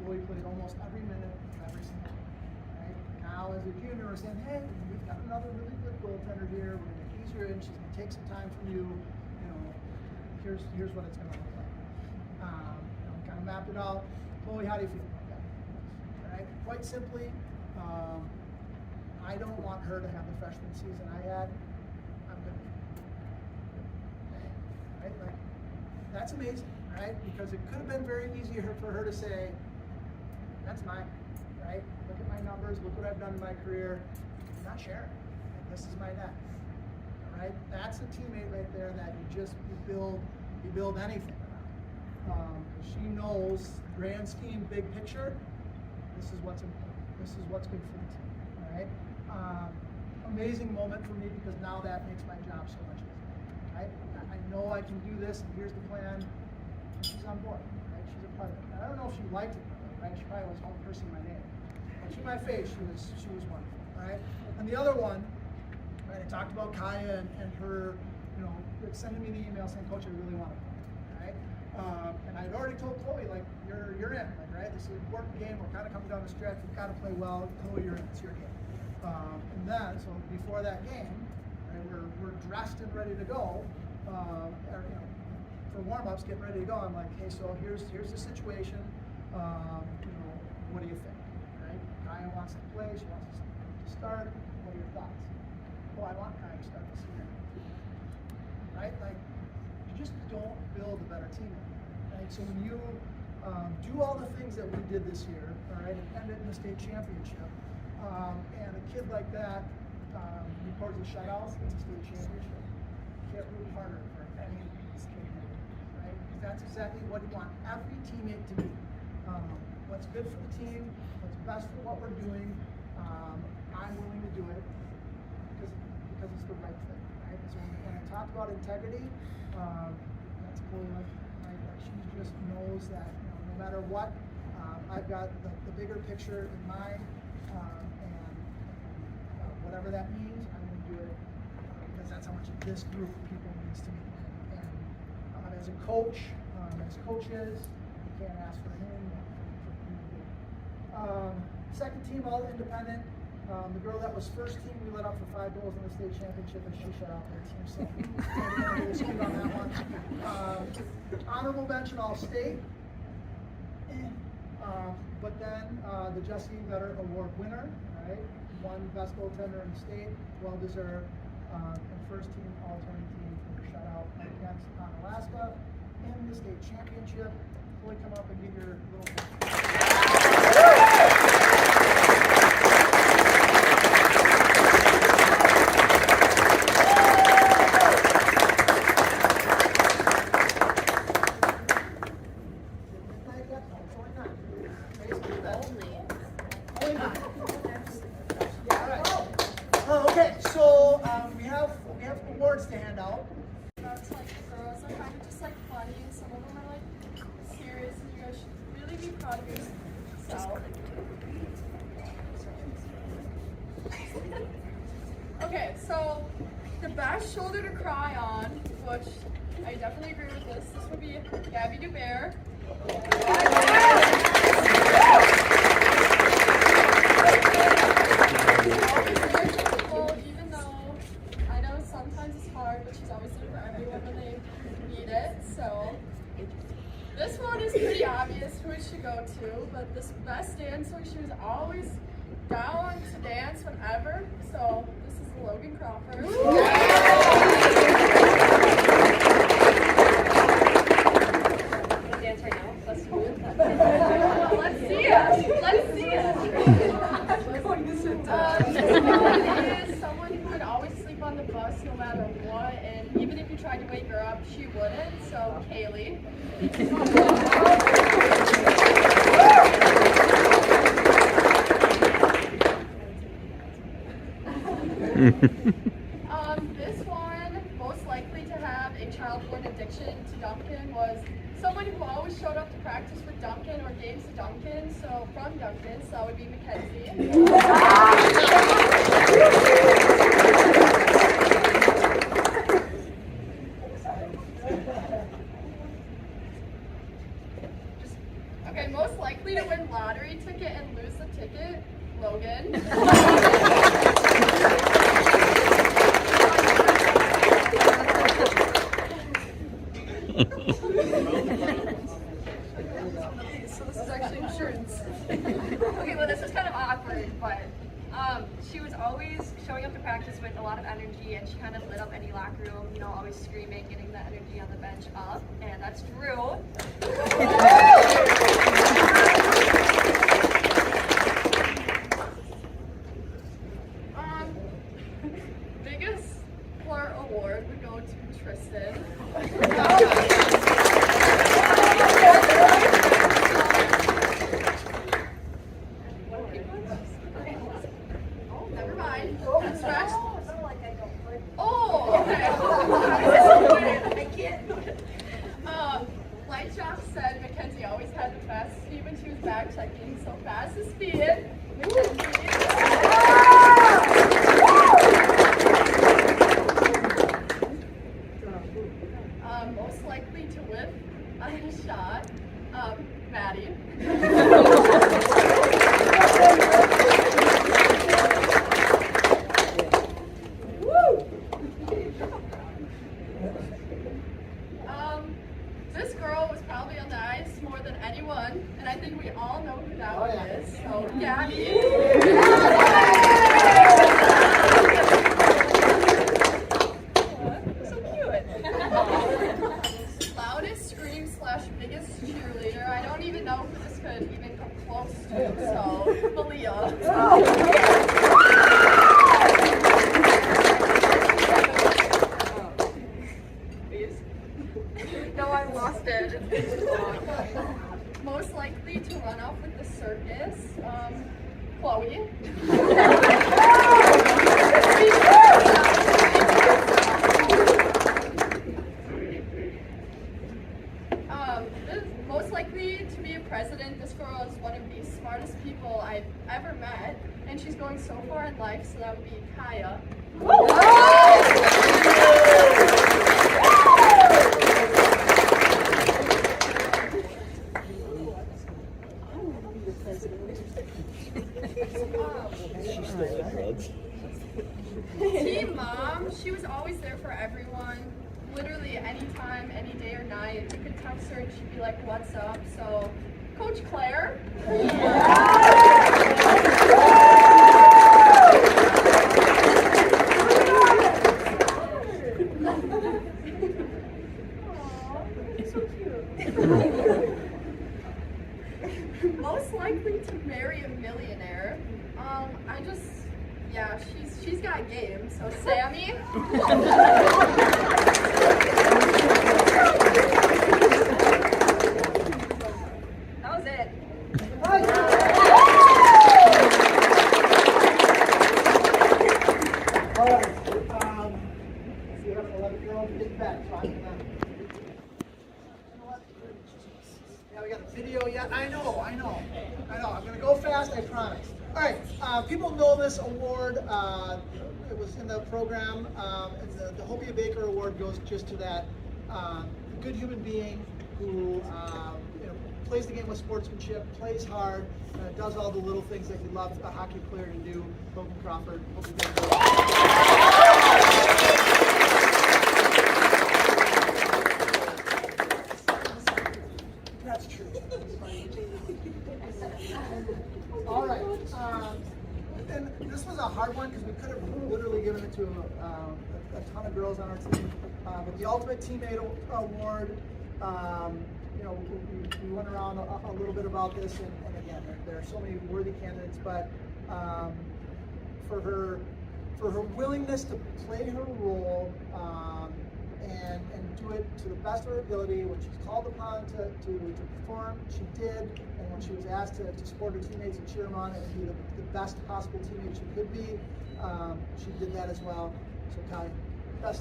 Chloe played almost every minute of every single game. Right now, as a junior, we're saying, hey, we've got another really good goaltender here. We're going to ease her in. She's going to take some time from you. Here's what it's going to look like. Kind of mapped it out. Chloe, how do you feel about that? All right. Quite simply, I don't want her to have the freshman season I had. I'm good. Right? Like, that's amazing, right? Because it could have been very easy for her to say, "That's mine." Right? Look at my numbers. Look what I've done in my career. I'm not sharing. This is my net. All right? That's a teammate right there that you build anything around. She knows grand scheme, big picture. This is what's important. This is what's good for the team. All right. Amazing moment for me because now that makes my job so much easier. Right? I know I can do this, and here's the plan. And she's on board. Right? She's a part of it. I don't know if she liked it. Right? She probably was home cursing my name. But to my face, she was wonderful. Right? And the other one, right? I talked about Kaya and her, sending me the email saying, "Coach, I really want to play." Right? And I'd already told Chloe, like, you're in, like, right? This is an important game. We're kind of coming down the stretch. We've got to play well. Chloe, you're in. It's your game. And then, so before that game, right, we're dressed and ready to go. For warm-ups, getting ready to go. I'm like, hey, so here's the situation. What do you think? Right? Kaya wants to play. She wants to start. What are your thoughts? Oh, I want Kaya to start this year. Right? Like, you just don't build a better team. Right? So when you do all the things that we did this year, all right, and end it in the state championship, and a kid like that records a shutout, it's a state championship. You can't root harder for any kid, right? Because that's exactly what you want every teammate to be. What's good for the team, what's best for what we're doing. I'm willing to do it because it's the right thing, right? So when I talk about integrity, that's Chloe. Like she just knows that no matter what, I've got the bigger picture in mind, and whatever that means, I'm going to do it because that's how much this group of people means to me. And as a coach, as coaches, you can't ask for anything more. Second team, all independent. The girl that was first team, we let up for 5 goals in the state championship, and she shut out their team. So we'll scoot on that one. Honorable mention All-State. But then the Jesse Vetter Award winner, right? Won best goaltender in the state, well deserved. And first team all-tourney team for a shutout against Alaska in the state championship. Fully come up and give your little Okay, so we have awards to hand out. That's like the girls are kind of just like funny, and some of them are like serious, and you guys should really be proud of yourself. Okay, so the best shoulder to cry on, which I definitely agree with this would be Gabby DeBear. Even though I know sometimes it's hard, but she's always there for everyone when they need it. So this one is pretty obvious who it should go to, but this best dancer, she was always down to dance whenever. So this is Logan Crawford. Dance right now. Let's do it. Let's see it. Let's see it. Someone who could always sleep on the bus no matter what, and even if you tried to wake her up, she wouldn't. So Kaylee. This one, most likely to have a childhood addiction to Duncan, was someone who always showed up to practice with Duncan or games to Duncan. So from Duncan, so that would be Mackenzie. Okay, most likely to win lottery ticket and lose the ticket, Logan. So this is actually insurance. Okay, well this is kind of awkward, but she was always showing up to practice with a lot of energy, and she kind of lit up any locker room, you know, always screaming, getting the energy on the bench up, and that's Drew. Biggest Flirt award would go to Tristan. Oh, never mind. Scratch. Oh, okay. I can't. Like Josh said, Mackenzie always had the fast speed when she was back checking, so fast is speed. Most likely to whip on a shot, Maddie. This girl was probably on the ice more than anyone, and I think we all know who that one is. So, Gabby. So cute. Loudest scream / biggest cheerleader. I don't even know who this could even come close to. So, Malia. No, I lost it. Most likely to run off with the circus, Chloe. Most likely to be a president, this girl is one of the smartest people I've ever met, and she's going so far in life, so that would be Kaya. Team mom, she was always there for everyone. Literally anytime, any day or night. You could text her and she'd be like, what's up? So, Coach Claire. Most likely to marry a millionaire. Yeah, she's got game. So Sammy. That was it. All right. We have 11 girls get back. So I'm gonna. You know what? Yeah, we got a video yet. I know. I'm gonna go fast. I promise. All right. People know this award. It was in the program. And the Hobia Baker Award goes just to that good human being who plays the game with sportsmanship, plays hard, does all the little things that you love a hockey player to do. Logan Crawford. Hobia Baker. That's true. All right. And this was a hard one because we could have literally given it to a ton of girls on our team. But the Ultimate Teammate Award, we went around a little bit about this, and again, there are so many worthy candidates, but for her willingness to play her role and do it to the best of her ability. When she's called upon to perform, she did, and when she was asked to support her teammates and cheer them on and be the best possible teammate she could be, she did that as well. So Kai, best.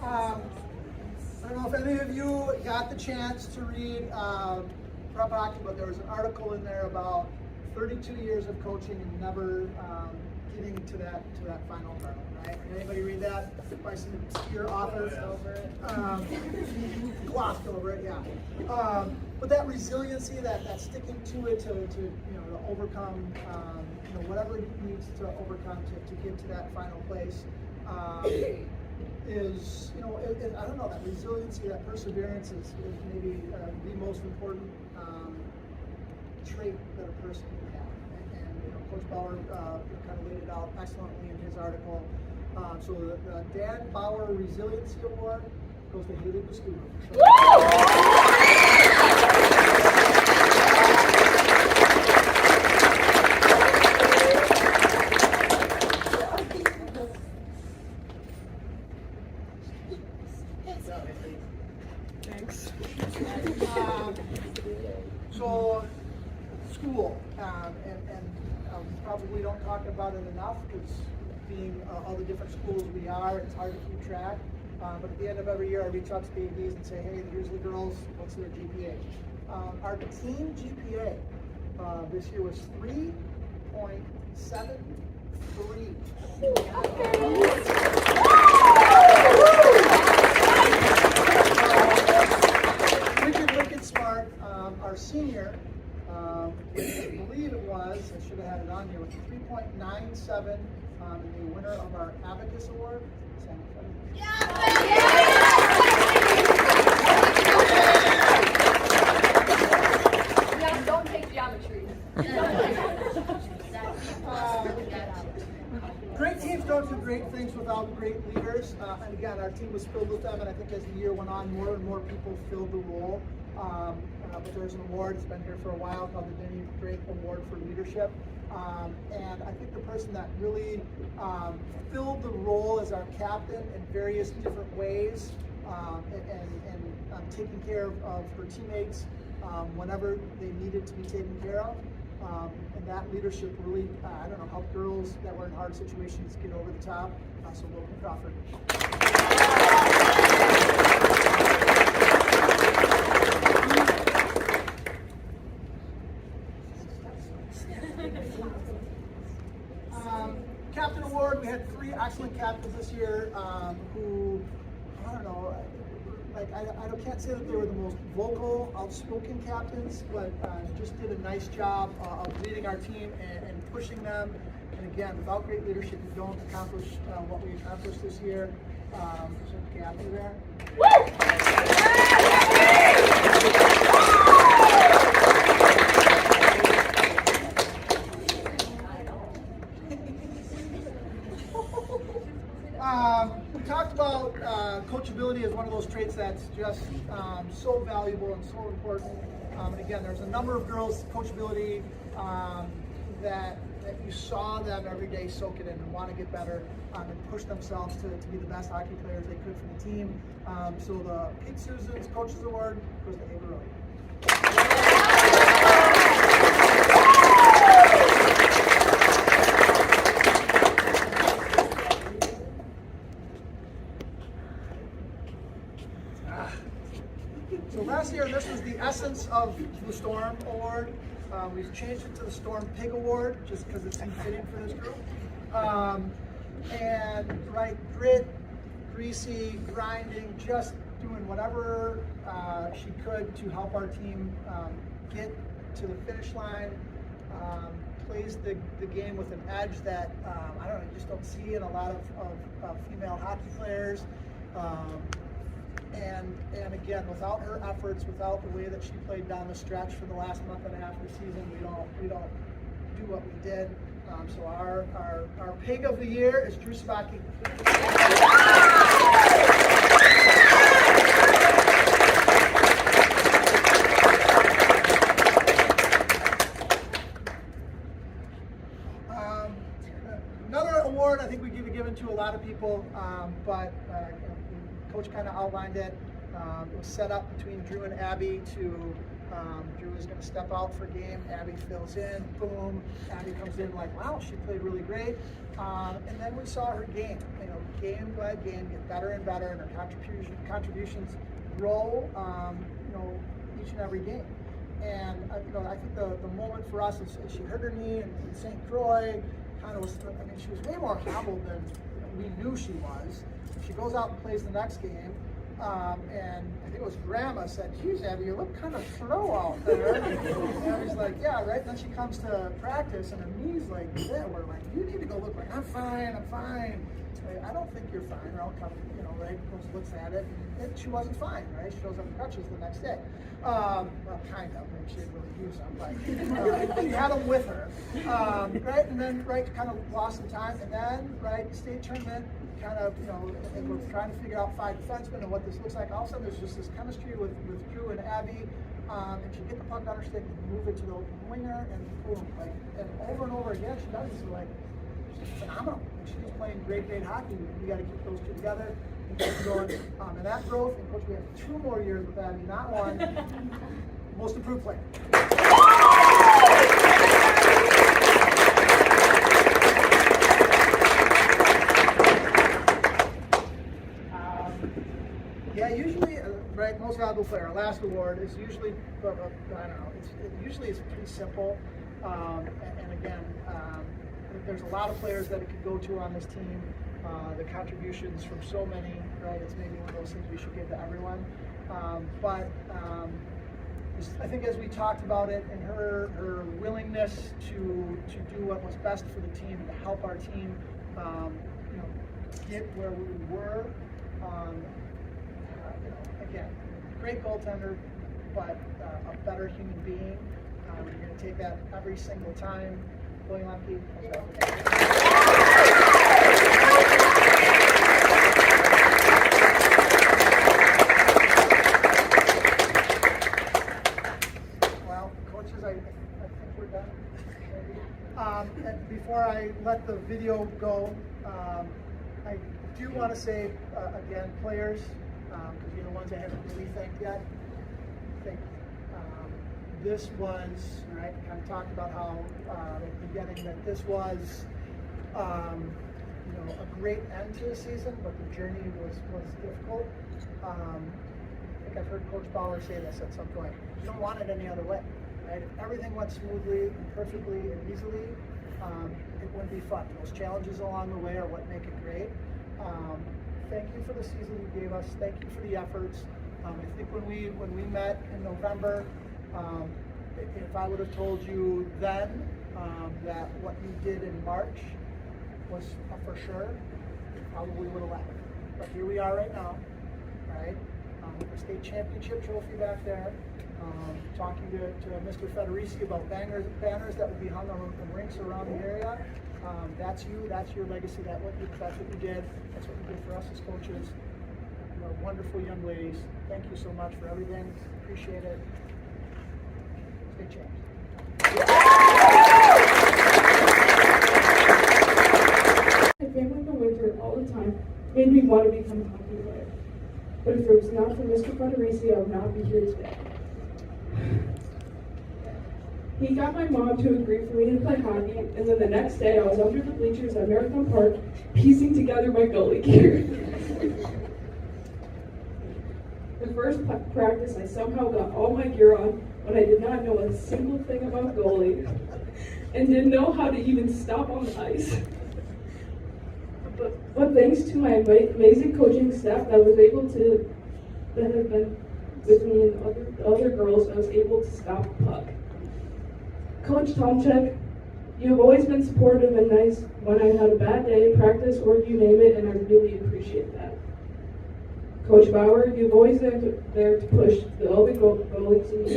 I don't know if any of you got the chance to read Prep Hockey, but there was an article in there about 32 years of coaching and never getting to that final hurdle, right? Did anybody read that? By some obscure author? Glossed over it, yeah. But that resiliency, that sticking to it, to overcome, whatever it needs to overcome to get to that final place. Is, I don't know, that resiliency, that perseverance is maybe the most important trait that a person can have. And Coach Bauer kind of laid it out excellently in his article. So the Dan Bauer Resiliency Award goes to Haley Buscudo. So, school, and probably don't talk about it enough because being all the different schools we are, it's hard to keep track. But at the end of every year, I reach out to the ADs and say, hey, here's the girls, what's their GPA? Our team GPA this year was 3.73. Wicked smart. Our senior, I believe it was, I should have had it on here, was 3.97, and the winner of our Abacus Award. Don't take geometry. Great teams don't do great things without great leaders, and again, our team was filled with them, and I think as the year went on, more and more people filled the role. But there's an award, it's been here for a while, called the Denny Drake Award for Leadership. And I think the person that really filled the role as our captain in various different ways, and taking care of her teammates whenever they needed to be taken care of. And that leadership really, helped girls that were in hard situations get over the top. So Logan Crawford. Captain Award, we had 3 excellent captains this year who don't know, like I can't say that they were the most vocal, outspoken captains, but just did a nice job of leading our team and pushing them. And again, without great leadership, you don't accomplish what we accomplished this year. So Kathy there. We talked about coachability as one of those traits that's just so valuable and so important. And again, there's a number of girls, coachability, that you saw them every day soak it in and want to get better and push themselves to be the best hockey players they could for the team. So the Pete Susans Coaches Award goes to Ava Rowe. So last year, this was the Essence of the Storm Award. We've changed it to the Storm Pig Award just because it seemed fitting for this group. And right, grit, greasy, grinding, just doing whatever she could to help our team get to the finish line. Plays the game with an edge that I don't know, you just don't see in a lot of female hockey players. And again, without her efforts, without the way that she played down the stretch for the last month and a half of the season, we don't do what we did. So our pig of the year is Drew Spacchi. Another award I think we give given to a lot of people, but Coach kind of outlined it. It was set up between Drew and Abby to, Drew is going to step out for game, Abby fills in, boom, Abby comes in like, wow, she played really great. And then we saw her game, game by game get better and better, and her contributions grow, each and every game. And I think the moment for us is she hurt her knee in St. Croix, she was way more hobbled than we knew she was. She goes out and plays the next game, and I think it was Grandma said, geez, Abby, you look kind of slow out there. And Abby's like, yeah, right. And then she comes to practice, and her knee's like, yeah, we're like, you need to go look. Like, I'm fine. Like, I don't think you're fine. Or I'll come, right, goes, looks at it, and she wasn't fine, right? She shows up in crutches the next day. Well, kind of, maybe she didn't really use them, but she had them with her, right? And then, right, kind of lost some time, and then, right, state tournament, kind of, and we're trying to figure out 5 defensemen and what this looks like. All of a sudden, there's just this chemistry with Drew and Abby, and she get the puck on her stick and move it to the winger, and boom, like, and over again, she does this, like, she's phenomenal. She's playing great hockey. We got to keep those two together and keep going. And that growth, and coach, we have 2 more years with Abby, not 1. Most improved player. Yeah, usually, right, most valuable player. Our last award is usually, I don't know, usually it's pretty simple. And again, there's a lot of players that it could go to on this team. The contributions from so many, right? It's maybe one of those things we should give to everyone. But I think as we talked about it, and her willingness to do what was best for the team, to help our team, get where we were. Again, great goaltender, but a better human being. We're going to take that every single time. William Lemke. Well, coaches, I think we're done. And before I let the video go, I do want to say, again, players, because you're the ones I haven't really thanked yet. This was, right, kind of talked about how at the beginning that this was, a great end to the season, but the journey was difficult. I think I've heard Coach Bauer say this at some point. You don't want it any other way, right? If everything went smoothly and perfectly and easily, it wouldn't be fun. Those challenges along the way are what make it great. Thank you for the season you gave us. Thank you for the efforts. I think when we met in November, if I would have told you then that what you did in March was for sure, probably would have laughed. But here we are right now, right? With the state championship trophy back there, talking to Mr. Federici about banners that would be hung on rinks around the area. That's you. That's your legacy. That's what you did. That's what you did for us as coaches. You are wonderful young ladies. Thank you so much for everything. Appreciate it. Stay champs. My family in the winter all the time made me want to become a hockey player. But if it was not for Mr. Federici, I would not be here today. He got my mom to agree for me to play hockey, and then the next day I was under the bleachers at Marathon Park piecing together my goalie gear. The first practice, I somehow got all my gear on when I did not know a single thing about goalie and didn't know how to even stop on the ice. But thanks to my amazing coaching staff that have been with me and other girls, I was able to stop the puck. Coach Tomchek, you've always been supportive and nice when I had a bad day, practice, or you name it, and I really appreciate that. Coach Bauer, you've always been there to push the other goalies in me,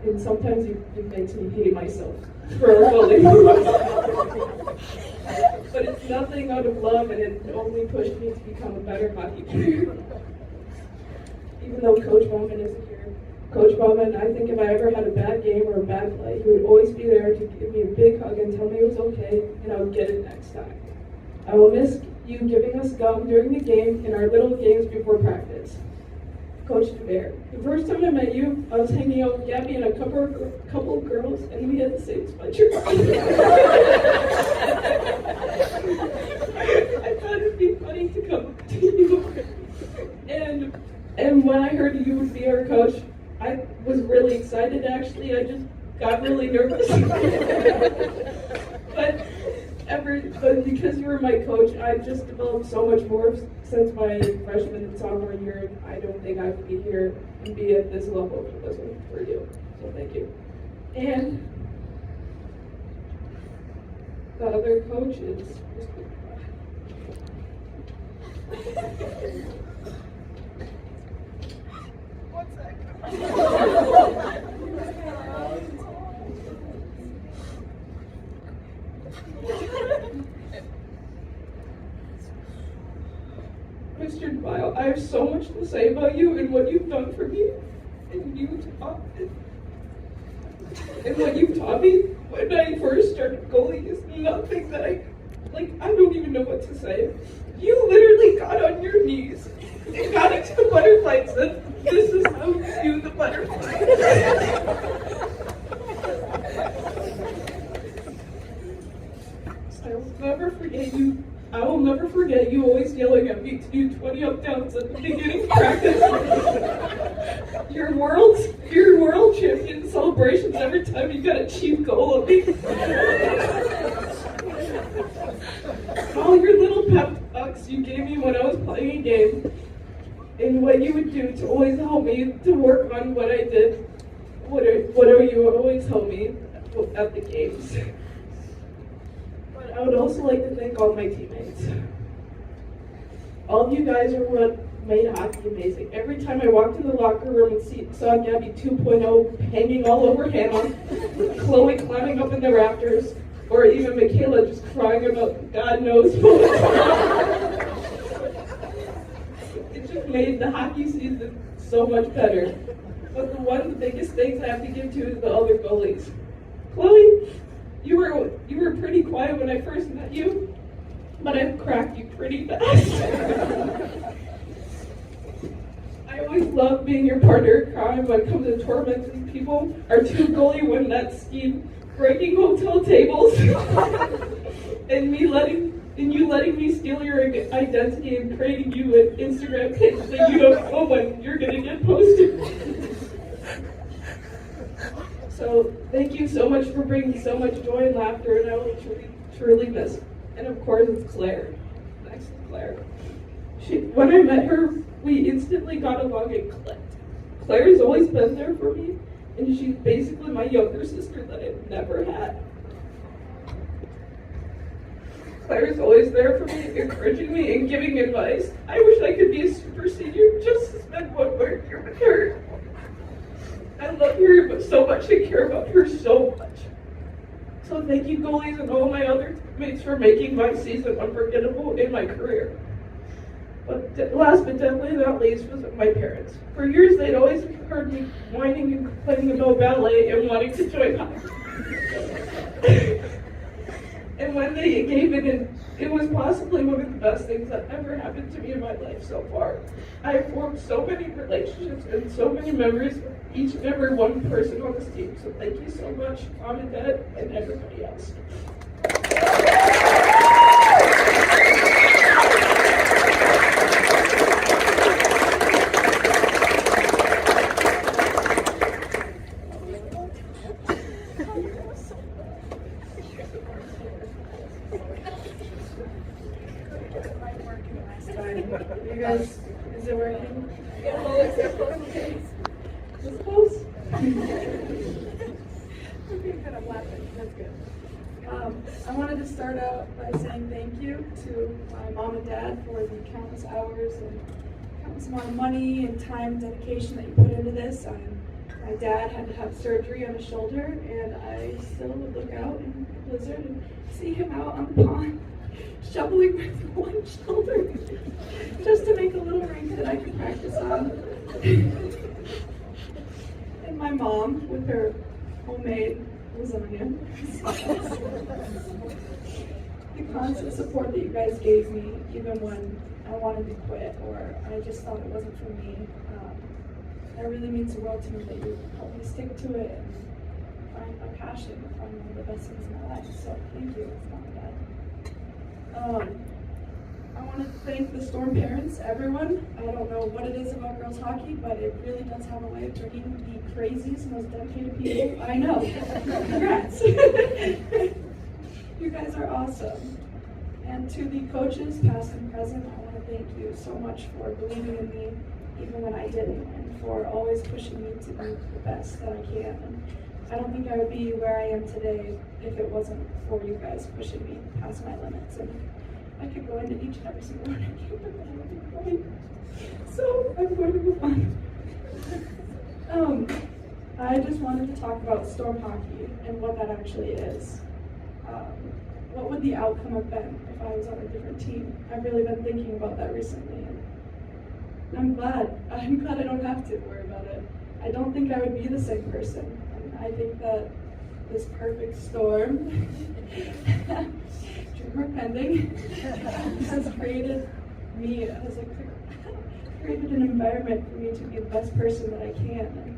and sometimes it makes me hate myself for our goalie. But it's nothing out of love, and it only pushed me to become a better hockey player. Even though Coach Bowman isn't here. Coach Bowman, I think if I ever had a bad game or a bad play, he would always be there to give me a big hug and tell me it was okay, and I would get it next time. I will miss you giving us gum during the game in our little games before practice. Coach DeBear, the first time I met you, I was hanging out with Gabby and a couple of girls, and we had the same sweatshirt. I thought it'd be funny to come up to you. And when I heard you would be our coach, I was really excited actually. I just got really nervous. but because you were my coach, I've just developed so much more since my freshman and sophomore year, and I don't think I could be here and be at this level if it wasn't for you. So thank you. And the other coach is Mr. DeVile, I have so much to say about you and what you've done for me, and what you've taught me when I first started goalie is nothing that I don't even know what to say. You literally got on your knees and got into the butterfly and said, this is how you do the butterfly. I will never forget you always yelling at me to do 20 up downs at the beginning of practice. Your world champion celebrations every time you got a cheap goal of me. All your little pep talks you gave me when I was playing a game, and what you would do to always help me to work on what I did. What are you always help me at the games. But I would also like to thank all my teammates. All of you guys are what made hockey amazing. Every time I walked in the locker room and saw Gabby 2.0 hanging all over Hannah, Chloe climbing up in the rafters, or even Michaela just crying about God knows what. It just made the hockey season so much better. But one of the biggest things I have to give to is the other goalies. Chloe, you were pretty quiet when I first met you, but I've cracked you pretty fast. I always love being your partner in crime when it comes to tormenting people. Our two goalie won that scheme, breaking hotel tables, and you letting me steal your identity and creating you an Instagram page that you don't know when you're gonna get posted. So thank you so much for bringing so much joy and laughter, and I will truly miss. And of course, it's Claire. Next is Claire. When I met her, we instantly got along and clicked. Claire's always been there for me, and she's basically my younger sister that I've never had. Claire's always there for me, encouraging me and giving advice. I wish I could be a super senior just to spend one more year with her. I love her so much and care about her so much. So thank you, goalies, and all my other teammates for making my season unforgettable in my career. But last but definitely not least was my parents. For years, they'd always heard me whining and complaining about ballet and wanting to join hockey. And when they gave it was possibly one of the best things that ever happened to me in my life so far. I have formed so many relationships and so many memories with each and every one person on this team. So thank you so much, Mom and Dad, and everybody else. You guys, is it working? Okay. Is it close? Okay, good. I'm laughing. That's good. I wanted to start out by saying thank you to my mom and dad for the countless hours and countless amount of money and time and dedication that you put into this. My dad had to have surgery on his shoulder, and I still would look out in the blizzard and see him out on the pond shoveling with one shoulder just to make a little rink that I could practice on. And my mom with her homemade lasagna. The constant support that you guys gave me, even when I wanted to quit or I just thought it wasn't for me, that really means the world to me that you helped me stick to it and find my passion and find one of the best things in my life. So thank you, Mom and Dad. I want to thank the Storm parents, everyone. I don't know what it is about girls hockey, but it really does have a way of bringing the craziest, most dedicated people I know. Congrats. You guys are awesome. And to the coaches, past and present, I want to thank you so much for believing in me, even when I didn't, and for always pushing me to be the best that I can. And I don't think I would be where I am today if it wasn't for you guys pushing me past my limits. And I could go into each and every single one of you, but that would be great. So I'm going to move on. I just wanted to talk about Storm hockey and what that actually is. What would the outcome have been if I was on a different team? I've really been thinking about that recently, and I'm glad I don't have to worry about it. I don't think I would be the same person. And I think that this perfect storm, dreamer pending, has created an environment for me to be the best person that I can and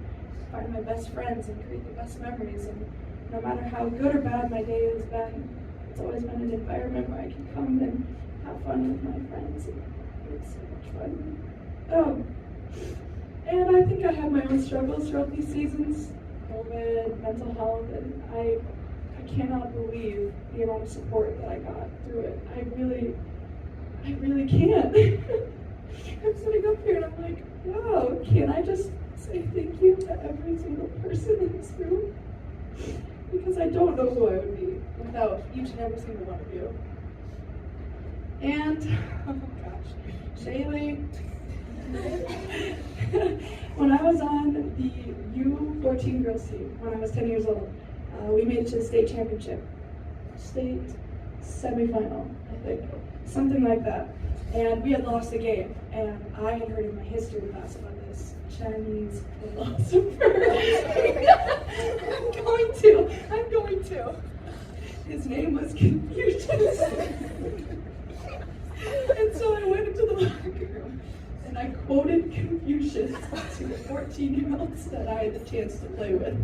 find my best friends and create the best memories. And no matter how good or bad my day has been, it's always been an environment where I can come and have fun with my friends. And it's so much fun. And I think I had my own struggles throughout these seasons, COVID, mental health, and I cannot believe the amount of support that I got through it. I really can't. I'm sitting up here and I'm like, wow, can I just say thank you to every single person in this room? Because I don't know who I would be without each and every single one of you. And, oh gosh, Shaylee. When I was on the U14 girls team, when I was 10 years old, we made it to the state championship. State semifinal, I think. Something like that. And we had lost the game, and I had heard in my history class about this Chinese philosopher. I'm going to. His name was Confucius. And so I went into the locker room, and I quoted Confucius to the 14-year-olds that I had the chance to play with.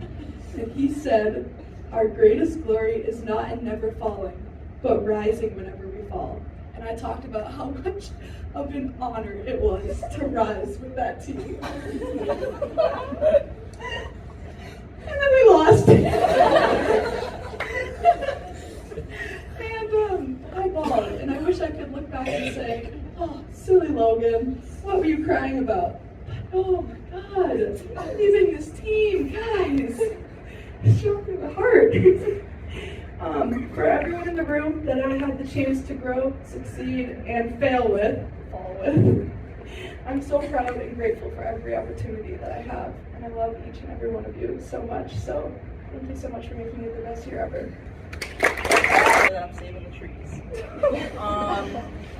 And he said, "Our greatest glory is not in never falling, but rising whenever we fall." And I talked about how much of an honor it was to rise with that team. And then we lost. And I bawled, and I wish I could look back and say, Oh, silly Logan, what were you crying about? Oh my God, I'm leaving this team, guys. It shook me the heart. For everyone in the room that I had the chance to grow, succeed, and fall with, I'm so proud and grateful for every opportunity that I have, and I love each and every one of you so much. So thank you so much for making it the best year ever. That I'm saving the trees.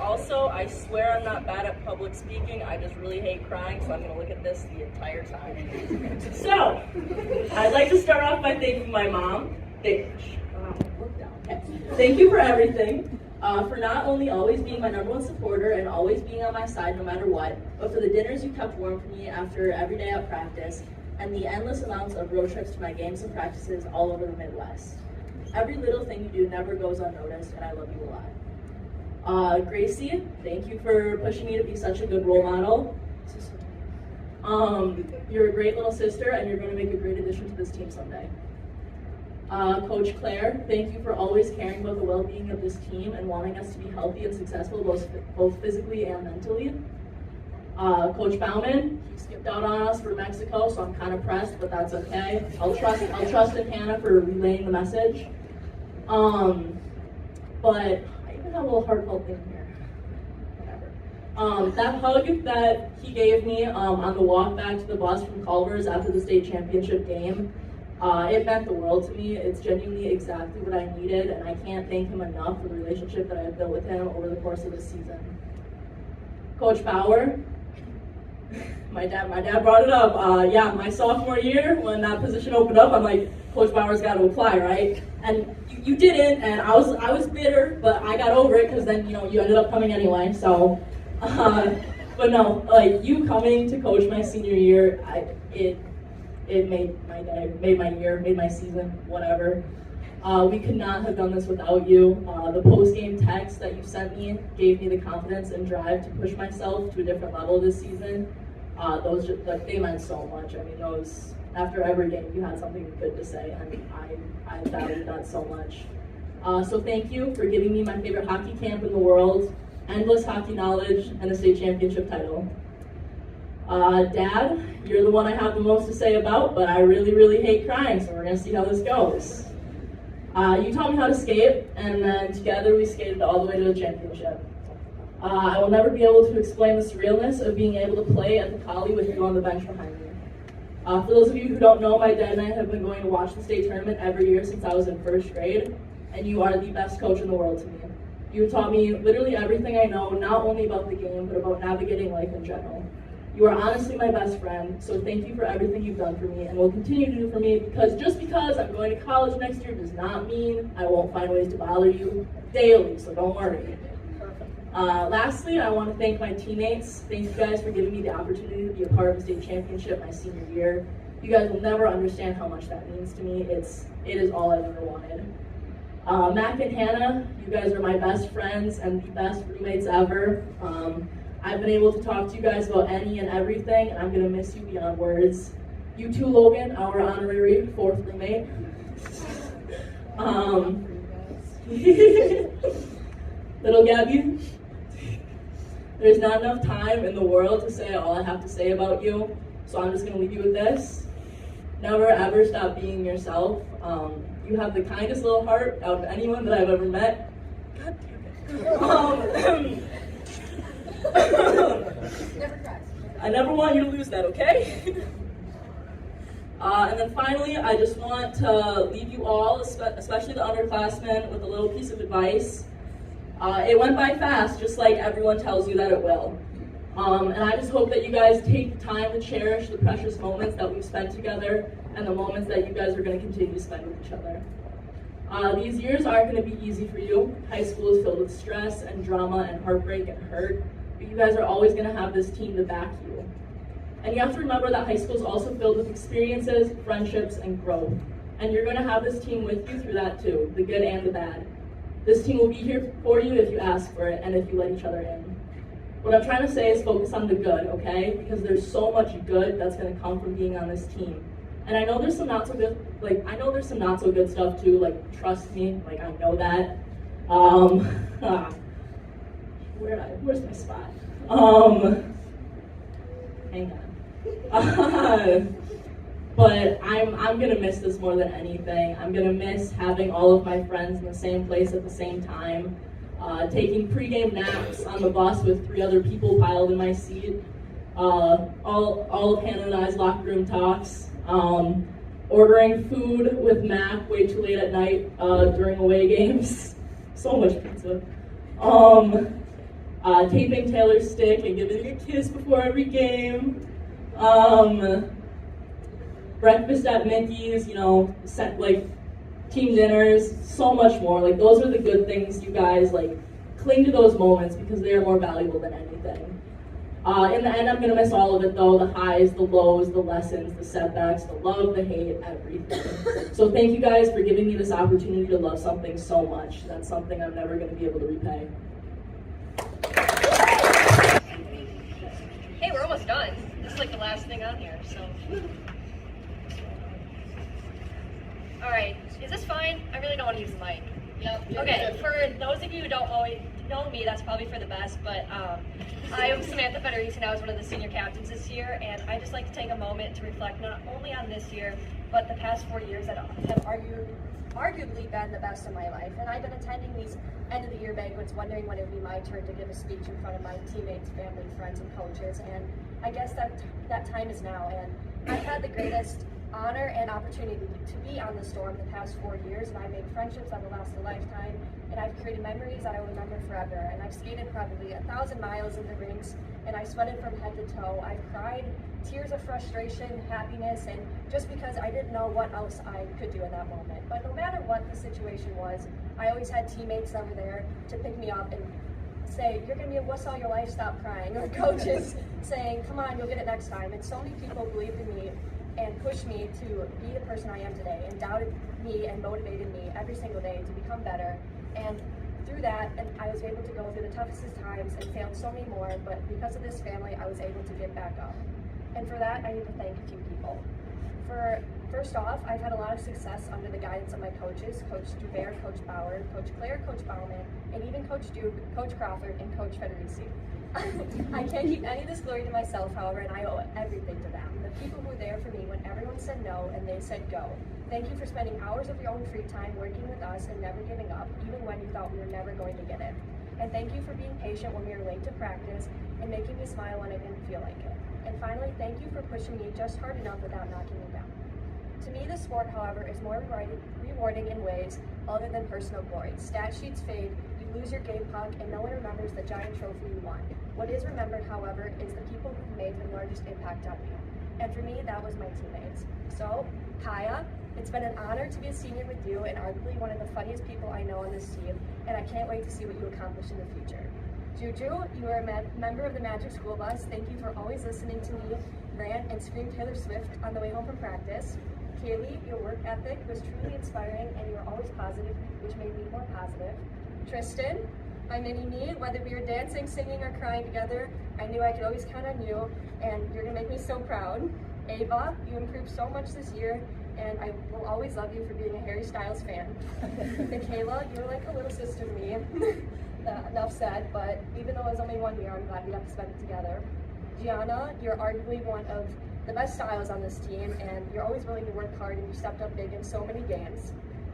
Also, I swear I'm not bad at public speaking. I just really hate crying, so I'm going to look at this the entire time. So, I'd like to start off by thanking my mom. Thank you for everything. For not only always being my #1 supporter and always being on my side no matter what, but for the dinners you kept warm for me after every day at practice, and the endless amounts of road trips to my games and practices all over the Midwest. Every little thing you do never goes unnoticed, and I love you a lot. Gracie, thank you for pushing me to be such a good role model. You're a great little sister, and you're going to make a great addition to this team someday. Coach Claire, thank you for always caring about the well-being of this team and wanting us to be healthy and successful both physically and mentally. Coach Bauman, he skipped out on us for Mexico, so I'm kind of pressed, but that's okay. I'll trust in Hannah for relaying the message. But I even have a little heartfelt thing here. Whatever. That hug that he gave me on the walk back to the bus from Culver's after the state championship game, it meant the world to me. It's genuinely exactly what I needed, and I can't thank him enough for the relationship that I have built with him over the course of this season. Coach Bauer, my dad brought it up. Yeah, my sophomore year, when that position opened up, I'm like, Coach Bauer's got to apply, right? And you didn't, and I was bitter, but I got over it because then you ended up coming anyway. So, but no, like you coming to coach my senior year, it made my day, made my year, made my season, whatever. We could not have done this without you. The post-game text that you sent me gave me the confidence and drive to push myself to a different level this season. Those just, like, they meant so much. I mean, those, after every game you had something good to say, and I valued that so much. So thank you for giving me my favorite hockey camp in the world, endless hockey knowledge, and a state championship title. Dad, you're the one I have the most to say about, but I really, really hate crying, so we're gonna see how this goes. You taught me how to skate, and then together we skated all the way to the championship. I will never be able to explain the surrealness of being able to play at the Collie with you on the bench behind me. For those of you who don't know, my dad and I have been going to watch the state tournament every year since I was in first grade, and you are the best coach in the world to me. You have taught me literally everything I know, not only about the game, but about navigating life in general. You are honestly my best friend, so thank you for everything you've done for me and will continue to do for me, because just because I'm going to college next year does not mean I won't find ways to bother you daily, so don't worry. Lastly, I want to thank my teammates. Thank you guys for giving me the opportunity to be a part of the state championship my senior year. You guys will never understand how much that means to me. It is all I've ever wanted. Mac and Hannah, you guys are my best friends and the best roommates ever. I've been able to talk to you guys about any and everything, and I'm going to miss you beyond words. You too, Logan, our honorary 4th roommate. Little Gabby, there's not enough time in the world to say all I have to say about you, so I'm just going to leave you with this. Never ever stop being yourself. You have the kindest little heart out of anyone that I've ever met. God damn it. Never cries. I never want you to lose that, okay? And then finally, I just want to leave you all, especially the underclassmen, with a little piece of advice. It went by fast, just like everyone tells you that it will. And I just hope that you guys take the time to cherish the precious moments that we've spent together and the moments that you guys are going to continue to spend with each other. These years aren't going to be easy for you. High school is filled with stress and drama and heartbreak and hurt, but you guys are always going to have this team to back you. And you have to remember that high school is also filled with experiences, friendships, and growth. And you're going to have this team with you through that too, the good and the bad. This team will be here for you if you ask for it and if you let each other in. What I'm trying to say is focus on the good, okay? Because there's so much good that's going to come from being on this team. And I know there's some not so good, stuff too, like trust me, like I know that. where's my spot? Hang on. But I'm gonna miss this more than anything. I'm gonna miss having all of my friends in the same place at the same time, taking pregame naps on the bus with 3 other people piled in my seat, all of Hannah and I's locker room talks, ordering food with Mac way too late at night during away games. So much pizza. Taping Taylor's stick and giving a kiss before every game. Breakfast at Mickey's, team dinners, so much more. Like, those are the good things, you guys. Like, cling to those moments because they are more valuable than anything. In the end, I'm gonna miss all of it though, the highs, the lows, the lessons, the setbacks, the love, the hate, everything. So thank you guys for giving me this opportunity to love something so much. That's something I'm never gonna be able to repay. Hey, we're almost done. This is like the last thing on here, so. All right, is this fine? I really don't want to use the mic. Yep. Okay, for those of you who don't know me, that's probably for the best, but I am Samantha Federici, I was one of the senior captains this year, and I just like to take a moment to reflect not only on this year, but the past 4 years that have arguably been the best of my life. And I've been attending these end of the year banquets wondering when it would be my turn to give a speech in front of my teammates, family, friends, and coaches, and I guess that time is now. And I've had the greatest honor and opportunity to be on the Storm the past 4 years, and I've made friendships that will last a lifetime, and I've created memories that I will remember forever. And I've skated probably 1,000 miles in the rinks, and I sweated from head to toe. I've cried tears of frustration, happiness, and just because I didn't know what else I could do in that moment. But no matter what the situation was, I always had teammates that were there to pick me up and say, "You're gonna be a wuss all your life, stop crying," or coaches saying, "Come on, you'll get it next time." And so many people believed in me and pushed me to be the person I am today, and doubted me and motivated me every single day to become better. And through that, and I was able to go through the toughest times and failed so many more, but because of this family, I was able to get back up. And for that, I need to thank a few people. First off, I've had a lot of success under the guidance of my coaches, Coach Dubert, Coach Bauer, Coach Claire, Coach Bauman, and even Coach Duke, Coach Crawford, and Coach Federici. I can't keep any of this glory to myself, however, and I owe everything to them. The people who were there for me when everyone said no and they said go. Thank you for spending hours of your own free time working with us and never giving up, even when you thought we were never going to get it. And thank you for being patient when we were late to practice and making me smile when I didn't feel like it. And finally, thank you for pushing me just hard enough without knocking me down. To me, the sport, however, is more rewarding in ways other than personal glory. Stat sheets fade, you lose your game puck, and no one remembers the giant trophy you won. What is remembered, however, is the people who made the largest impact on me. And for me, that was my teammates. So, Kaya, it's been an honor to be a senior with you and arguably one of the funniest people I know on this team, and I can't wait to see what you accomplish in the future. Juju, you are a member of the Magic School Bus. Thank you for always listening to me rant and scream Taylor Swift on the way home from practice. Kaylee, your work ethic was truly inspiring and you were always positive, which made me more positive. Tristan, my mini-me, whether we were dancing, singing, or crying together, I knew I could always count on you, and you're gonna make me so proud. Ava, you improved so much this year, and I will always love you for being a Harry Styles fan. Michaela, you're like a little sister to me. Enough said, but even though it was only 1 year, I'm glad we got to spend it together. Gianna, you're arguably one of the best styles on this team, and you're always willing to work hard, and you stepped up big in so many games.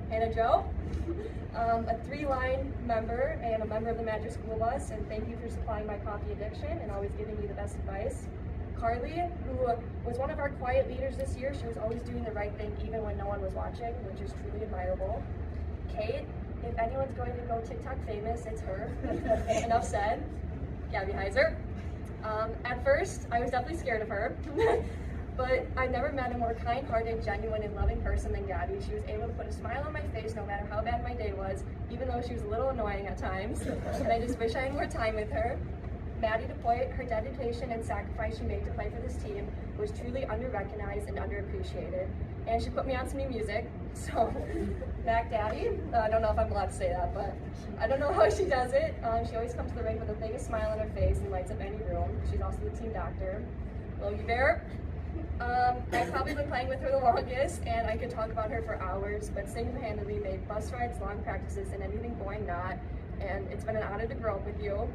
Hannah Jo, a 3-line member and a member of the Magic School Bus, and thank you for supplying my coffee addiction and always giving me the best advice. Carly, who was one of our quiet leaders this year, she was always doing the right thing even when no one was watching, which is truly admirable. Kate, if anyone's going to go TikTok famous, it's her. Enough said. Gabby Heiser. At first, I was definitely scared of her, but I never met a more kind-hearted, genuine, and loving person than Gabby. She was able to put a smile on my face no matter how bad my day was, even though she was a little annoying at times, and I just wish I had more time with her. Maddie DePoy, her dedication and sacrifice she made to play for this team was truly under-recognized and underappreciated. And she put me on some new music, so Mac Daddy, I don't know if I'm allowed to say that, but I don't know how she does it. She always comes to the rink with the biggest smile on her face and lights up any room. She's also the team doctor. Lil Bear, I've probably been playing with her the longest, and I could talk about her for hours, but single-handedly made bus rides, long practices, and anything going not, and it's been an honor to grow up with you.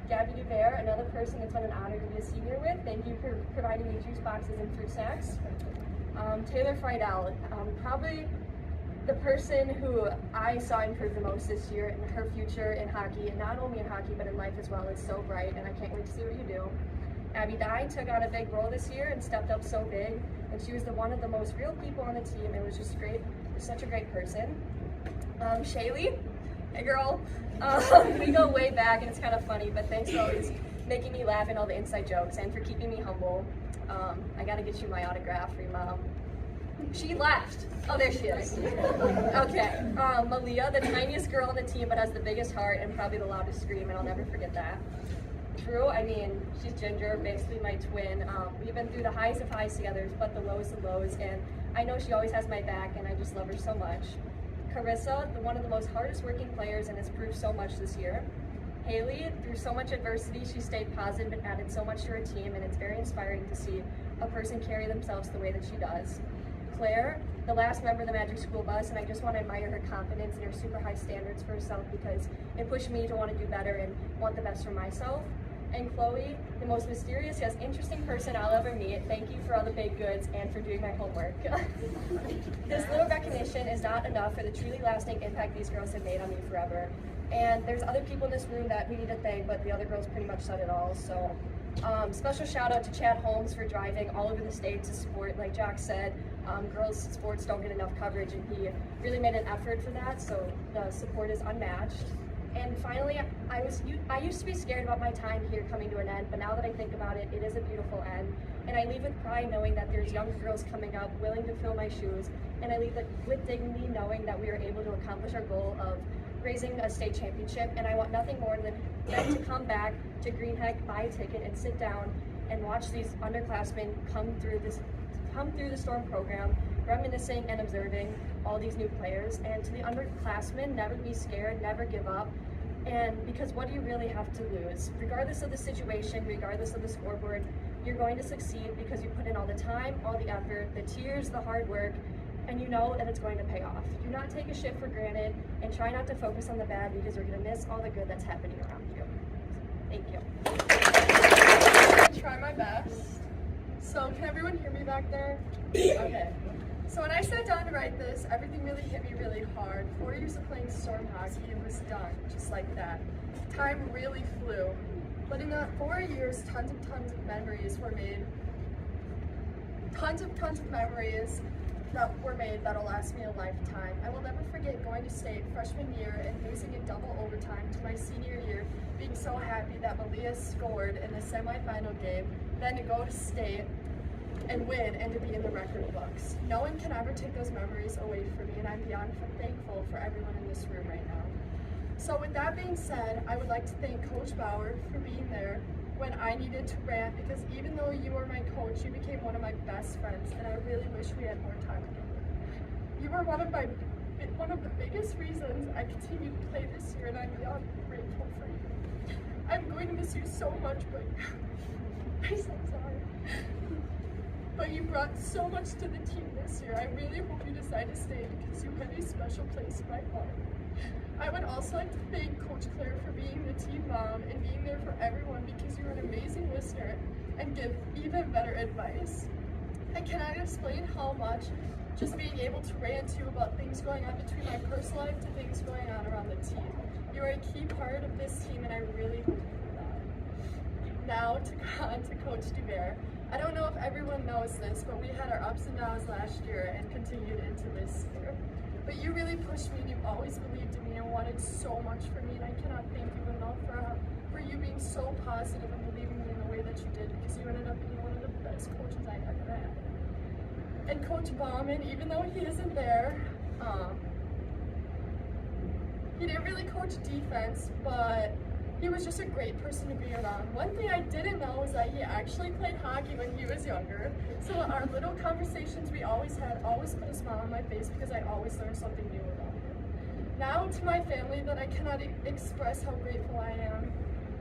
Gabby DeVere, another person it's been an honor to be a senior with. Thank you for providing me juice boxes and fruit snacks. Taylor Friedel, probably the person who I saw improve the most this year in her future in hockey, and not only in hockey but in life as well. It's so bright, and I can't wait to see what you do. Abby Dye took on a big role this year and stepped up so big, and she was one of the most real people on the team. It was just great. Such a great person. Shaylee, hey girl. We go way back, and it's kind of funny, but thanks for always making me laugh and all the inside jokes, and for keeping me humble. I gotta get you my autograph for your mom. She left. Oh, there she is. Okay. Malia, the tiniest girl on the team, but has the biggest heart and probably the loudest scream, and I'll never forget that. Drew, I mean, she's Ginger, basically my twin. We've been through the highs of highs together, but the lows of lows, and I know she always has my back, and I just love her so much. Carissa, one of the most hardest working players, and has proved so much this year. Haley, through so much adversity, she stayed positive and added so much to her team, and it's very inspiring to see a person carry themselves the way that she does. Claire, the last member of the Magic School Bus, and I just want to admire her confidence and her super high standards for herself, because it pushed me to want to do better and want the best for myself. And Chloe, the most mysterious yet interesting person I'll ever meet. Thank you for all the baked goods and for doing my homework. This little recognition is not enough for the truly lasting impact these girls have made on me forever. And there's other people in this room that we need to thank, but the other girls pretty much said it all. So special shout out to Chad Holmes for driving all over the state to support, like Jack said, girls sports don't get enough coverage, and he really made an effort for that, so the support is unmatched. And finally, I used to be scared about my time here coming to an end, but now that I think about it, it is a beautiful end. And I leave with pride knowing that there's young girls coming up willing to fill my shoes, and I leave with dignity knowing that we are able to accomplish our goal of raising a state championship. And I want nothing more than them to come back to Greenheck, buy a ticket, and sit down and watch these underclassmen come through the Storm program, reminiscing and observing all these new players. And to the underclassmen, never be scared, never give up. And because what do you really have to lose? Regardless of the situation, regardless of the scoreboard, you're going to succeed because you put in all the time, all the effort, the tears, the hard work, and you know that it's going to pay off. Do not take a shit for granted, and try not to focus on the bad, because you're going to miss all the good that's happening around you. Thank you. I try my best. So can everyone hear me back there? Okay. So when I sat down to write this, everything really hit me really hard. 4 years of playing Storm hockey, it was done, just like that. Time really flew. But in that 4 years, tons of memories were made. Tons of memories that were made that'll last me a lifetime. I will never forget going to state freshman year and losing in double overtime to my senior year, being so happy that Malia scored in the semifinal game, then to go to state and win and to be in the record books. No one can ever take those memories away from me, and I'm beyond thankful for everyone in this room right now. So with that being said, I would like to thank Coach Bauer for being there when I needed to rant, because even though you were my coach, you became one of my best friends, and I really wish we had more time together. You were one of the biggest reasons I continue to play this year, and I'm beyond grateful for you. I'm going to miss you so much, but I'm so sorry. But you brought so much to the team this year. I really hope you decide to stay, because you have a special place in my heart. I would also like to thank Coach Claire for being the team mom and being there for everyone, because you're an amazing listener and give even better advice. I cannot explain how much just being able to rant to you about things going on between my personal life to things going on around the team. You are a key part of this team, and I really hope you know that. Now to Coach DeVere. I don't know if everyone knows this, but we had our ups and downs last year and continued into this year. But you really pushed me, and you always believed in me and wanted so much for me, and I cannot thank you enough for you being so positive and believing me in the way that you did, because you ended up being one of the best coaches I ever had. And Coach Bauman, even though he isn't there, he didn't really coach defense, but he was just a great person to be around. One thing I didn't know was that he actually played hockey when he was younger. So our little conversations we always had always put a smile on my face, because I always learned something new about him. Now to my family, that I cannot express how grateful I am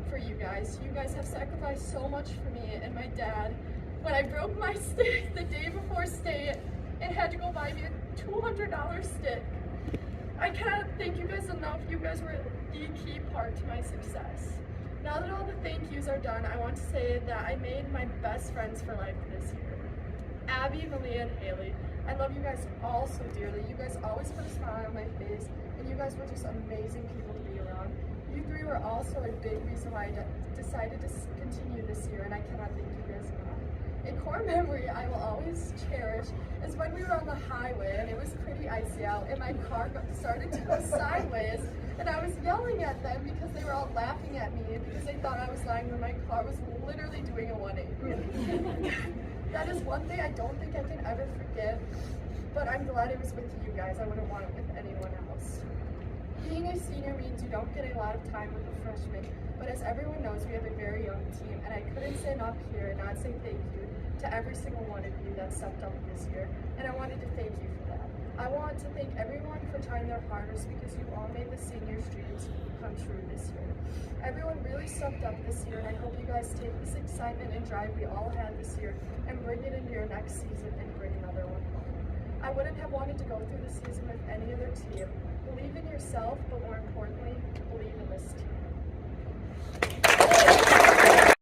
for you guys. You guys have sacrificed so much for me, and my dad, when I broke my stick the day before state and had to go buy me a $200 stick. I cannot thank you guys enough. You guys were the key part to my success. Now that all the thank yous are done, I want to say that I made my best friends for life this year. Abby, Malia, and Haley. I love you guys all so dearly. You guys always put a smile on my face, and you guys were just amazing people to be around. You three were also a big reason why I decided to continue this year, and I cannot thank you guys enough. A core memory I will always cherish is when we were on the highway and it was pretty icy out, and my car started to go sideways, and I was yelling at them because they were all laughing at me because they thought I was lying when my car was literally doing a 180. That is one thing I don't think I can ever forgive, but I'm glad it was with you guys. I wouldn't want it with anyone else. Being a senior means you don't get a lot of time with the freshmen, but as everyone knows, we have a very young team, and I couldn't stand up here and not say thank you to every single one of you that stepped up this year, and I wanted to thank you for that. I want to thank everyone for trying their hardest because you all made the seniors' dreams come true this year. Everyone really stepped up this year, and I hope you guys take this excitement and drive we all had this year and bring it into your next season and bring another one home. I wouldn't have wanted to go through the season with any other team. Believe in yourself, but more importantly, believe